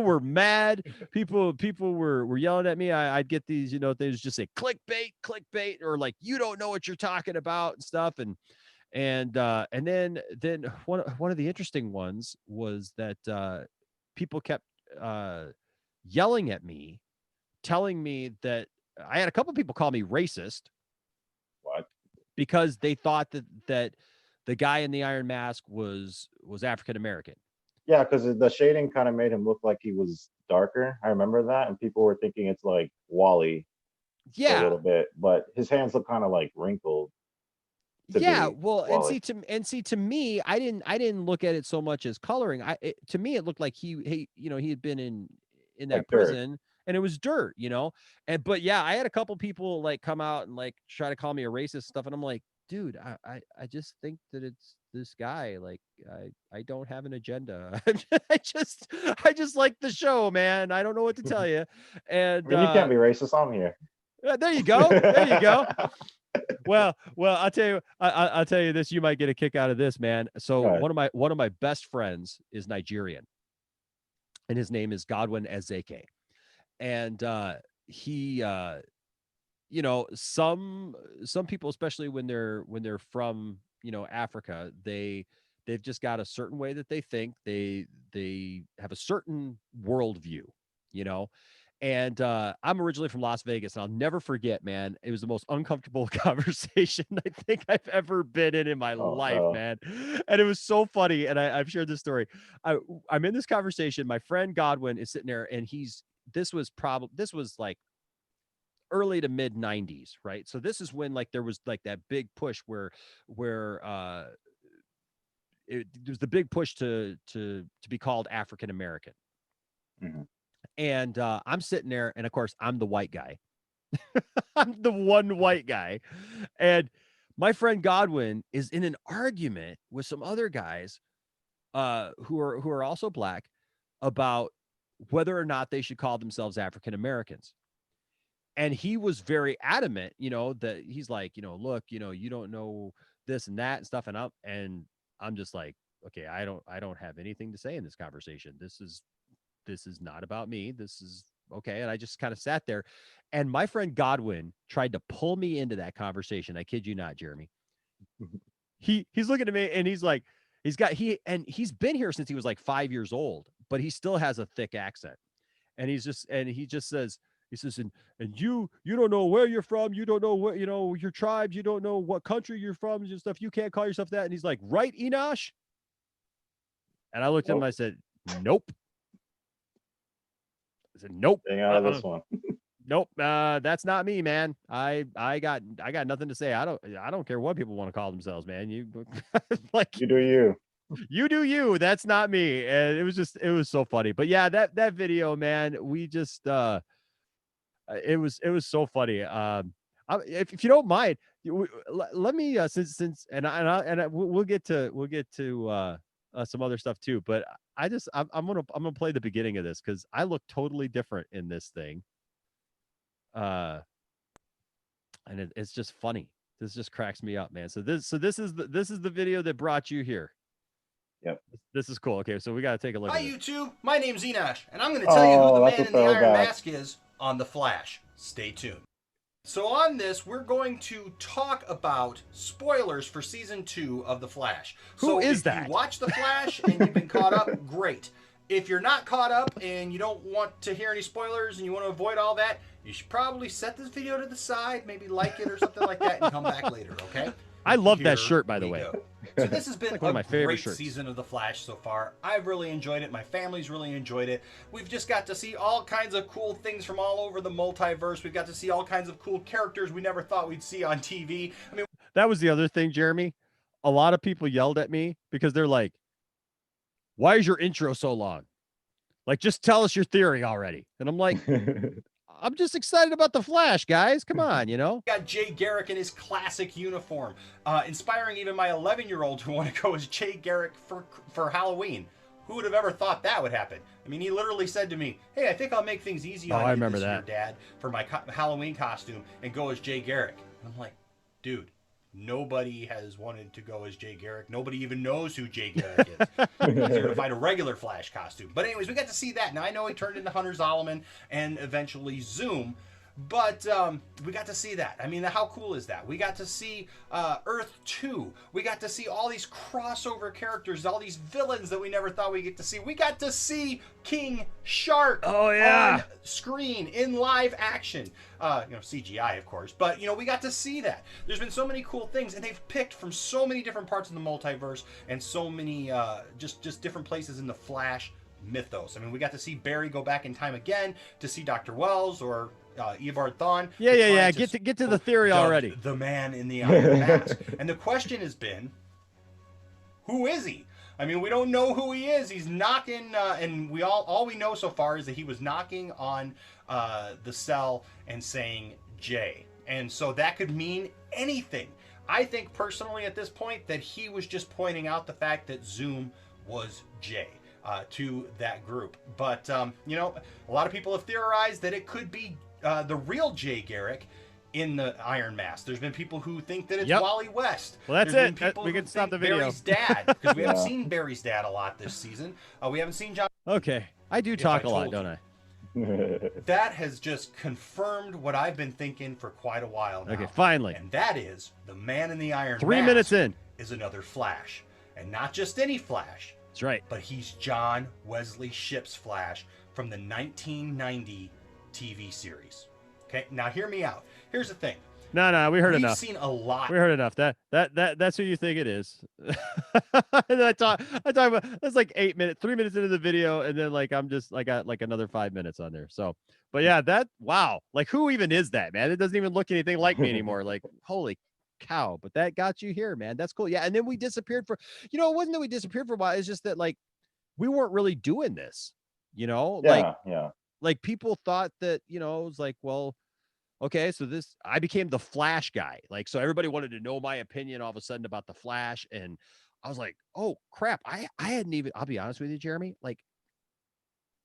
were mad. People were yelling at me. I'd get these, you know, things just say clickbait, or like, "You don't know what you're talking about," and stuff. And then one of the interesting ones was that people kept yelling at me, telling me that I had a couple people call me racist. What? Because they thought that the guy in the Iron Mask was African American. Yeah, because the shading kind of made him look like he was darker. I remember that, and people were thinking it's like Wally a Yeah. little bit, but his hands look kind of like wrinkled. Yeah, Be well, Wally. and see to me, I didn't look at it so much as coloring. To me, it looked like he you know, he had been in that Like dirt. prison, and it was dirt, you know. And but yeah, I had a couple people like come out and like try to call me a racist and stuff, and I'm like, dude, I just think that it's this guy. Like I don't have an agenda. I just like the show, man. I don't know what to tell you. And I mean, you can't be racist. I'm here. there you go. There you go. Well, I'll tell you, I'll tell you this. You might get a kick out of this, man. So Go ahead. one of my best friends is Nigerian, and his name is Godwin Ezeke. And he, you know, some people, especially when they're from, you know, Africa, they've just got a certain way that they think. They have a certain worldview, you know. And I'm originally from Las Vegas, and I'll never forget, man. It was the most uncomfortable conversation I think I've ever been in my life, no. man. And it was so funny. And I've shared this story. I'm in this conversation. My friend Godwin is sitting there, and this was like early to mid 90s, right? So this is when like there was like that big push where there's the big push to be called African American. Mm-hmm. And I'm sitting there, and of course, I'm the white guy. I'm the one white guy. And my friend Godwin is in an argument with some other guys who are also black about whether or not they should call themselves African Americans. And he was very adamant, that he's like, look, you don't know this and that and stuff. And I'm just like, okay, I don't have anything to say in this conversation. This is not about me. This is okay. And I just kind of sat there, and my friend Godwin tried to pull me into that conversation. I kid you not, Jeremy. He's looking at me, and he's like, he's been here since he was like 5 years old, but he still has a thick accent. And he just says, and you don't know where you're from. You don't know what, your tribes. You don't know what country you're from and stuff. You can't call yourself that. And he's like, right, Enosh? And I looked at him, and I said, nope. I said, nope. Staying out of this one. Nope. That's not me, man. I got nothing to say. I don't care what people want to call themselves, man. You like, you do you. You do you. That's not me. And it was so funny. But yeah, that video, man, we just it was so funny. If you don't mind, let me since we'll get to some other stuff too. But I'm gonna play the beginning of this because I look totally different in this thing. And it's just funny. This just cracks me up, man. So this is the video that brought you here. Yep. This is cool. Okay, so we got to take a look. Hi, at YouTube. My name's Enosh, and I'm going to tell you who the man in the Iron Mask is on The Flash. Stay tuned. So on this, we're going to talk about spoilers for Season 2 of The Flash. Who is that? If you watch The Flash and you've been caught up, great. If you're not caught up and you don't want to hear any spoilers and you want to avoid all that, you should probably set this video to the side, maybe like it or something like that, and come back later, okay? I love that shirt, by the way. So this has been like one of my favorite great shirts. season of The Flash so far. I've really enjoyed it. My family's really enjoyed it. We've just got to see all kinds of cool things from all over the multiverse. We've got to see all kinds of cool characters we never thought we'd see on TV. I mean, that was the other thing, Jeremy. A lot of people yelled at me because they're like, why is your intro so long? Like, just tell us your theory already. And I'm like, I'm just excited about The Flash, guys. Come on, We got Jay Garrick in his classic uniform, inspiring even my 11-year-old to want to go as Jay Garrick for Halloween. Who would have ever thought that would happen? I mean, he literally said to me, hey, I think I'll make things easy on you this year, Dad, for my Halloween costume and go as Jay Garrick. And I'm like, dude, nobody has wanted to go as Jay Garrick. Nobody even knows who Jay Garrick is. He's here to find a regular Flash costume. But anyways, we got to see that. Now, I know he turned into Hunter Zolomon and eventually Zoom, but we got to see that. I mean, how cool is that? We got to see Earth 2. We got to see all these crossover characters, all these villains that we never thought we'd get to see. We got to see King Shark on screen in live action. CGI, of course, but we got to see that. There's been so many cool things, and they've picked from so many different parts of the multiverse and so many just different places in the Flash mythos. I mean, we got to see Barry go back in time again to see Dr. Wells or Eobard Thawne. Yeah. Get to the theory already. The man in the Iron Mask. And the question has been, who is he? I mean, we don't know who he is. He's knocking, and all we know so far is that he was knocking on the cell and saying Jay. And so that could mean anything. I think personally at this point that he was just pointing out the fact that Zoom was Jay to that group. But, a lot of people have theorized that it could be the real Jay Garrick in the Iron Mask. There's been people who think that it's Wally West. Well, that's it. We can stop the video. Barry's dad, because we haven't seen Barry's dad a lot this season. We haven't seen John. Okay. I do talk a lot, don't I? That has just confirmed what I've been thinking for quite a while now. Okay, finally. And that is the man in the Iron Mask. 3 minutes in. Is another Flash. And not just any Flash. That's right. But he's John Wesley Shipp's Flash from the 1990 TV series. Okay, now hear me out. Here's the thing. No, we heard We've enough. seen a lot. We heard enough. That's who you think it is. And I talk about that's like 8 minutes, 3 minutes into the video, and then like I got like another 5 minutes on there. So, but yeah, wow, like who even is that, man? It doesn't even look anything like me anymore. Like, holy cow! But that got you here, man. That's cool. Yeah, and then we disappeared for, it wasn't that we disappeared for a while. It's just that like we weren't really doing this, like people thought that it was like, well, okay, so I became the Flash guy. Like, so everybody wanted to know my opinion all of a sudden about the Flash. And I was like, oh crap. I hadn't even, I'll be honest with you, Jeremy, like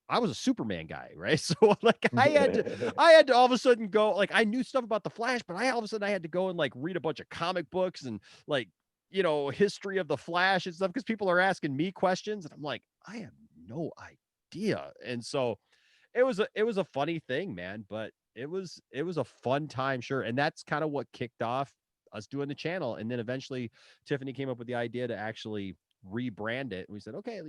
I was a Superman guy, right? So like I had to all of a sudden go, like I knew stuff about the Flash, but all of a sudden I had to go and like read a bunch of comic books and like, history of the Flash and stuff, because people are asking me questions and I'm like, I have no idea. And so it was a funny thing, man, but it was a fun time, sure. And that's kind of what kicked off us doing the channel. And then eventually Tiffany came up with the idea to actually rebrand it. And we said, okay,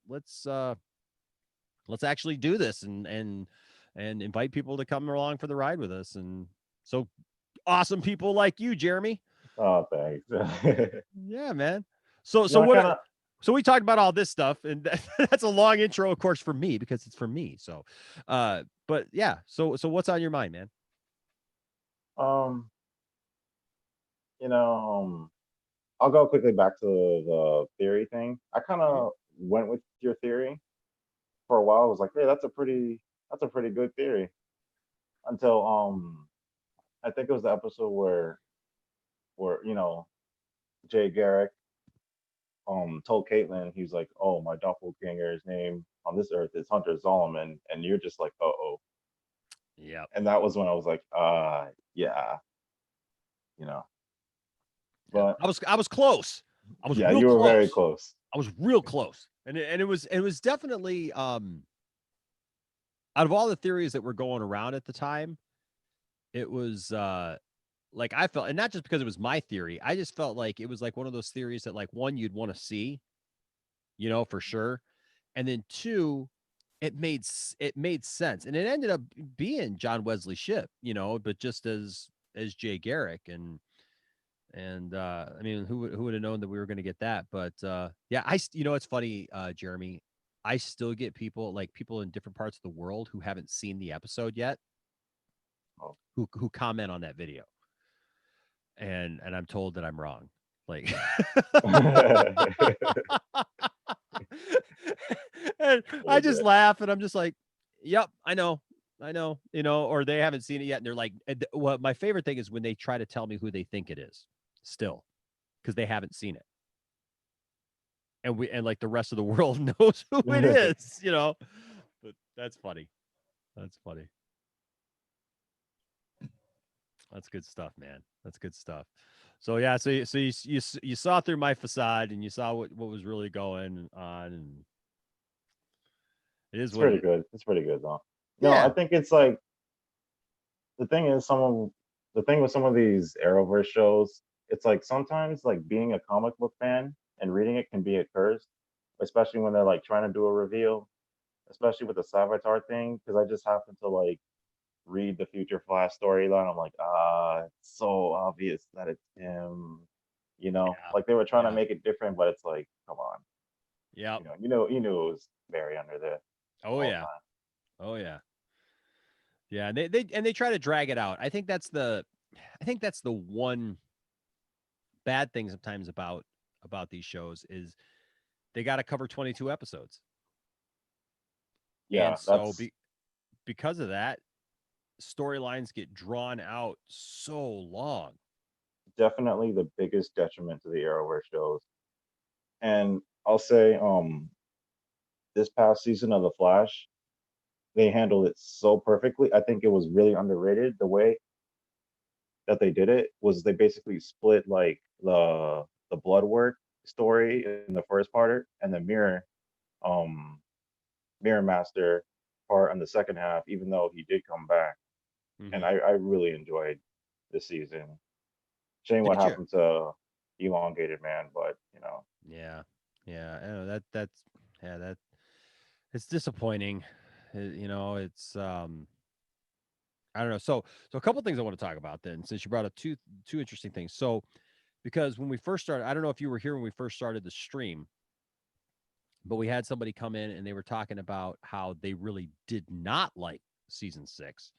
let's actually do this and invite people to come along for the ride with us. And so awesome people like you, Jeremy. Oh, thanks. Yeah, man. So we talked about all this stuff, and that's a long intro, of course, for me because it's for me. So, but yeah. So what's on your mind, man? I'll go quickly back to the theory thing. I kind of went with your theory for a while. I was like, hey, that's a pretty good theory. Until I think it was the episode where Jay Garrick told Caitlin, he was like, oh, my doppelganger's name on this earth is Hunter Zolomon, and you're just like, uh-oh. Yeah. And that was when I was like, yeah. But I was close. I was real you were close. very close. I was real close. And it was definitely out of all the theories that were going around at the time, it was like I felt, and not just because it was my theory, I just felt like it was like one of those theories that like one, you'd want to see, for sure. And then two, it made sense. And it ended up being John Wesley Shipp, but just as Jay Garrick. And I mean, who would have known that we were going to get that? But yeah, it's funny, Jeremy, I still get people in different parts of the world who haven't seen the episode yet, who comment on that video. And I'm told that I'm wrong. Like, and I just laugh and I'm just like, yep, I know, or they haven't seen it yet. And they're like, well, my favorite thing is when they try to tell me who they think it is still, because they haven't seen it. And like the rest of the world knows who it is, but that's funny. That's funny. That's good stuff, man. That's good stuff. So yeah, so you saw through my facade and you saw what was really going on, and it's pretty good. It's pretty good though. Yeah. No, I think it's like the thing with some of these Arrowverse shows, it's like sometimes like being a comic book fan and reading it can be a curse, especially when they're like trying to do a reveal, especially with the Savitar thing, because I just happen to like read the Future Flash storyline. I'm like, it's so obvious that it's him. Like they were trying to make it different, but it's like, come on. Yeah. You knew it was Barry under there. Oh yeah. Time. Oh yeah. Yeah, and they try to drag it out. I think that's the one bad thing sometimes about these shows is they got to cover 22 episodes. Yeah. And so because of that, storylines get drawn out so long. Definitely the biggest detriment to the Arrowverse shows. And I'll say, this past season of The Flash, they handled it so perfectly. I think it was really underrated. The way that they did it was they basically split like the blood work story in the first part and the mirror master part in the second half, even though he did come back. Mm-hmm. And I really enjoyed this season. Shame what happened to Elongated Man, but Yeah. I know that it's disappointing. It's I don't know. So a couple things I want to talk about then, since you brought up two interesting things. So because when we first started, I don't know if you were here when we first started the stream, but we had somebody come in and they were talking about how they really did not like season 6,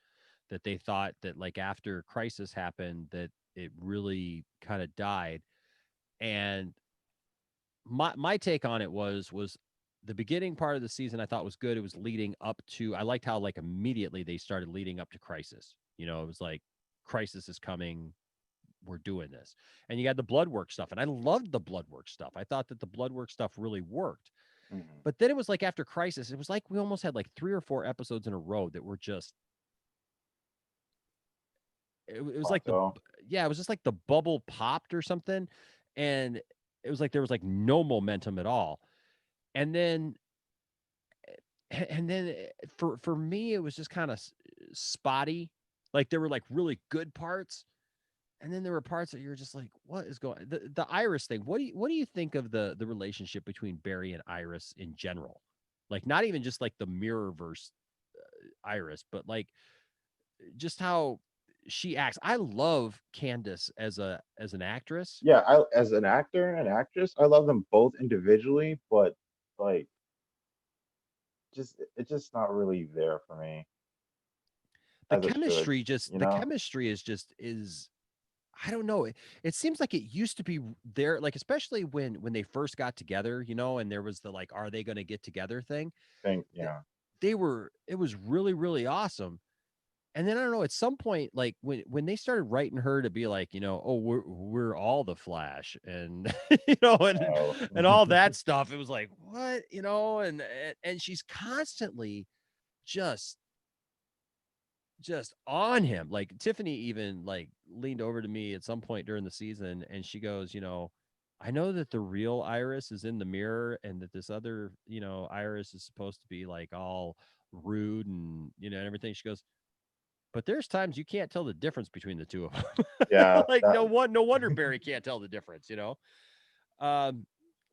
that they thought that like after Crisis happened that it really kind of died. And my take on it was the beginning part of the season I thought was good. It was leading up to, I liked how like immediately they started leading up to Crisis. You know, it was like Crisis is coming, we're doing this. And you got the blood work stuff, and I loved the blood work stuff. I thought that the blood work stuff really worked. But then it was like after Crisis, it was like we almost had like 3 or 4 episodes in a row that were just it was like the it was just like the bubble popped or something, and it was like there was like no momentum at all. And then for me it was just kind of spotty. Like there were like really good parts, and then there were parts that you're just like, what is going the Iris thing? What do you think of the relationship between Barry and Iris in general? Like not even just like the Mirrorverse Iris, but like just how she acts. I love Candace as an actress. Yeah, as an actor and actress, I love them both individually, but like it's just not really there for me. The As it should, chemistry just you the know? chemistry is I don't know. It seems like it used to be there, like especially when they first got together, you know, and there was the like, are they going to get together thing? Yeah. It was really, really awesome. And then I don't know, at some point, like when they started writing her to be like, you know, oh, we're all the Flash, and you know, and all that stuff, it was like, what, you know, and she's constantly just on him. Like Tiffany even like leaned over to me at some point during the season and she goes, you know, I know that the real Iris is in the mirror and that this other, you know, Iris is supposed to be like all rude and, you know, and everything. She goes, but there's times you can't tell the difference between the two of them. Yeah. Like no wonder Barry can't tell the difference, you know?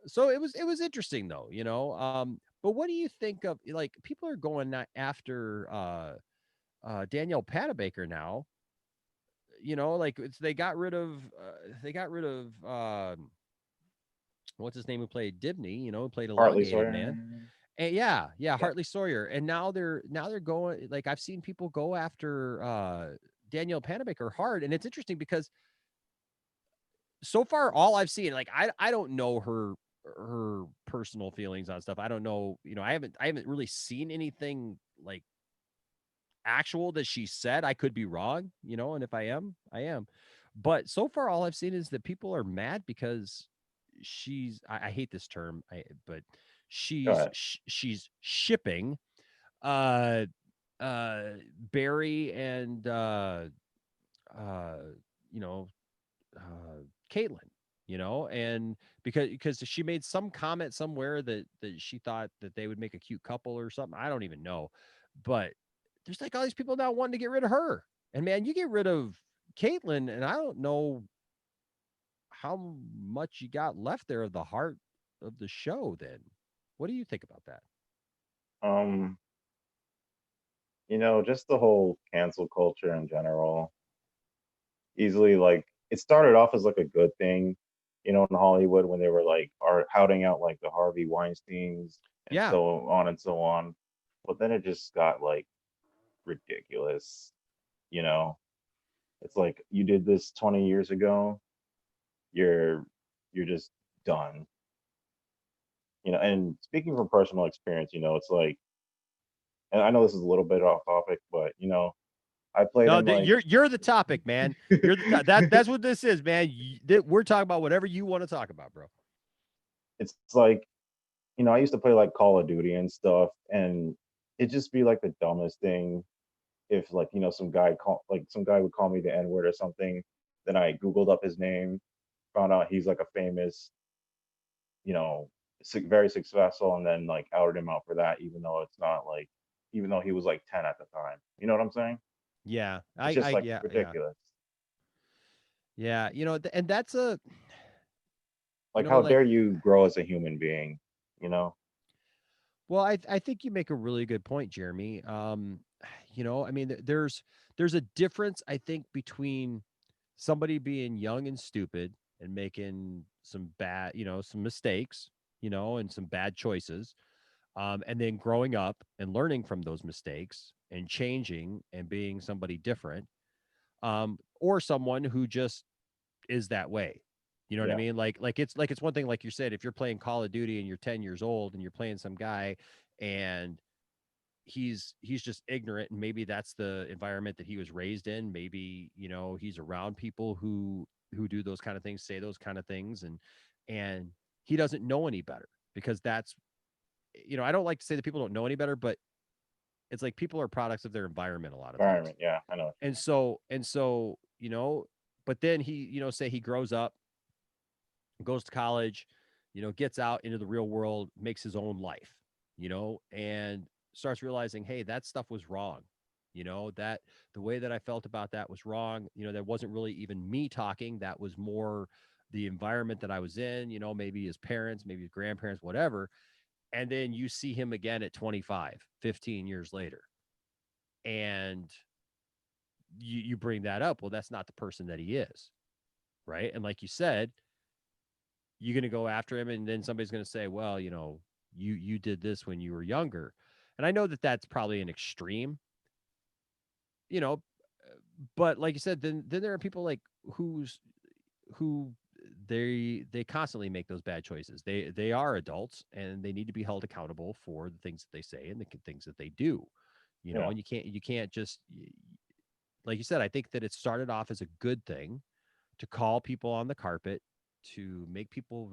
So it was interesting though, you know? But what do you think of, like, people are going after, Danielle Panabaker now, you know, like they got rid of what's his name who played Dibney, you know, who played Harley Elongated Sawyer. Man. And Hartley Sawyer. And now they're going, like I've seen people go after Danielle Panabaker hard, and it's interesting because so far all I've seen, like I don't know her personal feelings on stuff. I don't know, you know, I haven't really seen anything like actual that she said. I could be wrong, you know, and if I am, I am. But so far, all I've seen is that people are mad because I hate this term, but she's shipping uh Barry and you know Caitlin, you know, and because she made some comment somewhere that she thought that they would make a cute couple or something. I don't even know, but there's like all these people now wanting to get rid of her. And man, you get rid of Caitlyn, and I don't know how much you got left there of the heart of the show. Then, what do you think about that? You know, just the whole cancel culture in general. Easily, like, it started off as like a good thing, you know, in Hollywood when they were like are touting out like the Harvey Weinsteins and so on and so on. But then it just got like ridiculous, you know. It's like you did this 20 years ago, you're just done. You know, and speaking from personal experience, you know, it's like, and I know this is a little bit off topic, but you know, I played No, in like you're the topic, man. You're that's what this is, man. We're talking about whatever you want to talk about, bro. it's like, you know, I used to play like Call of Duty and stuff, and it'd just be like the dumbest thing if like, you know, some guy would call me the N-word or something. Then I Googled up his name, found out he's like a famous, you know, very successful, and then like outed him out for that, even though it's not like, even though he was like 10 at the time. You know what I'm saying? Yeah, It's just like yeah, ridiculous. Yeah, you know, and that's a Like, you know, how like, dare you grow as a human being, you know? well, I think you make a really good point, Jeremy. You know, I mean, there's there's a difference, I think, between somebody being young and stupid and making some bad, some mistakes, and some bad choices, and then growing up and learning from those mistakes and changing and being somebody different, or someone who just is that way. You know what I Yeah. mean? It's one thing, like you said, if you're playing Call of Duty and you're 10 years old and you're playing some guy and he's just ignorant, and maybe that's the environment that he was raised in. Maybe, he's around people who do those kind of things, say those kind of things, and he doesn't know any better, because that's, I don't like to say that people don't know any better, but it's like people are products of their environment a lot of times. Environment, yeah, I know. And so, but then he, say he grows up, goes to college, gets out into the real world, makes his own life, and starts realizing, hey, that stuff was wrong. That the way that I felt about that was wrong. That wasn't really even me talking. That was more the environment that I was in, maybe his parents, maybe his grandparents, whatever. And then you see him again at 25, 15 years later. And you bring that up. Well, that's not the person that he is. Right. And like you said, you're going to go after him, and then somebody's going to say, well, you did this when you were younger. And I know that that's probably an extreme, but like you said, then there are people like who they constantly make those bad choices. They are adults, and they need to be held accountable for the things that they say and the things that they do, Yeah. and you can't just, like you said, I think that it started off as a good thing to call people on the carpet, to make people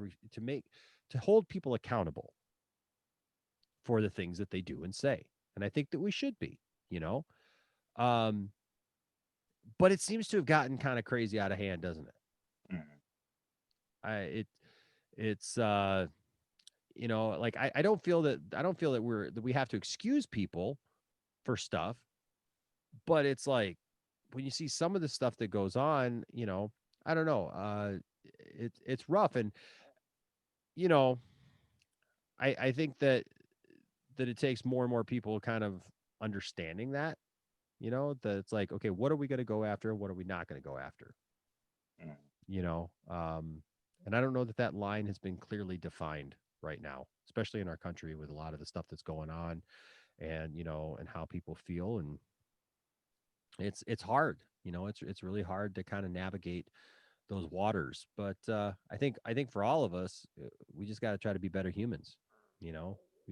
to hold people accountable for the things that they do and say. And I think that we should be, um, but it seems to have gotten kind of crazy out of hand, doesn't it? Mhm. It's like I don't feel that we have to excuse people for stuff, but it's like when you see some of the stuff that goes on, I don't know, it's rough. And you know I think that it takes more and more people kind of understanding that, that it's like, okay, what are we going to go after and what are we not going to go after? Mhm. And I don't know that line has been clearly defined right now, especially in our country with a lot of the stuff that's going on, and and how people feel. And it's hard, it's really hard to kind of navigate those waters. But I think for all of us, we just got to try to be better humans. We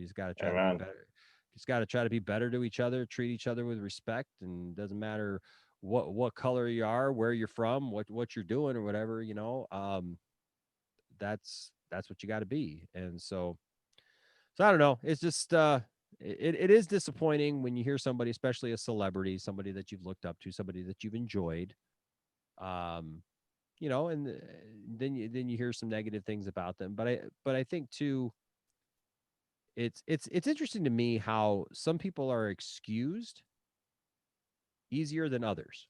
just got to try to be Amen. better. Just got to try to be better to each other, treat each other with respect, and doesn't matter what color you are, where you're from, what you're doing, or whatever. That's what you got to be. And so I don't know. It's just it is disappointing when you hear somebody, especially a celebrity, somebody that you've looked up to, somebody that you've enjoyed, um, and then you hear some negative things about them. But I think too, it's interesting to me how some people are excused easier than others.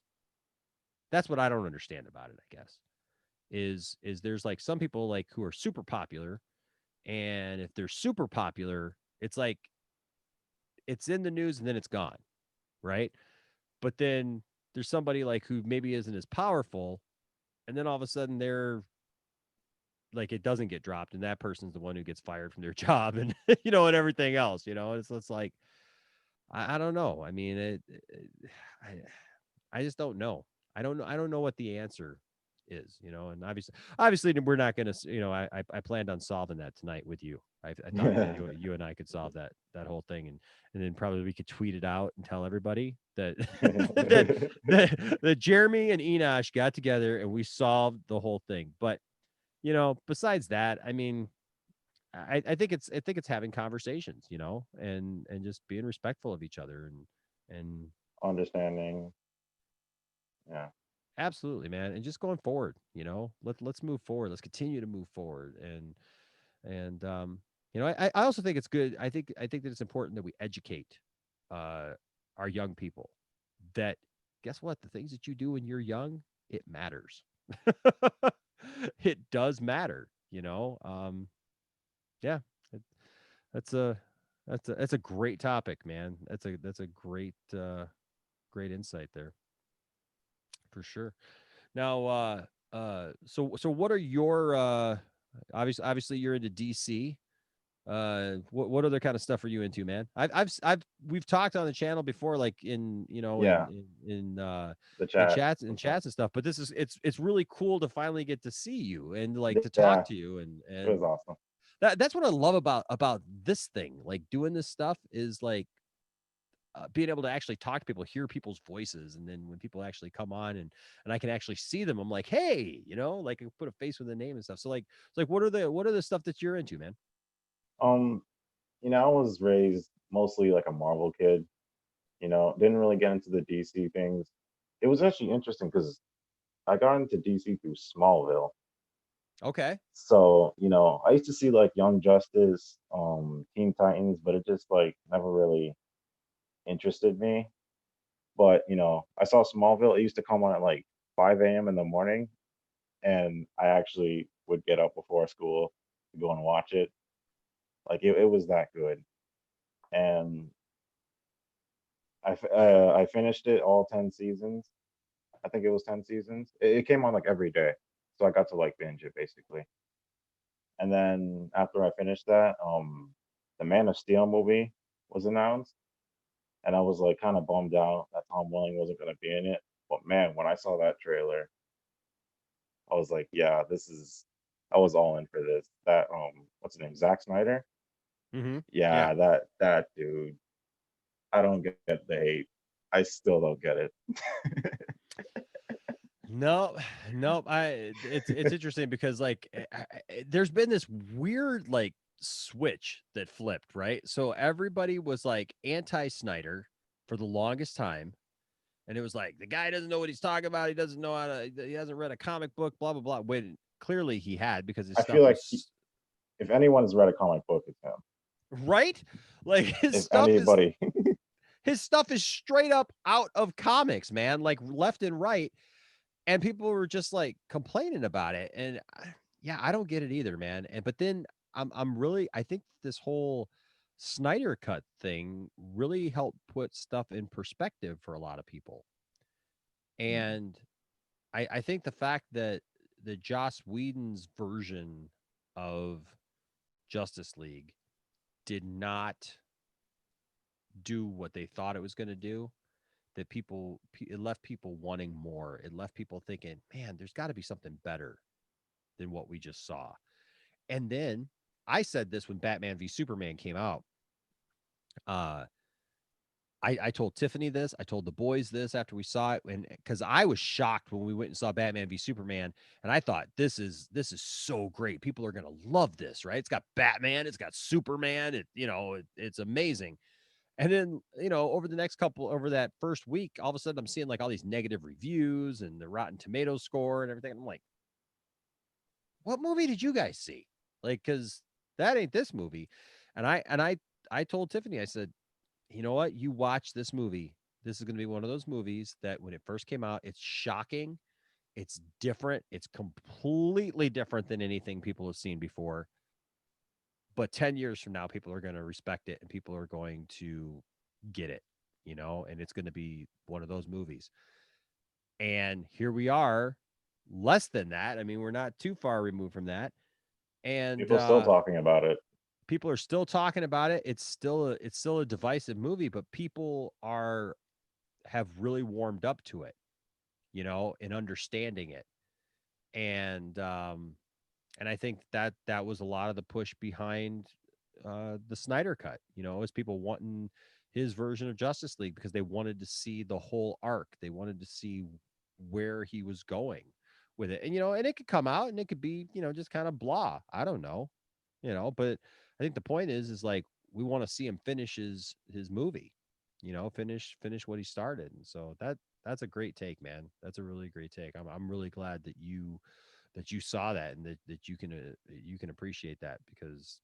That's what I don't understand about it, I guess. Is there's like some people like who are super popular, and if they're super popular, it's like it's in the news and then it's gone, right? But then there's somebody like who maybe isn't as powerful, and then all of a sudden they're like, it doesn't get dropped, and that person's the one who gets fired from their job, and and everything else. It's like I don't know. I mean, I just don't know. I don't know what the answer is, and obviously we're not going to, I planned on solving that tonight with you. I thought that you and I could solve that whole thing, and then probably we could tweet it out and tell everybody that that Jeremy and Enosh got together and we solved the whole thing. But besides that, I mean, I think it's having conversations, and just being respectful of each other, and Understanding. Yeah. absolutely, man. And just going forward, let's move forward. Let's continue to move forward. And I also think it's good. I think that it's important that we educate our young people that, guess what? The things that you do when you're young, it matters. It does matter, yeah. it- that's a great topic, man. That's a great great insight there. For sure. Now, so what are your obviously you're into DC. What other kind of stuff are you into, man? We've talked on the channel before, like in Yeah, the in chat. chats and stuff. But this is it's really cool to finally get to see you and like to talk Yeah, to you it was and awesome. that's what I love about this thing. Like doing this stuff is like being able to actually talk to people, hear people's voices, and then when people actually come on and I can actually see them, I'm like, hey, like I put a face with a name and stuff. So like, it's like what are the stuff that you're into, man? Um, I was raised mostly like a Marvel kid. Didn't really get into the DC things. It was actually interesting because I got into DC through Smallville. Okay. So, I used to see like Young Justice, Teen Titans, but it just like never really interested me. But, I saw Smallville. It used to come on at like 5 a.m. in the morning, and I actually would get up before school to go and watch it. Like it was that good. And I finished it all 10 seasons. I think it was 10 seasons. It came on like every day. So I got to like binge it basically. And then after I finished that, the Man of Steel movie was announced, and I was like kind of bummed out that Tom Welling wasn't going to be in it. But man, when I saw that trailer, I was like, yeah, I was all in for this. That what's his name, Zack Snyder? Mm-hmm. Yeah, that dude. I don't get the hate. I still don't get it. No, no, it's interesting because like there's been this weird like switch that flipped, right? So everybody was like anti-Snyder for the longest time, and it was like the guy doesn't know what he's talking about. He doesn't know he hasn't read a comic book, blah blah blah. When clearly he had because his I stuff feel like was if anyone has read a comic book, it's him. right. Like If anybody, his stuff is straight up out of comics, man, like left and right. And people were just like complaining about it. And yeah, I don't get it either, man. And but then I'm really I think this whole Snyder cut thing really helped put stuff in perspective for a lot of people. And I think the fact that the Joss Whedon's version of Justice League did not do what they thought it was going to do, that it left people wanting more. It left people thinking, man, there's got to be something better than what we just saw. And then I said this when Batman v Superman came out. I told Tiffany this. I told the boys this after we saw it, and because I was shocked when we went and saw Batman v Superman, and I thought this is so great. People are gonna love this, right? It's got Batman, it's got Superman. It's amazing. And then, over that first week, all of a sudden I'm seeing like all these negative reviews and the Rotten Tomatoes score and everything. I'm like, what movie did you guys see? Like, cause that ain't this movie. And I told Tiffany, I said, you know what? You watch this movie. This is going to be one of those movies that when it first came out, it's shocking. It's different. It's completely different than anything people have seen before. But 10 years from now, people are going to respect it and people are going to get it, and it's going to be one of those movies. And here we are, less than that. I mean, we're not too far removed from that. And people still talking about it. People are still talking about it. It's still a divisive movie, but people have really warmed up to it, and understanding it. And I think that was a lot of the push behind the Snyder cut, is people wanting his version of Justice League because they wanted to see the whole arc. They wanted to see where he was going with it. And and it could come out and it could be, just kind of blah. I don't know. But I think the point is like we want to see him finish his movie, finish what he started. And so that's a great take, man. That's a really great take. I'm really glad that you saw that and that you can appreciate that because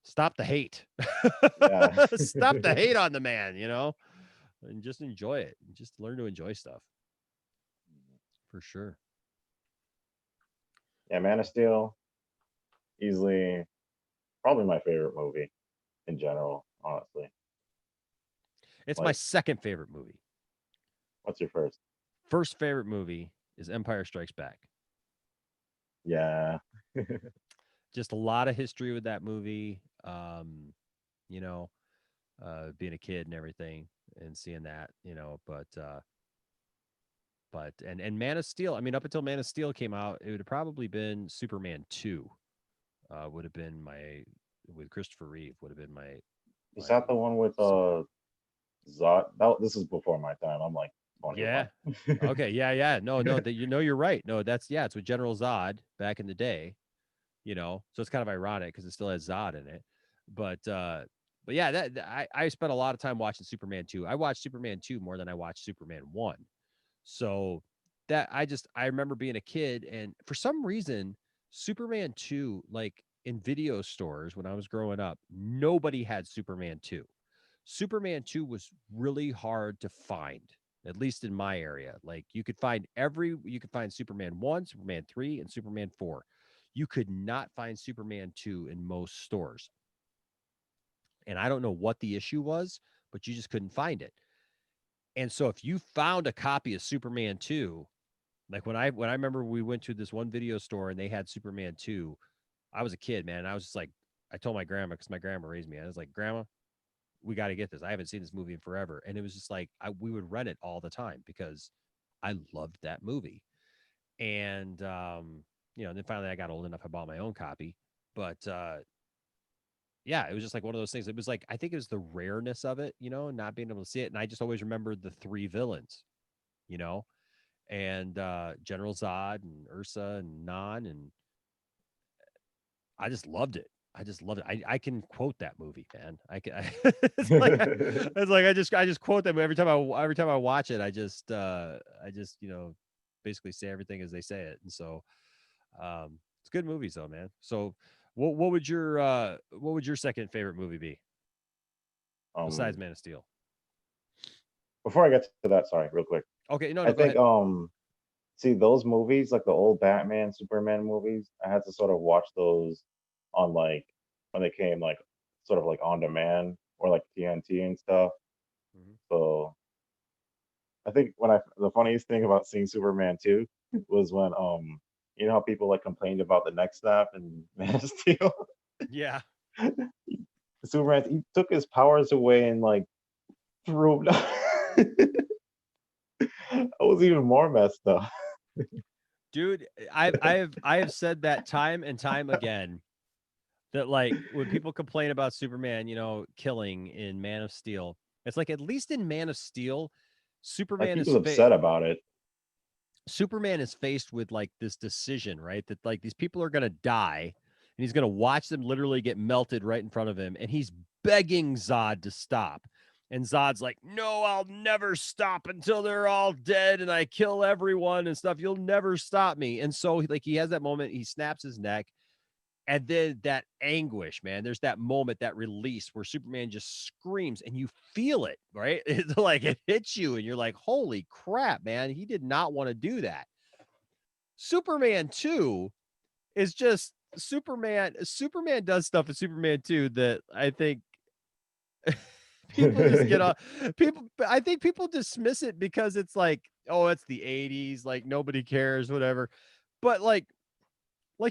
stop the hate. Yeah. Stop the hate on the man, and just enjoy it. Just learn to enjoy stuff. For sure. Yeah, Man of Steel, easily probably my favorite movie in general, honestly. It's my second favorite movie. What's your first? First favorite movie is Empire Strikes Back. Yeah. Just a lot of history with that movie. You know, being a kid and everything and seeing that, you know, but and Man of Steel, I mean, up until Man of Steel came out, it would have probably been Superman 2. Would have been my with Christopher Reeve would have been my Is that the one with Zod? This is before my time. I'm like 21. Yeah. Okay, yeah. No, that you know you're right. No, it's with General Zod back in the day, you know. So it's kind of ironic because it still has Zod in it. But yeah, I spent a lot of time watching Superman 2. I watched Superman 2 more than I watched Superman 1. So that I remember being a kid, and for some reason, Superman 2, like in video stores when I was growing up, nobody had Superman 2. Superman 2 was really hard to find, at least in my area. Like you could find Superman 1, Superman 3, and Superman 4. You could not find Superman 2 in most stores. And I don't know what the issue was, but you just couldn't find it. And so if you found a copy of Superman 2, like when I remember we went to this one video store and they had Superman 2, I was a kid, man. And I was just like, I told my grandma, because my grandma raised me. I was like, Grandma, we got to get this. I haven't seen this movie in forever. And it was just like, we would rent it all the time because I loved that movie. And, you know, then finally I got old enough, I bought my own copy. But, yeah, it was just like one of those things. It was like, I think it was the rareness of it, you know, not being able to see it. And I just always remembered the 3 villains, you know, and General Zod and Ursa and Nan. And I just loved it. I can quote that movie, man. It's like I just quote them every time I watch it. I just you know, basically say everything as they say it. And so it's good movies though, man. So what would your second favorite movie be besides Man of Steel? Before I get to that, sorry, real quick. Okay, no, I go think ahead. see those movies, like the old Batman, Superman movies, I had to sort of watch those on like when they came like sort of like on demand or like TNT and stuff. So I think the funniest thing about seeing Superman 2 was when you know how people like complained about the neck snap and Man of Steel? Yeah. Superman, he took his powers away and like threw him down. I was even more messed up. Dude, I have said that time and time again that like when people complain about Superman, you know, killing in Man of Steel, it's like at least in Man of Steel, Superman Like is he was upset about it. Superman is faced with like this decision, right? That like these people are gonna die, and he's gonna watch them literally get melted right in front of him, and he's begging Zod to stop. And Zod's like, no, I'll never stop until they're all dead and I kill everyone and stuff. You'll never stop me. And so like he has that moment, he snaps his neck. And then that anguish, man, there's that moment, that release where Superman just screams and you feel it, right? It's like it hits you and you're like, holy crap, man. He did not want to do that. Superman 2 is just Superman. Superman does stuff in Superman 2 that I think people just get off. I think people dismiss it because it's like, oh, it's the 80s, like nobody cares, whatever. But like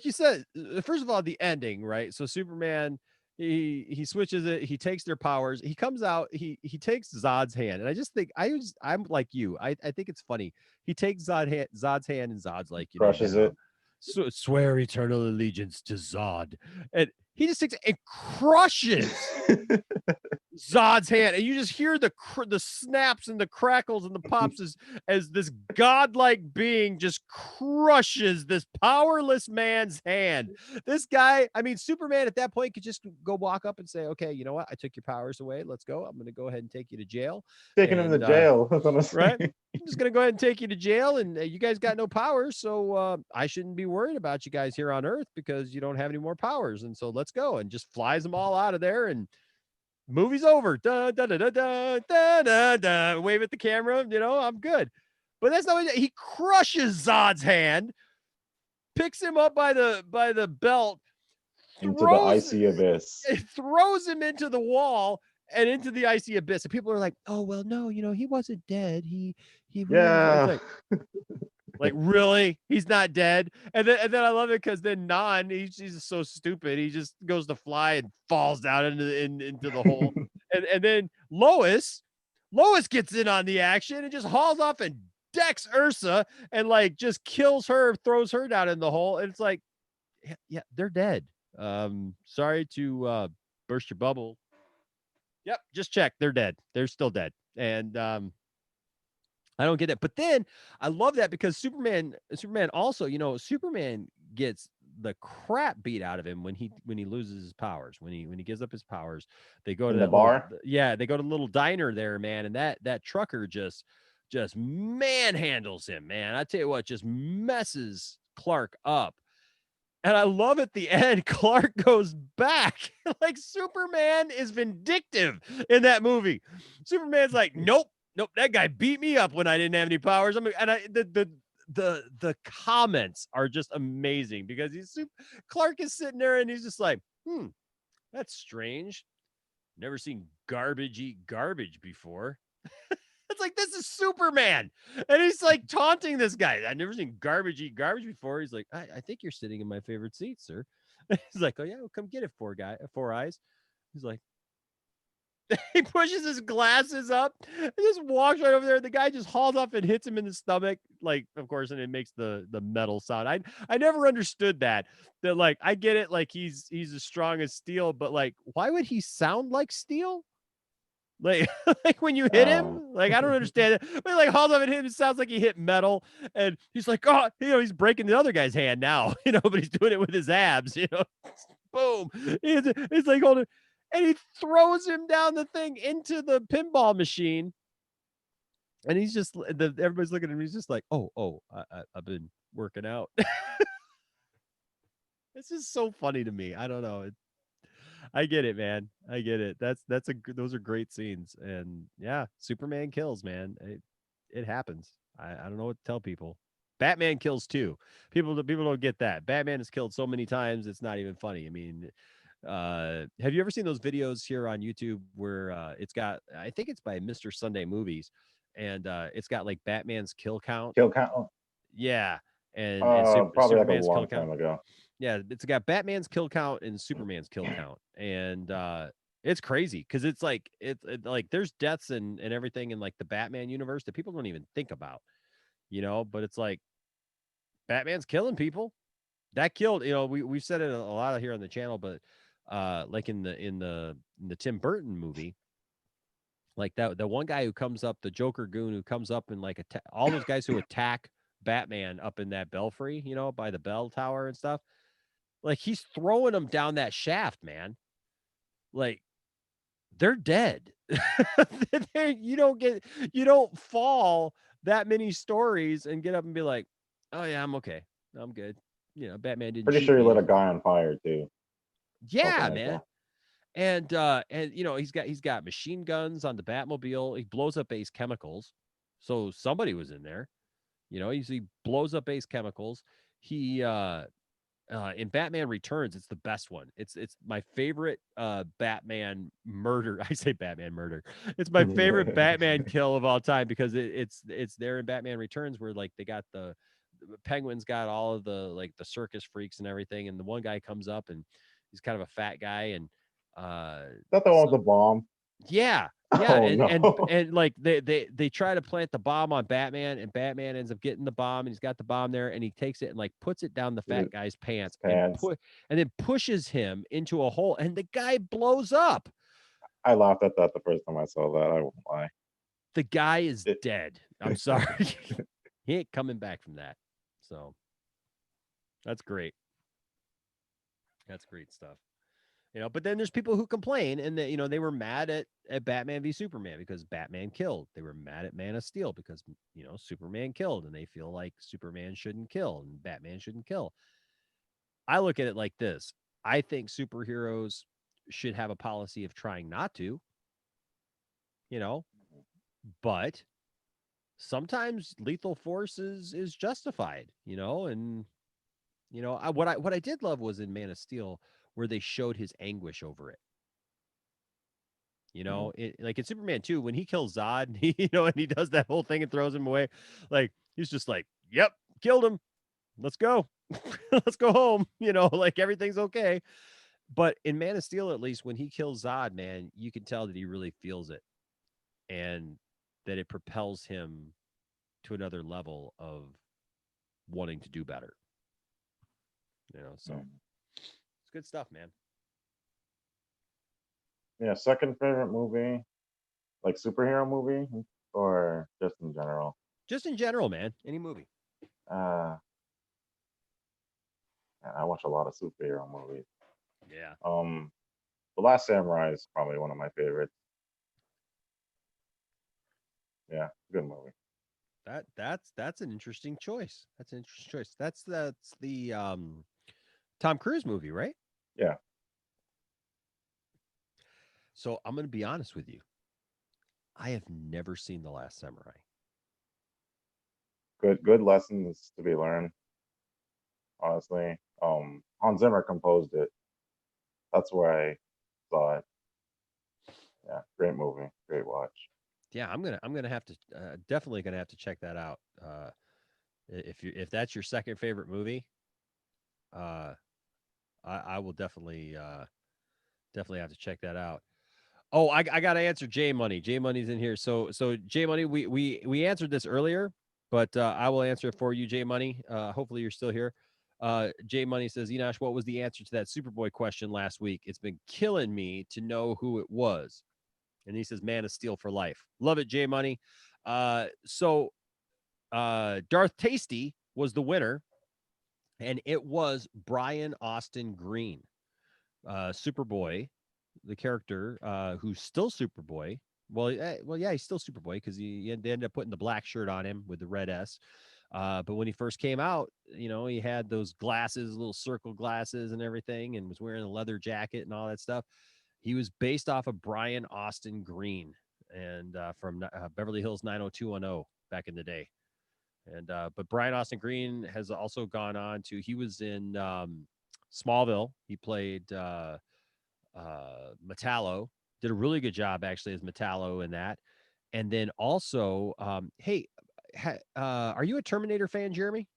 you said, first of all, the ending, right? So Superman, he switches it, he takes their powers, he comes out, he takes Zod's hand, and I just think I'm like you. I think it's funny. He takes Zod's hand, and Zod's like, you crushes know, it. So swear eternal allegiance to Zod, and he just takes it and crushes Zod's hand, and you just hear the snaps and the crackles and the pops as this godlike being just crushes this powerless man's hand. This guy, I mean, Superman at that point could just go walk up and say, "Okay, you know what? I took your powers away. Let's go. I'm going to go ahead and take you to jail." Taking him to jail. Right? I'm just going to go ahead and take you to jail, and you guys got no powers, so I shouldn't be worried about you guys here on Earth because you don't have any more powers. And so let's go, and just flies them all out of there, and movie's over. Da, da, da, da, da, da, da, da. Wave at the camera, you know, I'm good. But that's not what he crushes Zod's hand, picks him up by the belt, into the icy abyss. It throws him into the wall, and into the icy abyss. And people are like, "Oh well, no, he wasn't dead. He really Yeah. it's like really, he's not dead." And then I love it because then he's just so stupid. He just goes to fly and falls down into the hole. And then Lois gets in on the action and just hauls off and decks Ursa and like just kills her, throws her down in the hole. And it's like, yeah, they're dead. Sorry to burst your bubble. Yep, just check. They're dead. They're still dead. And I don't get it. But then I love that because Superman also, Superman gets the crap beat out of him when he loses his powers. When he gives up his powers, they go to In the that bar? they go to the little diner there, man, and that trucker just manhandles him, man. I tell you what, just messes Clark up. And I love at the end, Clark goes back. Like Superman is vindictive in that movie. Superman's like, nope, that guy beat me up when I didn't have any powers. The comments are just amazing because Clark is sitting there and he's just like, that's strange. Never seen garbage eat garbage before. It's like, this is Superman. And he's like taunting this guy. I've never seen garbage eat garbage before. He's like, I think you're sitting in my favorite seat, sir. He's like, oh yeah, well, come get it, Four Eyes. He's like, he pushes his glasses up and just walks right over there. The guy just hauls off and hits him in the stomach. Like, of course, and it makes the metal sound. I never understood that like, I get it. Like he's as strong as steel, but like, why would he sound like steel? Like, like when you hit him, like, I don't understand it. But like hauls off and hit him, it sounds like he hit metal. And he's like, oh, he's breaking the other guy's hand now, but he's doing it with his abs, boom. It's like holding, and he throws him down the thing into the pinball machine. And he's just, everybody's looking at him. He's just like, I've been working out. This is so funny to me. I don't know. I get it, man. I get it. Those are great scenes. And yeah, Superman kills, man. It happens. I don't know what to tell people. Batman kills too. People don't get that. Batman has killed so many times, it's not even funny. I mean, have you ever seen those videos here on YouTube where it's got, I think it's by Mr. Sunday Movies, and it's got like Batman's kill count. Yeah. And probably like a Superman's long kill time count. ago. Yeah, it's got Batman's kill count and Superman's kill count. And it's crazy because it's like like there's deaths and everything in like the Batman universe that people don't even think about, but it's like Batman's killing people. That killed, we've said it a lot here on the channel, but like in the Tim Burton movie, like the one guy who comes up, the Joker goon who comes up and like all those guys who attack Batman up in that belfry, by the bell tower and stuff. Like he's throwing them down that shaft, man. Like they're dead. You don't fall that many stories and get up and be like, oh yeah, I'm okay. I'm good. Batman didn't. Pretty sure he lit a guy on fire too. Yeah, man. And he's got machine guns on the Batmobile. He blows up Ace Chemicals. So somebody was in there. He blows up Ace Chemicals. He in Batman Returns, it's the best one. It's my favorite Batman murder. I say Batman murder. It's my favorite Batman kill of all time because it's there in Batman Returns where like they got the Penguin's got all of the like the circus freaks and everything, and the one guy comes up and he's kind of a fat guy and is that the one with the bomb? Yeah. Oh, and like they try to plant the bomb on Batman, and Batman ends up getting the bomb, and he's got the bomb there, and he takes it and like puts it down the fat guy's pants. And then pushes him into a hole, and the guy blows up. I laughed at that the first time I saw that. I won't lie. The guy is dead. I'm sorry. He ain't coming back from that. So that's great. That's great stuff. But then there's people who complain and that, they were mad at Batman v Superman because Batman killed. They were mad at Man of Steel because, Superman killed, and they feel like Superman shouldn't kill and Batman shouldn't kill. I look at it like this. I think superheroes should have a policy of trying not to, but sometimes lethal force is justified, and, what I did love was in Man of Steel, where they showed his anguish over it. You know, like in Superman 2, when he kills Zod, and he does that whole thing and throws him away, like he's just like, "Yep, killed him. Let's go, let's go home." Like everything's okay. But in Man of Steel, at least when he kills Zod, man, you can tell that he really feels it, and that it propels him to another level of wanting to do better. So it's good stuff, man. Yeah, second favorite movie, like superhero movie, or just in general? Just in general, man. Any movie. Uh, I watch a lot of superhero movies. Yeah. The Last Samurai is probably one of my favorites. Yeah, good movie. That's an interesting choice. That's an interesting choice. That's the Tom Cruise movie, right? Yeah. So I'm going to be honest with you. I have never seen The Last Samurai. Good lessons to be learned. Honestly, Hans Zimmer composed it. That's where I saw it. Yeah, great movie, great watch. Yeah, I'm gonna have to definitely gonna have to check that out. If that's your second favorite movie, I will definitely have to check that out. Oh, I got to answer J Money. J Money's in here. So J Money, we answered this earlier, but I will answer it for you, J Money. Hopefully you're still here. J Money says, Enosh, what was the answer to that Superboy question last week? It's been killing me to know who it was. And he says, Man of Steel for life. Love it, J Money. So Darth Tasty was the winner, and it was Brian Austin Green, Superboy, the character who's still Superboy. Well, yeah, he's still Superboy because they ended up putting the black shirt on him with the red S. But when he first came out, he had those glasses, little circle glasses and everything, and was wearing a leather jacket and all that stuff. He was based off of Brian Austin Green and from Beverly Hills 90210 back in the day. And but Brian Austin Green has also gone on to, he was in Smallville. He played Metallo, did a really good job actually as Metallo in that. And then also, hey, are you a Terminator fan, Jeremy?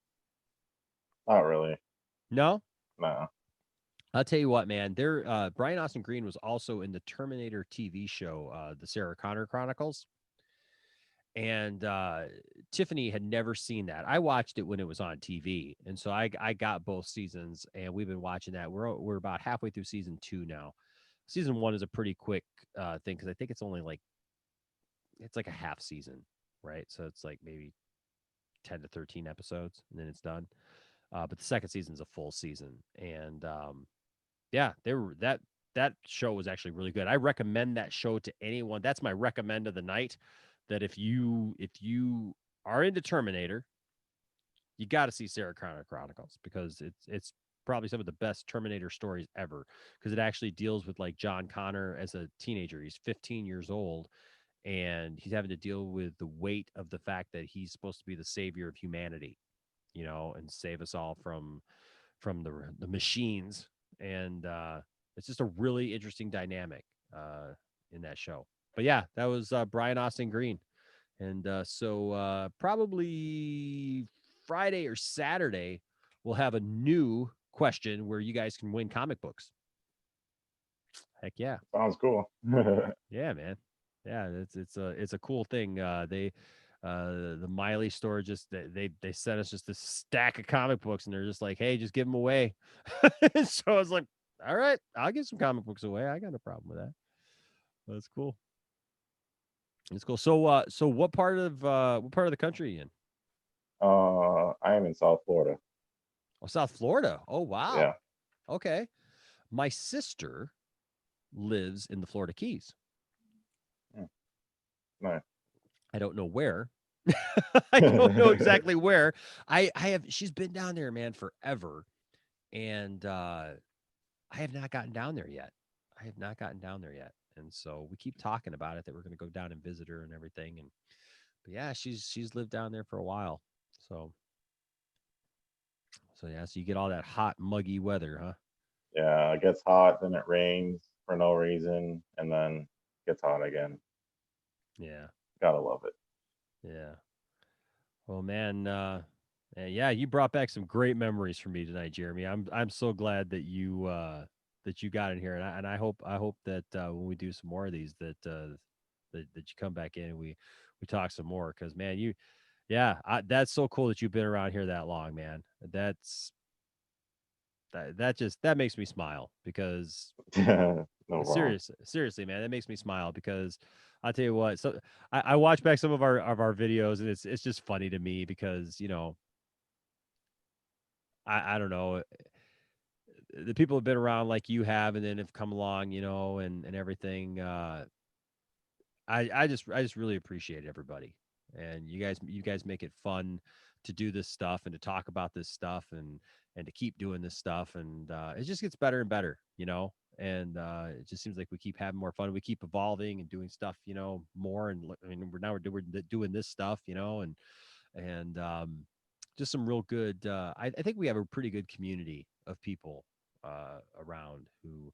Not really. No? No. I'll tell you what, man. Brian Austin Green was also in the Terminator TV show, the Sarah Connor Chronicles. And Tiffany had never seen that. I watched it when it was on TV, and so I got both seasons, and we've been watching that. We're about halfway through season 2 now. Season 1 is a pretty quick thing because I think it's only it's like a half season, right? So it's like maybe 10 to 13 episodes, and then it's done. But the second season is a full season, and yeah, that show was actually really good. I recommend that show to anyone. That's my recommend of the night. That if you are into Terminator, you got to see Sarah Connor Chronicles because it's probably some of the best Terminator stories ever because it actually deals with like John Connor as a teenager. He's 15 years old and he's having to deal with the weight of the fact that he's supposed to be the savior of humanity, and save us all from the machines. And it's just a really interesting dynamic in that show. But yeah, that was Brian Austin Green. And so probably Friday or Saturday, we'll have a new question where you guys can win comic books. Heck yeah. Sounds cool. Yeah, man. Yeah, it's a cool thing. The Miley store they sent us just a stack of comic books and they're just like, hey, just give them away. So I was like, all right, I'll give some comic books away. I got no problem with that. That's cool. It's cool. So so what part of the country are you in? I am in South Florida. Oh, South Florida. Oh, wow. Yeah. Okay. My sister lives in the Florida Keys. Nice. I don't know where. I don't know exactly where. She's been down there, man, forever. And I have not gotten down there yet. And so we keep talking about it that we're going to go down and visit her and everything. But yeah, she's lived down there for a while. So yeah, so you get all that hot, muggy weather, huh? Yeah, it gets hot, then it rains for no reason, and then gets hot again. Yeah. Gotta love it. Yeah. Well, man, yeah, you brought back some great memories for me tonight, Jeremy. I'm so glad that you got in here, and I hope that when we do some more of these that you come back in and we talk some more, because man, that's so cool that you've been around here that long, man. That makes me smile, because No problem. seriously, man, that makes me smile, because I'll tell you what. So I watch back some of our videos, and it's just funny to me, because I don't know, the people have been around like you have, and then have come along, and everything. I just really appreciate everybody, and you guys make it fun to do this stuff, and to talk about this stuff, and to keep doing this stuff, and it just gets better and better, and it just seems like we keep having more fun, we keep evolving and doing stuff, more, and I mean, we're doing this stuff, and just some real good. I think we have a pretty good community of people around who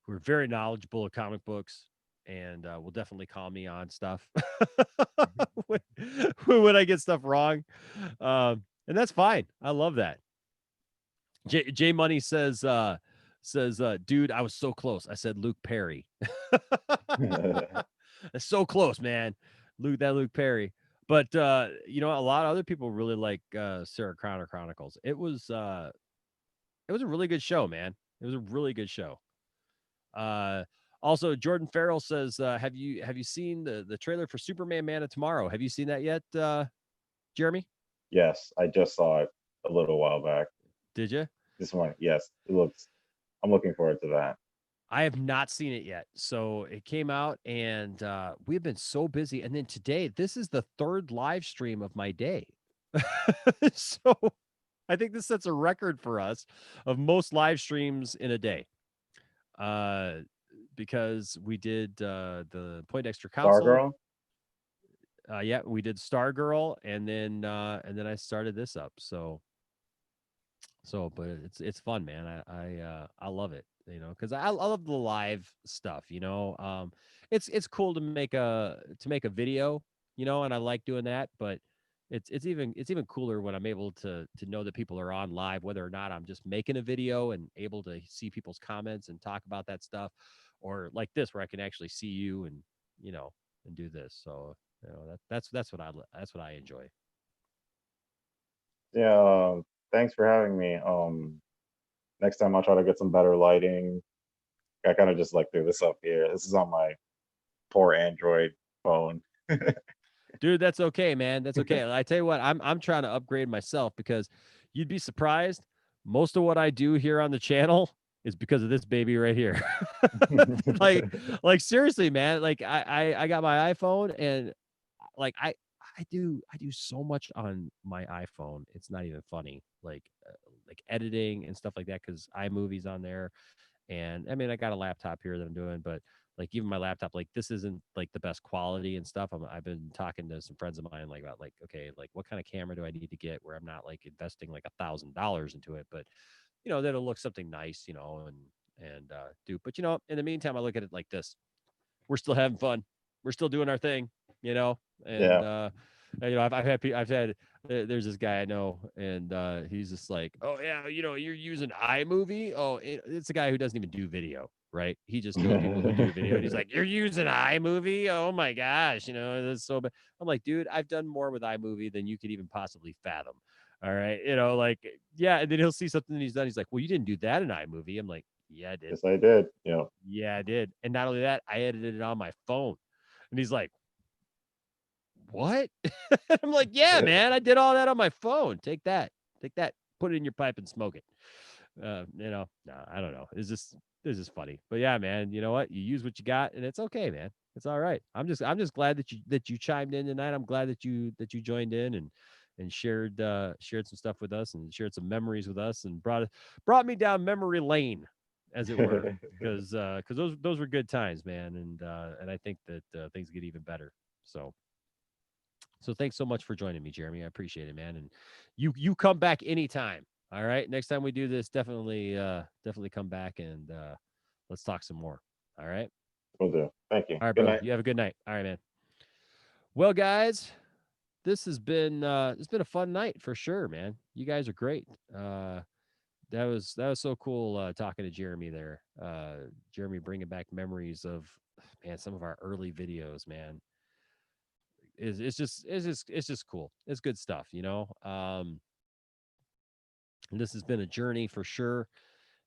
are very knowledgeable of comic books, and will definitely call me on stuff when, when I get stuff wrong, and that's fine. I love that. J Money says, dude, I was so close. I said Luke Perry. That's so close, man. Luke Perry. But a lot of other people really like Sarah Connor Chronicles. It was a really good show, man. It was a really good show. Also, Jordan Farrell says, have you seen the trailer for Superman Man of Tomorrow? Have you seen that yet, Jeremy? Yes, I just saw it a little while back. Did you? This morning. Yes, I'm looking forward to that. I have not seen it yet. So it came out, and we've been so busy. And then today, this is the third live stream of my day. So I think this sets a record for us of most live streams in a day. Because we did the Poindexter Council. Stargirl? Yeah, we did Stargirl, and then I started this up. But it's fun, man. I love it, because I love the live stuff. It's cool to make a video, and I like doing that. But it's even cooler when I'm able to know that people are on live, whether or not I'm just making a video and able to see people's comments and talk about that stuff, or like this, where I can actually see you and and do this. So that's what I enjoy. Yeah, thanks for having me. Next time I'll try to get some better lighting. I kind of just like threw this up here. This is on my poor Android phone. Dude, that's okay, man. That's okay. I tell you what, I'm trying to upgrade myself, because you'd be surprised. Most of what I do here on the channel is because of this baby right here. like seriously, man. Like I got my iPhone, and like I do so much on my iPhone. It's not even funny. Like editing and stuff like that, because iMovie's on there. And I mean, I got a laptop here that I'm doing, but like even my laptop, like this isn't like the best quality and stuff. I've been talking to some friends of mine like about like, okay, like what kind of camera do I need to get where I'm not like investing like $1,000 into it, but that'll look something nice, and do. But in the meantime, I look at it like this: we're still having fun, we're still doing our thing, and Yeah. I've had there's this guy I know, and he's just like, oh yeah, you're using iMovie. Oh, it's a guy who doesn't even do video, right? He just knows people who do video, and he's like, you're using iMovie. Oh my gosh, that's so bad. I'm like, dude, I've done more with iMovie than you could even possibly fathom. All right, like, yeah. And then he'll see something that he's done, he's like, well, you didn't do that in iMovie. I'm like, yeah, I did. Yes, I did. Yeah, I did. And not only that, I edited it on my phone. And he's like, what? I'm like, yeah, man, I did all that on my phone. Take that, put it in your pipe and smoke it. No, I don't know. It's just funny. But yeah, man, you know what? You use what you got, and it's okay, man. It's all right. I'm just glad that you chimed in tonight. I'm glad that you joined in and shared some stuff with us, and shared some memories with us, and brought me down memory lane, as it were, because those were good times, man. And I think that things get even better. So thanks so much for joining me, Jeremy. I appreciate it, man. And you come back anytime. All right. Next time we do this, definitely come back, and let's talk some more. All right. Will do. Thank you. All right, Good brother. night. You have a good night. All right, man. Well, guys, this has been it's been a fun night for sure, man. You guys are great. That was so cool talking to Jeremy there. Jeremy bringing back memories of man some of our early videos, man. It's just cool. It's good stuff, you know. And this has been a journey for sure,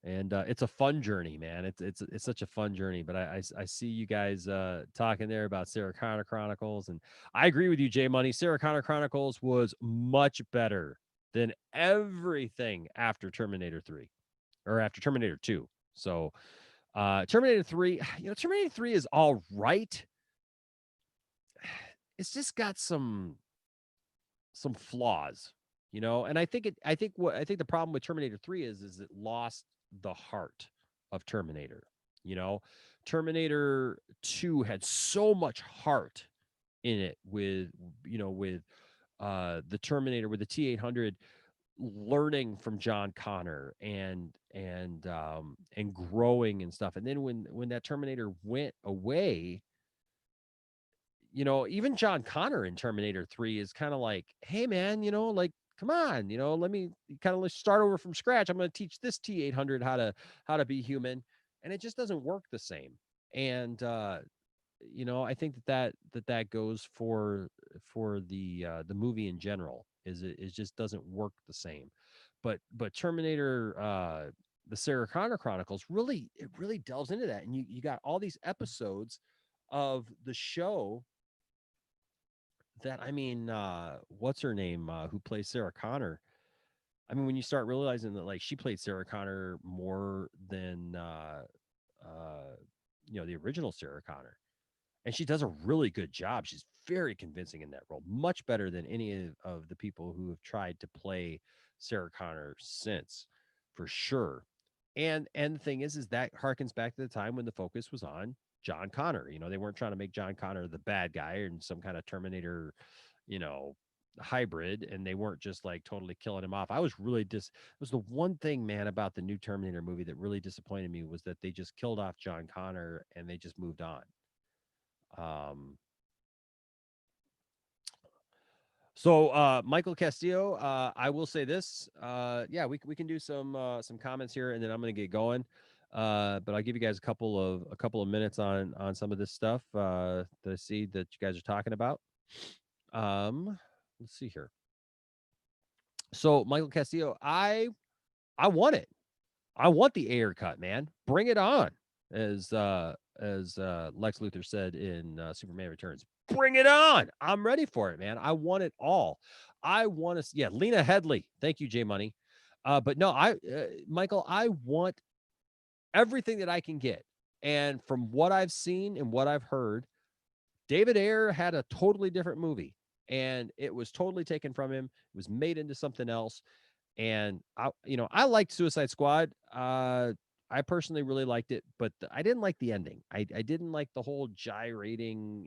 and it's a fun journey, man. It's such a fun journey. But I see you guys talking there about Sarah Connor Chronicles, and I agree with you, J Money. Sarah Connor Chronicles was much better than everything after Terminator 3 or after Terminator 2. So Terminator 3, you know, Terminator 3 is all right. It's just got some flaws, you know. And I think the problem with Terminator 3 is it lost the heart of Terminator. You know, Terminator 2 had so much heart in it with the Terminator with the T-800 learning from John Connor and growing and stuff. And then when that Terminator went away, you know, even John Connor in Terminator 3 is kind of like, hey man, you know, like come on, you know, let me kind of start over from scratch. I'm going to teach this T-800 how to be human, and it just doesn't work the same. And you know, I think that goes for the movie in general. It just doesn't work the same. But Terminator the Sarah Connor Chronicles really delves into that, and you got all these episodes of the show that, I mean, what's her name who plays Sarah Connor? I mean, when you start realizing that like she played Sarah Connor more than you know, the original Sarah Connor, and she does a really good job. She's very convincing in that role, much better than any of the people who have tried to play Sarah Connor since, for sure. And the thing is that harkens back to the time when the focus was on John Connor. You know, they weren't trying to make John Connor the bad guy or some kind of Terminator, you know, hybrid, and they weren't just like totally killing him off. I was really it was the one thing, man, about the new Terminator movie that really disappointed me was that they just killed off John Connor and they just moved on. So Michael Castillo, I will say this. Yeah, we can do some comments here, and then I'm going to get going. But I'll give you guys a couple of minutes on some of this stuff that I see that you guys are talking about. Let's see here. So Michael Castillo, I want it. I want the air cut, man. Bring it on, as Lex Luthor said in Superman Returns. Bring it on. I'm ready for it, man. I want it all. I want to. Yeah, Lena Headley. Thank you, J Money. But no, Michael, I want everything that I can get. And from what I've seen and what I've heard, David Ayer had a totally different movie, and it was totally taken from him. It was made into something else. And I liked Suicide Squad. I personally really liked it, but I didn't like the ending. I didn't like the whole gyrating,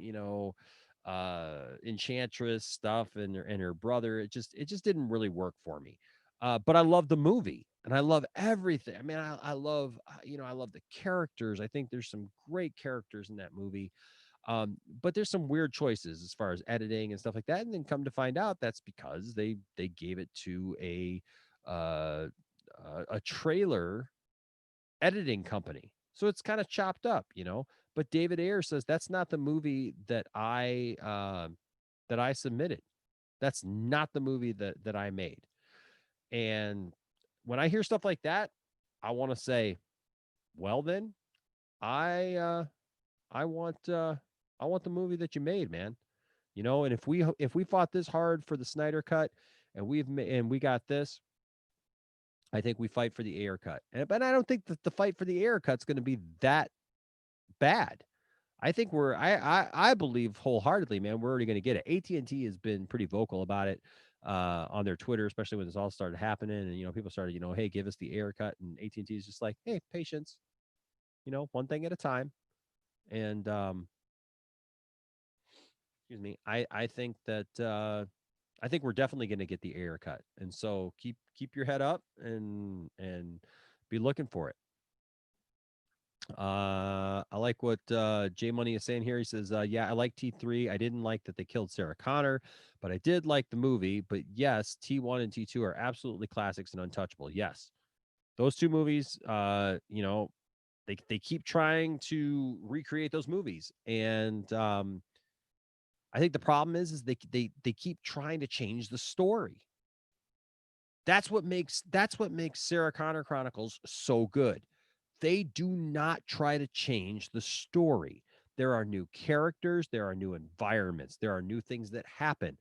Enchantress stuff and her brother. It just didn't really work for me. But I love the movie and I love everything. I mean, I love, I love the characters. I think there's some great characters in that movie. But there's some weird choices as far as editing and stuff like that. And then come to find out that's because they gave it to a trailer editing company. So it's kind of chopped up, but David Ayer says that's not the movie that I submitted. That's not the movie that I made. And when I hear stuff like that, I want to say, well, then I want the movie that you made, man. And if we fought this hard for the Snyder cut and we got this, I think we fight for the Ayer cut. But I don't think that the fight for the Ayer cut's going to be that bad. I think I believe wholeheartedly, man, we're already going to get it. AT&T has been pretty vocal about it on their Twitter, especially when this all started happening. And, people started, hey, give us the Ayer cut. And AT&T is just like, hey, patience, one thing at a time. And, excuse me, I think that, I think we're definitely going to get the Ayer cut. And so keep your head up and be looking for it. I like what J Money is saying here. He says, yeah, I like T3. I didn't like that they killed Sarah Connor, but I did like the movie. But yes, T1 and T2 are absolutely classics and untouchable. Yes. Those two movies, they keep trying to recreate those movies. And I think the problem is they keep trying to change the story. That's what makes Sarah Connor Chronicles so good. They do not try to change the story. There are new characters, there are new environments, there are new things that happen,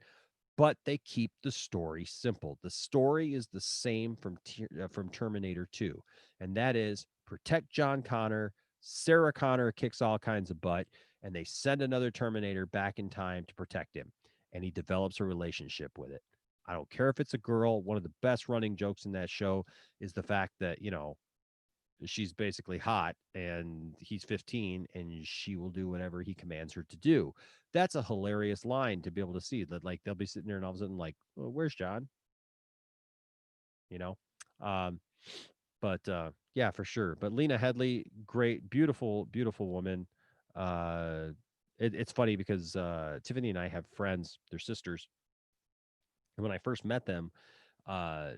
but they keep the story simple. The story is the same from Terminator 2, and that is protect John Connor. Sarah Connor kicks all kinds of butt, and they send another Terminator back in time to protect him, and he develops a relationship with it. I don't care if it's a girl. One of the best running jokes in that show is the fact that, she's basically hot and he's 15 and she will do whatever he commands her to do. That's a hilarious line to be able to see that, like, they'll be sitting there and all of a sudden, like, well, where's John? You know? Um, but yeah, for sure. But Lena Headley, great, beautiful, beautiful woman. It's funny because Tiffany and I have friends, they're sisters. And when I first met them, uh,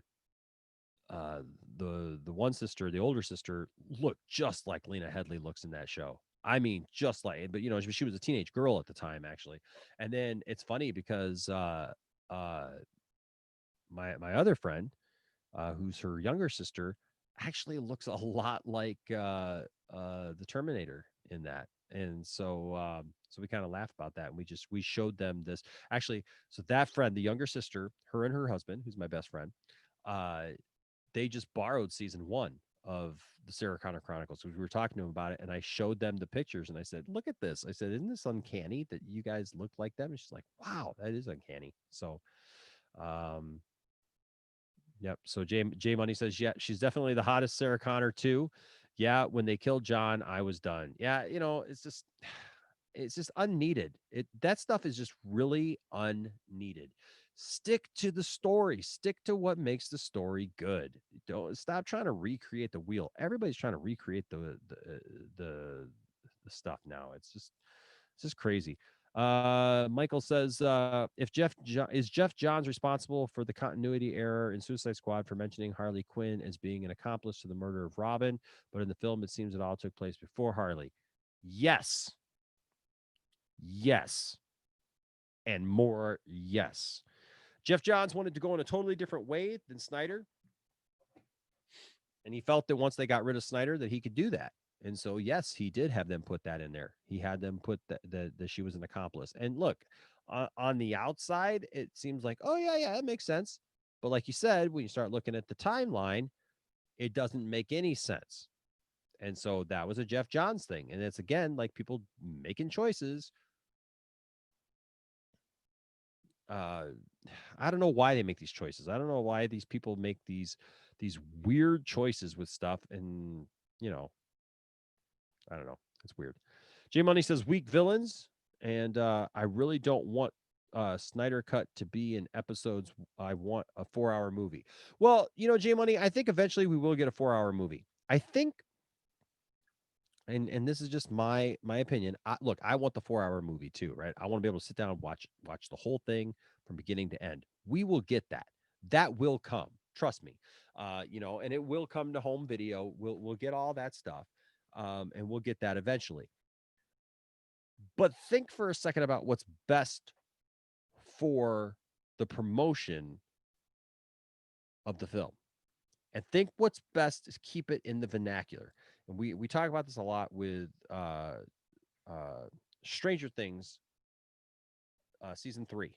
uh the one sister, the older sister, looked just like Lena Headley looks in that show. I mean, just like, but she was a teenage girl at the time, actually. And then it's funny because uh my other friend, who's her younger sister, actually looks a lot like the Terminator in that. And so we kind of laugh about that, and we showed them this, actually. So that friend, the younger sister, her and her husband, who's my best friend, uh they just borrowed season 1 of the Sarah Connor Chronicles. So we were talking to them about it, and I showed them the pictures, and I said, "Look at this." I said, "Isn't this uncanny that you guys look like them?" And she's like, "Wow, that is uncanny." So, um, yep. So J Money says, "Yeah, she's definitely the hottest Sarah Connor too." Yeah, when they killed John, I was done. Yeah, it's just unneeded. That stuff is just really unneeded. Stick to the story. Stick to what makes the story good. Don't stop trying to recreate the wheel. Everybody's trying to recreate the stuff now. It's just crazy. Michael says, if Jeff Johns responsible for the continuity error in Suicide Squad for mentioning Harley Quinn as being an accomplice to the murder of Robin, but in the film it seems it all took place before Harley. Yes. Yes. And more, yes. Jeff Johns wanted to go in a totally different way than Snyder. And he felt that once they got rid of Snyder, that he could do that. And so, yes, he did have them put that in there. He had them put that she was an accomplice. And look, on the outside, it seems like, oh, yeah, that makes sense. But like you said, when you start looking at the timeline, it doesn't make any sense. And so that was a Jeff Johns thing. And it's, again, like people making choices. I don't know why they make these choices. I don't know why these people make these weird choices with stuff. And, I don't know. It's weird. J Money says weak villains. And I really don't want Snyder Cut to be in episodes. I want a 4-hour movie. Well, J Money, I think eventually we will get a 4-hour movie. I think, and this is just my opinion. Look, I want the 4-hour movie too, right? I want to be able to sit down and watch the whole thing from beginning to end. We will get that. That will come. Trust me. And it will come to home video. We'll get all that stuff, and we'll get that eventually. But think for a second about what's best for the promotion of the film, and think what's best is keep it in the vernacular. And we talk about this a lot with Stranger Things season 3.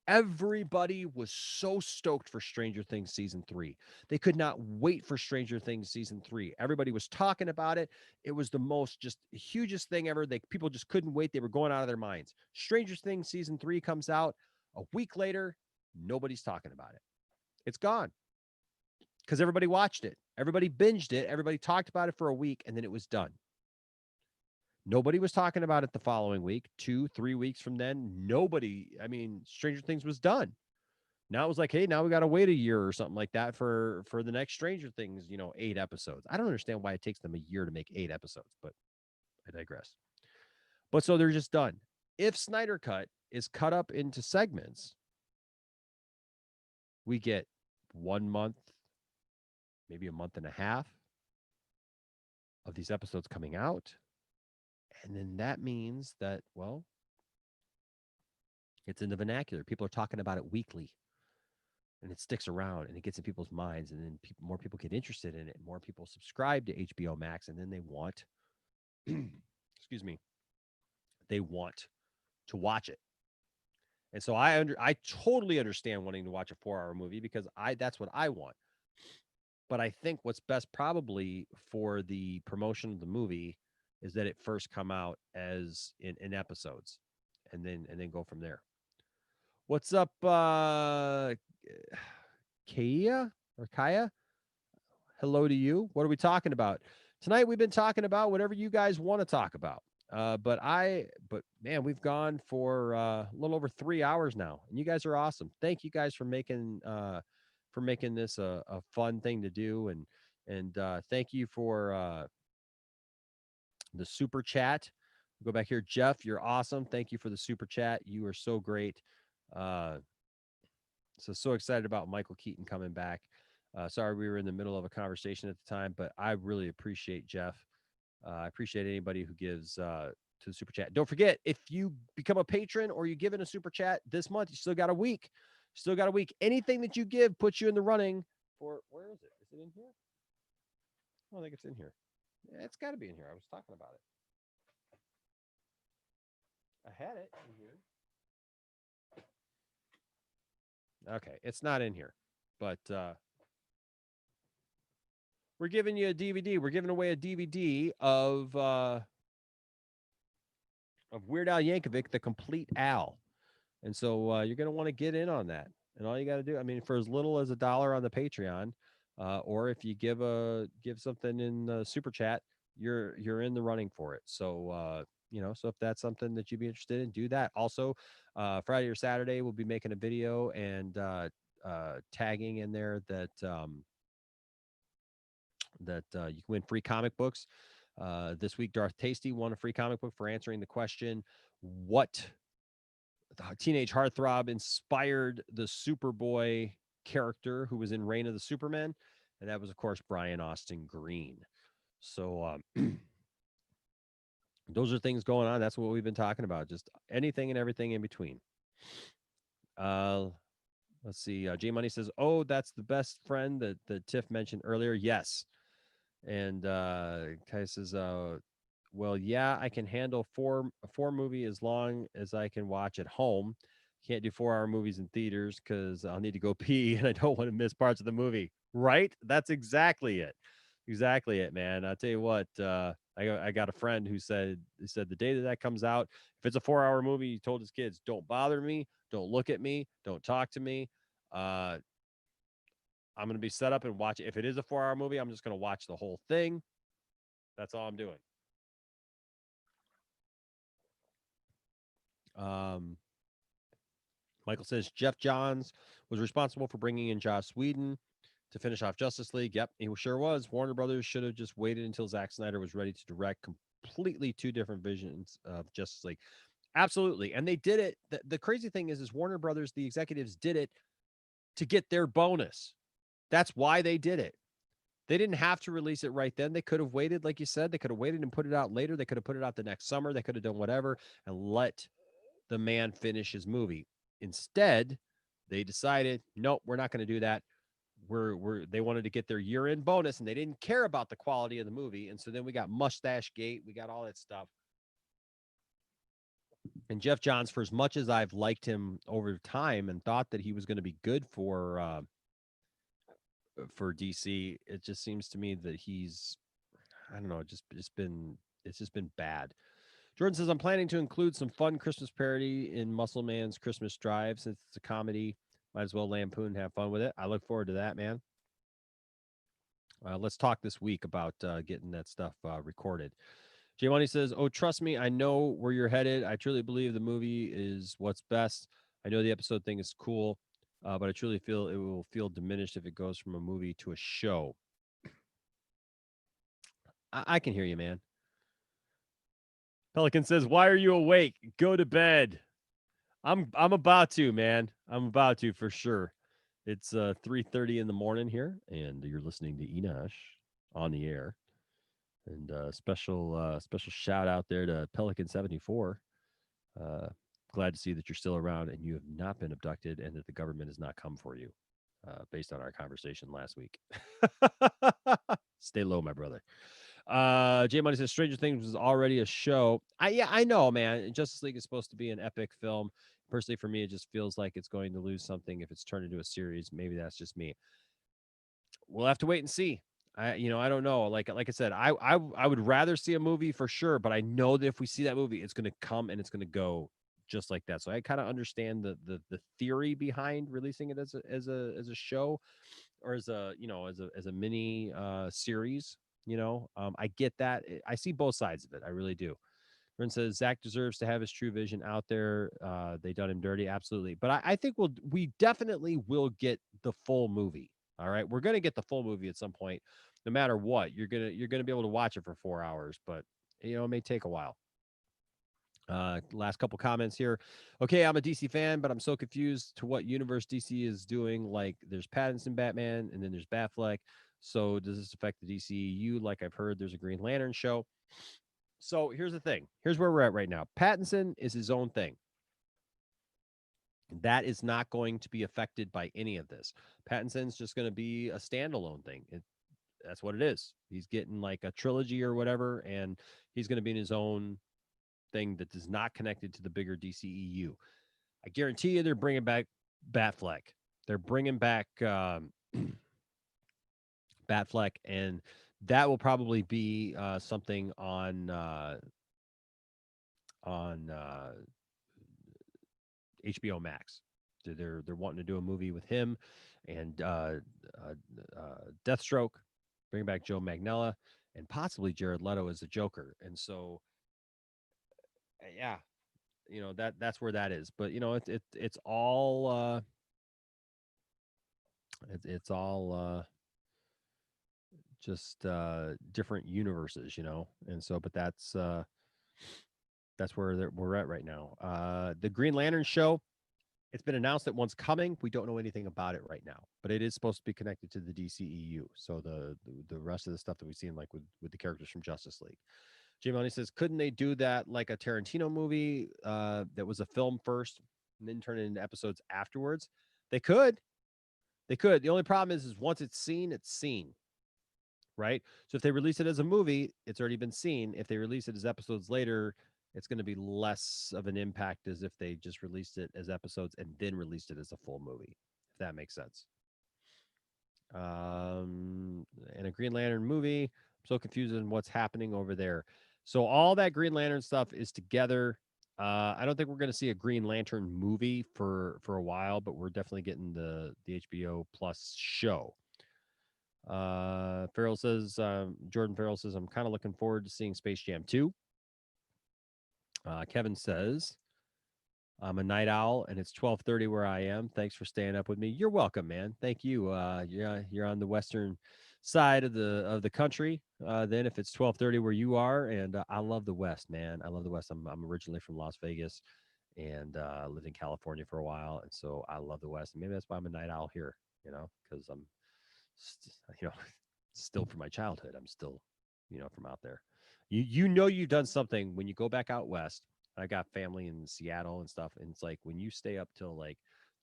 Everybody was so stoked for Stranger Things season 3. They could not wait for Stranger Things season 3. Everybody was talking about it. It was the most just hugest thing ever. People just couldn't wait. They were going out of their minds. Stranger Things season 3 comes out a week later. Nobody's talking about it. It's gone because everybody watched it. Everybody binged it. Everybody talked about it for a week, and then it was done. Nobody was talking about it the following week, 2-3 weeks from then. Stranger Things was done. Now it was like, hey, now we got to wait a year or something like that for the next Stranger Things, 8 episodes. I don't understand why it takes them a year to make 8 episodes, but I digress. But so they're just done. If Snyder Cut is cut up into segments, we get 1 month, maybe a month and a half of these episodes coming out. And then that means that, well, it's in the vernacular. People are talking about it weekly. And it sticks around and it gets in people's minds. And then more people get interested in it. More people subscribe to HBO Max. And then they want, excuse me, they want to watch it. And so I totally understand wanting to watch a 4-hour movie because that's what I want. But I think what's best probably for the promotion of the movie is that it first come out as in episodes and then go from there. What's up, Kaya or Kaya? Hello to you. What are we talking about? Tonight we've been talking about whatever you guys want to talk about. But man, we've gone for a little over 3 hours now, and you guys are awesome. Thank you guys for making this a fun thing to do, and thank you for the super chat. Go back here, Jeff. You're awesome. Thank you for the super chat. You are so great. So excited about Michael Keaton coming back. Sorry we were in the middle of a conversation at the time, but I really appreciate Jeff. I appreciate anybody who gives to the super chat. Don't forget, if you become a patron or you give in a super chat this month, you still got a week. Anything that you give puts you in the running for, where is it? Is it in here? I don't think it's in here. Yeah, it's got to be in here. I was talking about it. I had it in here. Okay, it's not in here, but we're giving you a DVD. We're giving away a DVD of Weird Al Yankovic, The Complete Al. And so you're going to want to get in on that. And all you got to do, I mean, for as little as $1 on the Patreon, or if you give something in the super chat, you're in the running for it. So so if that's something that you'd be interested in, do that. Also, Friday or Saturday, we'll be making a video and tagging in there that you can win free comic books. This week, Darth Tasty won a free comic book for answering the question, what teenage heartthrob inspired the Superboy character who was in Reign of the Supermen? And that was, of course, Brian Austin Green. So those are things going on. That's what we've been talking about. Just anything and everything in between. Let's see. J Money says, "Oh, that's the best friend that Tiff mentioned earlier." Yes. And Kai says, "Well, yeah, I can handle a 4 movie as long as I can watch at home. Can't do 4-hour movies in theaters because I'll need to go pee and I don't want to miss parts of the movie." Right? That's exactly it. Exactly it, man. I'll tell you what. I got a friend who said the day that comes out, if it's a 4-hour movie, he told his kids, "Don't bother me, don't look at me, don't talk to me. I'm going to be set up and watch it. If it is a 4-hour movie, I'm just going to watch the whole thing. That's all I'm doing." Michael says Jeff Johns was responsible for bringing in Joss Whedon to finish off Justice League. Yep, he sure was. Warner Brothers should have just waited until Zack Snyder was ready to direct completely 2 different visions of Justice League. Absolutely. And they did it. The crazy thing is Warner Brothers, the executives did it to get their bonus. That's why they did it. They didn't have to release it right then. They could have waited, like you said. They could have waited and put it out later. They could have put it out the next summer. They could have done whatever and let the man finish his movie. Instead, they decided, nope, we're not going to do that. They wanted to get their year-end bonus, and they didn't care about the quality of the movie. And so then we got Mustache Gate. We got all that stuff. And Jeff Johns, for as much as I've liked him over time and thought that he was going to be good for DC, it just seems to me that he's, I don't know, it's just been bad. Jordan says, "I'm planning to include some fun Christmas parody in Muscle Man's Christmas Drive. Since it's a comedy, might as well lampoon and have fun with it." I look forward to that, man. Let's talk this week about getting that stuff recorded. Jay Money says, "Oh, trust me, I know where you're headed. I truly believe the movie is what's best. I know the episode thing is cool. but I truly feel it will feel diminished if it goes from a movie to a show. I can hear you, man. Pelican says, "Why are you awake? Go to bed." I'm about to, man. I'm about to for sure. It's 3:30 in the morning here, and you're listening to Enosh on the air. And special shout out there to Pelican 74. Glad to see that you're still around and you have not been abducted, and that the government has not come for you, based on our conversation last week. Stay low, my brother. J Money says Stranger Things was already a show. I know, man. Justice League is supposed to be an epic film. Personally, for me, it just feels like it's going to lose something if it's turned into a series. Maybe that's just me. We'll have to wait and see. I don't know. Like I said, I would rather see a movie for sure, but I know that if we see that movie, it's going to come and it's going to go just like that. So I kind of understand the theory behind releasing it as a show, or as a mini series. I get that. I see both sides of it. I really do. Ren says Zach deserves to have his true vision out there. They done him dirty, absolutely. But I think we definitely will get the full movie. All right, we're gonna get the full movie at some point, no matter what. You're gonna be able to watch it for 4 hours, but it may take a while. Last couple comments here. Okay, I'm a DC fan, but I'm so confused to what universe DC is doing. Like, there's Pattinson Batman, and then there's Batfleck. So does this affect the DCEU? Like, I've heard there's a Green Lantern show. So here's the thing. Here's where we're at right now. Pattinson is his own thing. That is not going to be affected by any of this. Pattinson's just going to be a standalone thing. That's what it is. He's getting like a trilogy or whatever, and he's going to be in his own thing that is not connected to the bigger DCEU. I guarantee you they're bringing back Batfleck. They're bringing back Batfleck, and that will probably be something on HBO Max. They're wanting to do a movie with him and Deathstroke, bring back Joe Magnella, and possibly Jared Leto as the Joker. And so, yeah, that's where that is. But it's all it's all just different universes, and so, but that's where we're at right now. The Green Lantern show, it's been announced that one's coming. We don't know anything about it right now, but it is supposed to be connected to the DCEU. So the rest of the stuff that we've seen, like with the characters from Justice League. Jay Money says, couldn't they do that like a Tarantino movie that was a film first and then turn it into episodes afterwards? They could. The only problem is once it's seen, right? So if they release it as a movie, it's already been seen. If they release it as episodes later, it's going to be less of an impact as if they just released it as episodes and then released it as a full movie, if that makes sense. And a Green Lantern movie, I'm so confused on what's happening over there. So all that Green Lantern stuff is together. I don't think we're going to see a Green Lantern movie for a while, but we're definitely getting the HBO Plus show. Farrell says, Jordan Farrell says, I'm kind of looking forward to seeing Space Jam 2. Kevin says, I'm a night owl and it's 12:30 where I am. Thanks for staying up with me. You're welcome, man. Thank you. You're on the western side of the country. Then if it's 12:30 where you are, and I love the West, man. I love the West. I'm originally from Las Vegas and lived in California for a while, and so I love the West. And maybe that's why I'm a night owl here. Because I'm, still from my childhood. I'm still, from out there. You've done something when you go back out west. I got family in Seattle and stuff, and it's like when you stay up till like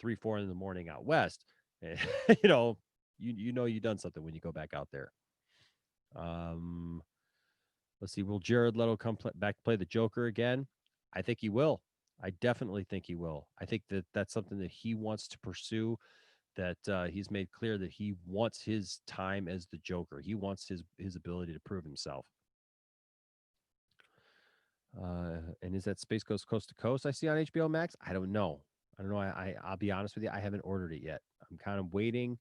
3-4 in the morning out west, you've done something when you go back out there. Let's see. Will Jared Leto come back to play the Joker again? I think he will. I definitely think he will. I think that's something that he wants to pursue. That he's made clear that he wants his time as the Joker. He wants his ability to prove himself. And is that Space Ghost Coast to Coast I see on HBO Max? I don't know. I'll be honest with you. I haven't ordered it yet. I'm kind of waiting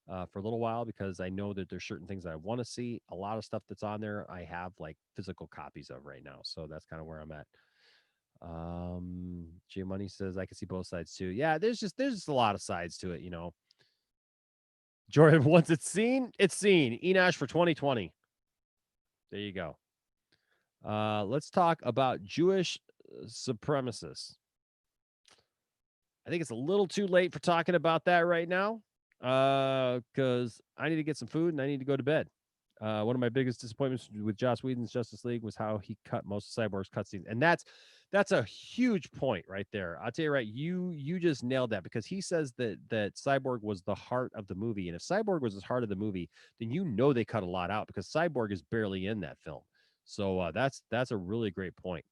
for a little while because I know that there's certain things that I want to see. A lot of stuff that's on there I have like physical copies of right now. So that's kind of where I'm at. G Money says I can see both sides too. Yeah, there's just a lot of sides to it, you know. Jordan, once it's seen, it's seen. Enosh for 2020. There you go. Let's talk about Jewish supremacists. I think it's a little too late for talking about that right now, because I need to get some food and I need to go to bed. One of my biggest disappointments with Joss Whedon's Justice League was how he cut most of Cyborg's cutscenes, and that's a huge point right there. I'll tell you right, you just nailed that, because he says that Cyborg was the heart of the movie, and if Cyborg was the heart of the movie, then you know they cut a lot out, because Cyborg is barely in that film. So that's a really great point.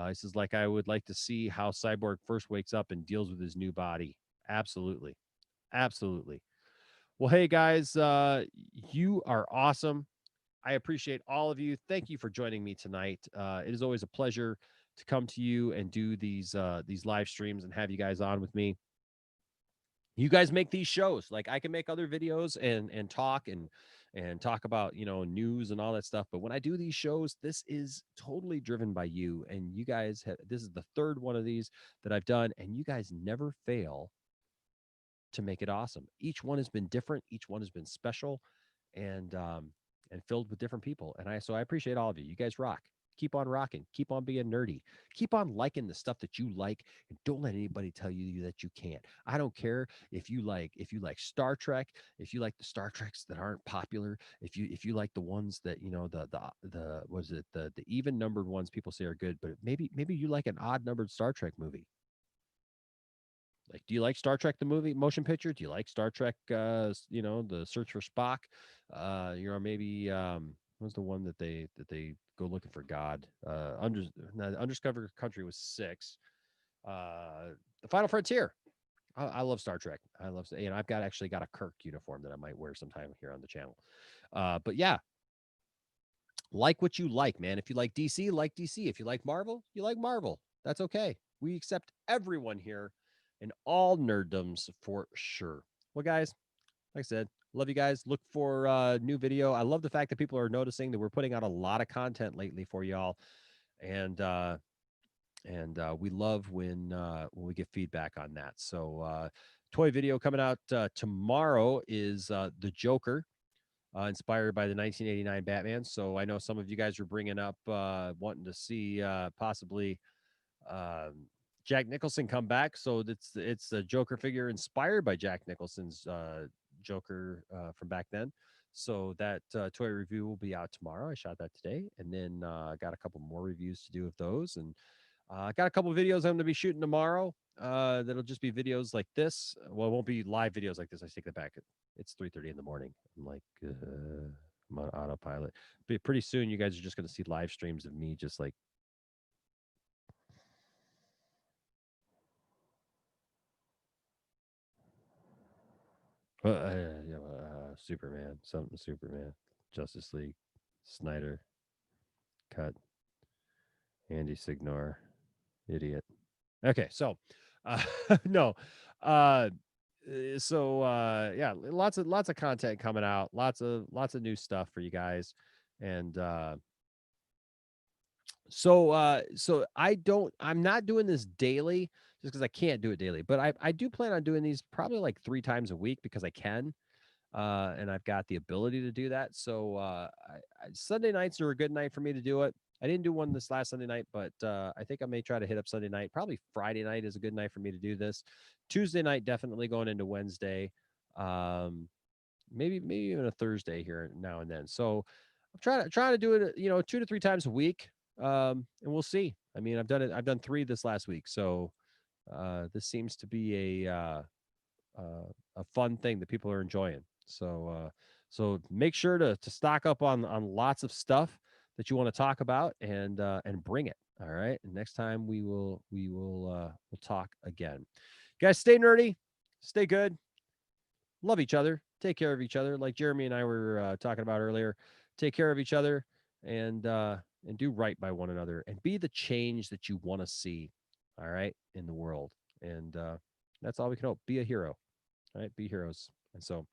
He says, like, I would like to see how Cyborg first wakes up and deals with his new body. Absolutely. Absolutely. Well, hey, guys, you are awesome. I appreciate all of you. Thank you for joining me tonight. It is always a pleasure to come to you and do these live streams and have you guys on with me. You guys make these shows. Like, I can make other videos and talk and talk about, you know, news and all that stuff. But when I do these shows, this is totally driven by you. And you guys this is the third one of these that I've done, and you guys never fail to make it awesome. Each one has been different. Each one has been special and filled with different people. And so I appreciate all of you. You guys rock. Keep on rocking. Keep on being nerdy. Keep on liking the stuff that you like, and don't let anybody tell you that you can't. I don't care if you like Star Trek, if you like the Star Treks that aren't popular, if you like the ones that, you know, the was it the even numbered ones people say are good, but maybe you like an odd numbered Star Trek movie. Like, do you like Star Trek the movie motion picture? Do you like Star Trek you know, the Search for Spock? You know, maybe what's the one that they go looking for God? Undiscovered Country was 6. The Final Frontier. I love Star Trek. You know, I've actually got a Kirk uniform that I might wear sometime here on the channel. But yeah, like what you like, man. If you like DC, like DC. If you like Marvel, you like Marvel. That's okay. We accept everyone here and all nerddoms for sure. Well, guys, like I said, love you guys. Look for new video. I love the fact that people are noticing that we're putting out a lot of content lately for y'all, and we love when we get feedback on that. So, toy video coming out tomorrow is the Joker, inspired by the 1989 Batman. So I know some of you guys are bringing up wanting to see possibly Jack Nicholson come back. So it's a Joker figure inspired by Jack Nicholson's Joker from back then. So that toy review will be out tomorrow. I shot that today, and then got a couple more reviews to do of those, and got a couple videos I'm going to be shooting tomorrow. That'll just be videos like this. Well, it won't be live videos like this. I take that back. It's 3:30 in the morning. I'm like, I'm on autopilot. But pretty soon, you guys are just going to see live streams of me just like. Superman, something Superman, Justice League, Snyder, cut, Andy Signor, idiot. Okay, so, no, yeah, lots of content coming out, lots of new stuff for you guys, and so I'm not doing this daily just because I can't do it daily, but I do plan on doing these probably like 3 times a week because I can. And I've got the ability to do that. So Sunday nights are a good night for me to do it. I didn't do one this last Sunday night, but I think I may try to hit up Sunday night. Probably Friday night is a good night for me to do this. Tuesday night, definitely going into Wednesday. Maybe even a Thursday here now and then. So I'm trying to do it, 2 to 3 times a week. And we'll see. I mean, I've done 3 this last week. So this seems to be a fun thing that people are enjoying. So make sure to stock up on lots of stuff that you want to talk about and bring it. All right. And next time we'll talk again. Guys, stay nerdy, stay good, love each other, take care of each other. Like Jeremy and I were talking about earlier, take care of each other and do right by one another and be the change that you want to see. All right. In the world. And that's all we can hope. Be a hero. All right. Be heroes. And so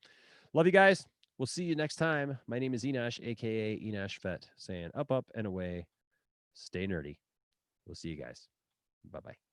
love you guys. We'll see you next time. My name is Enosh, aka Enosh Fett, saying up, and away. Stay nerdy. We'll see you guys. Bye-bye.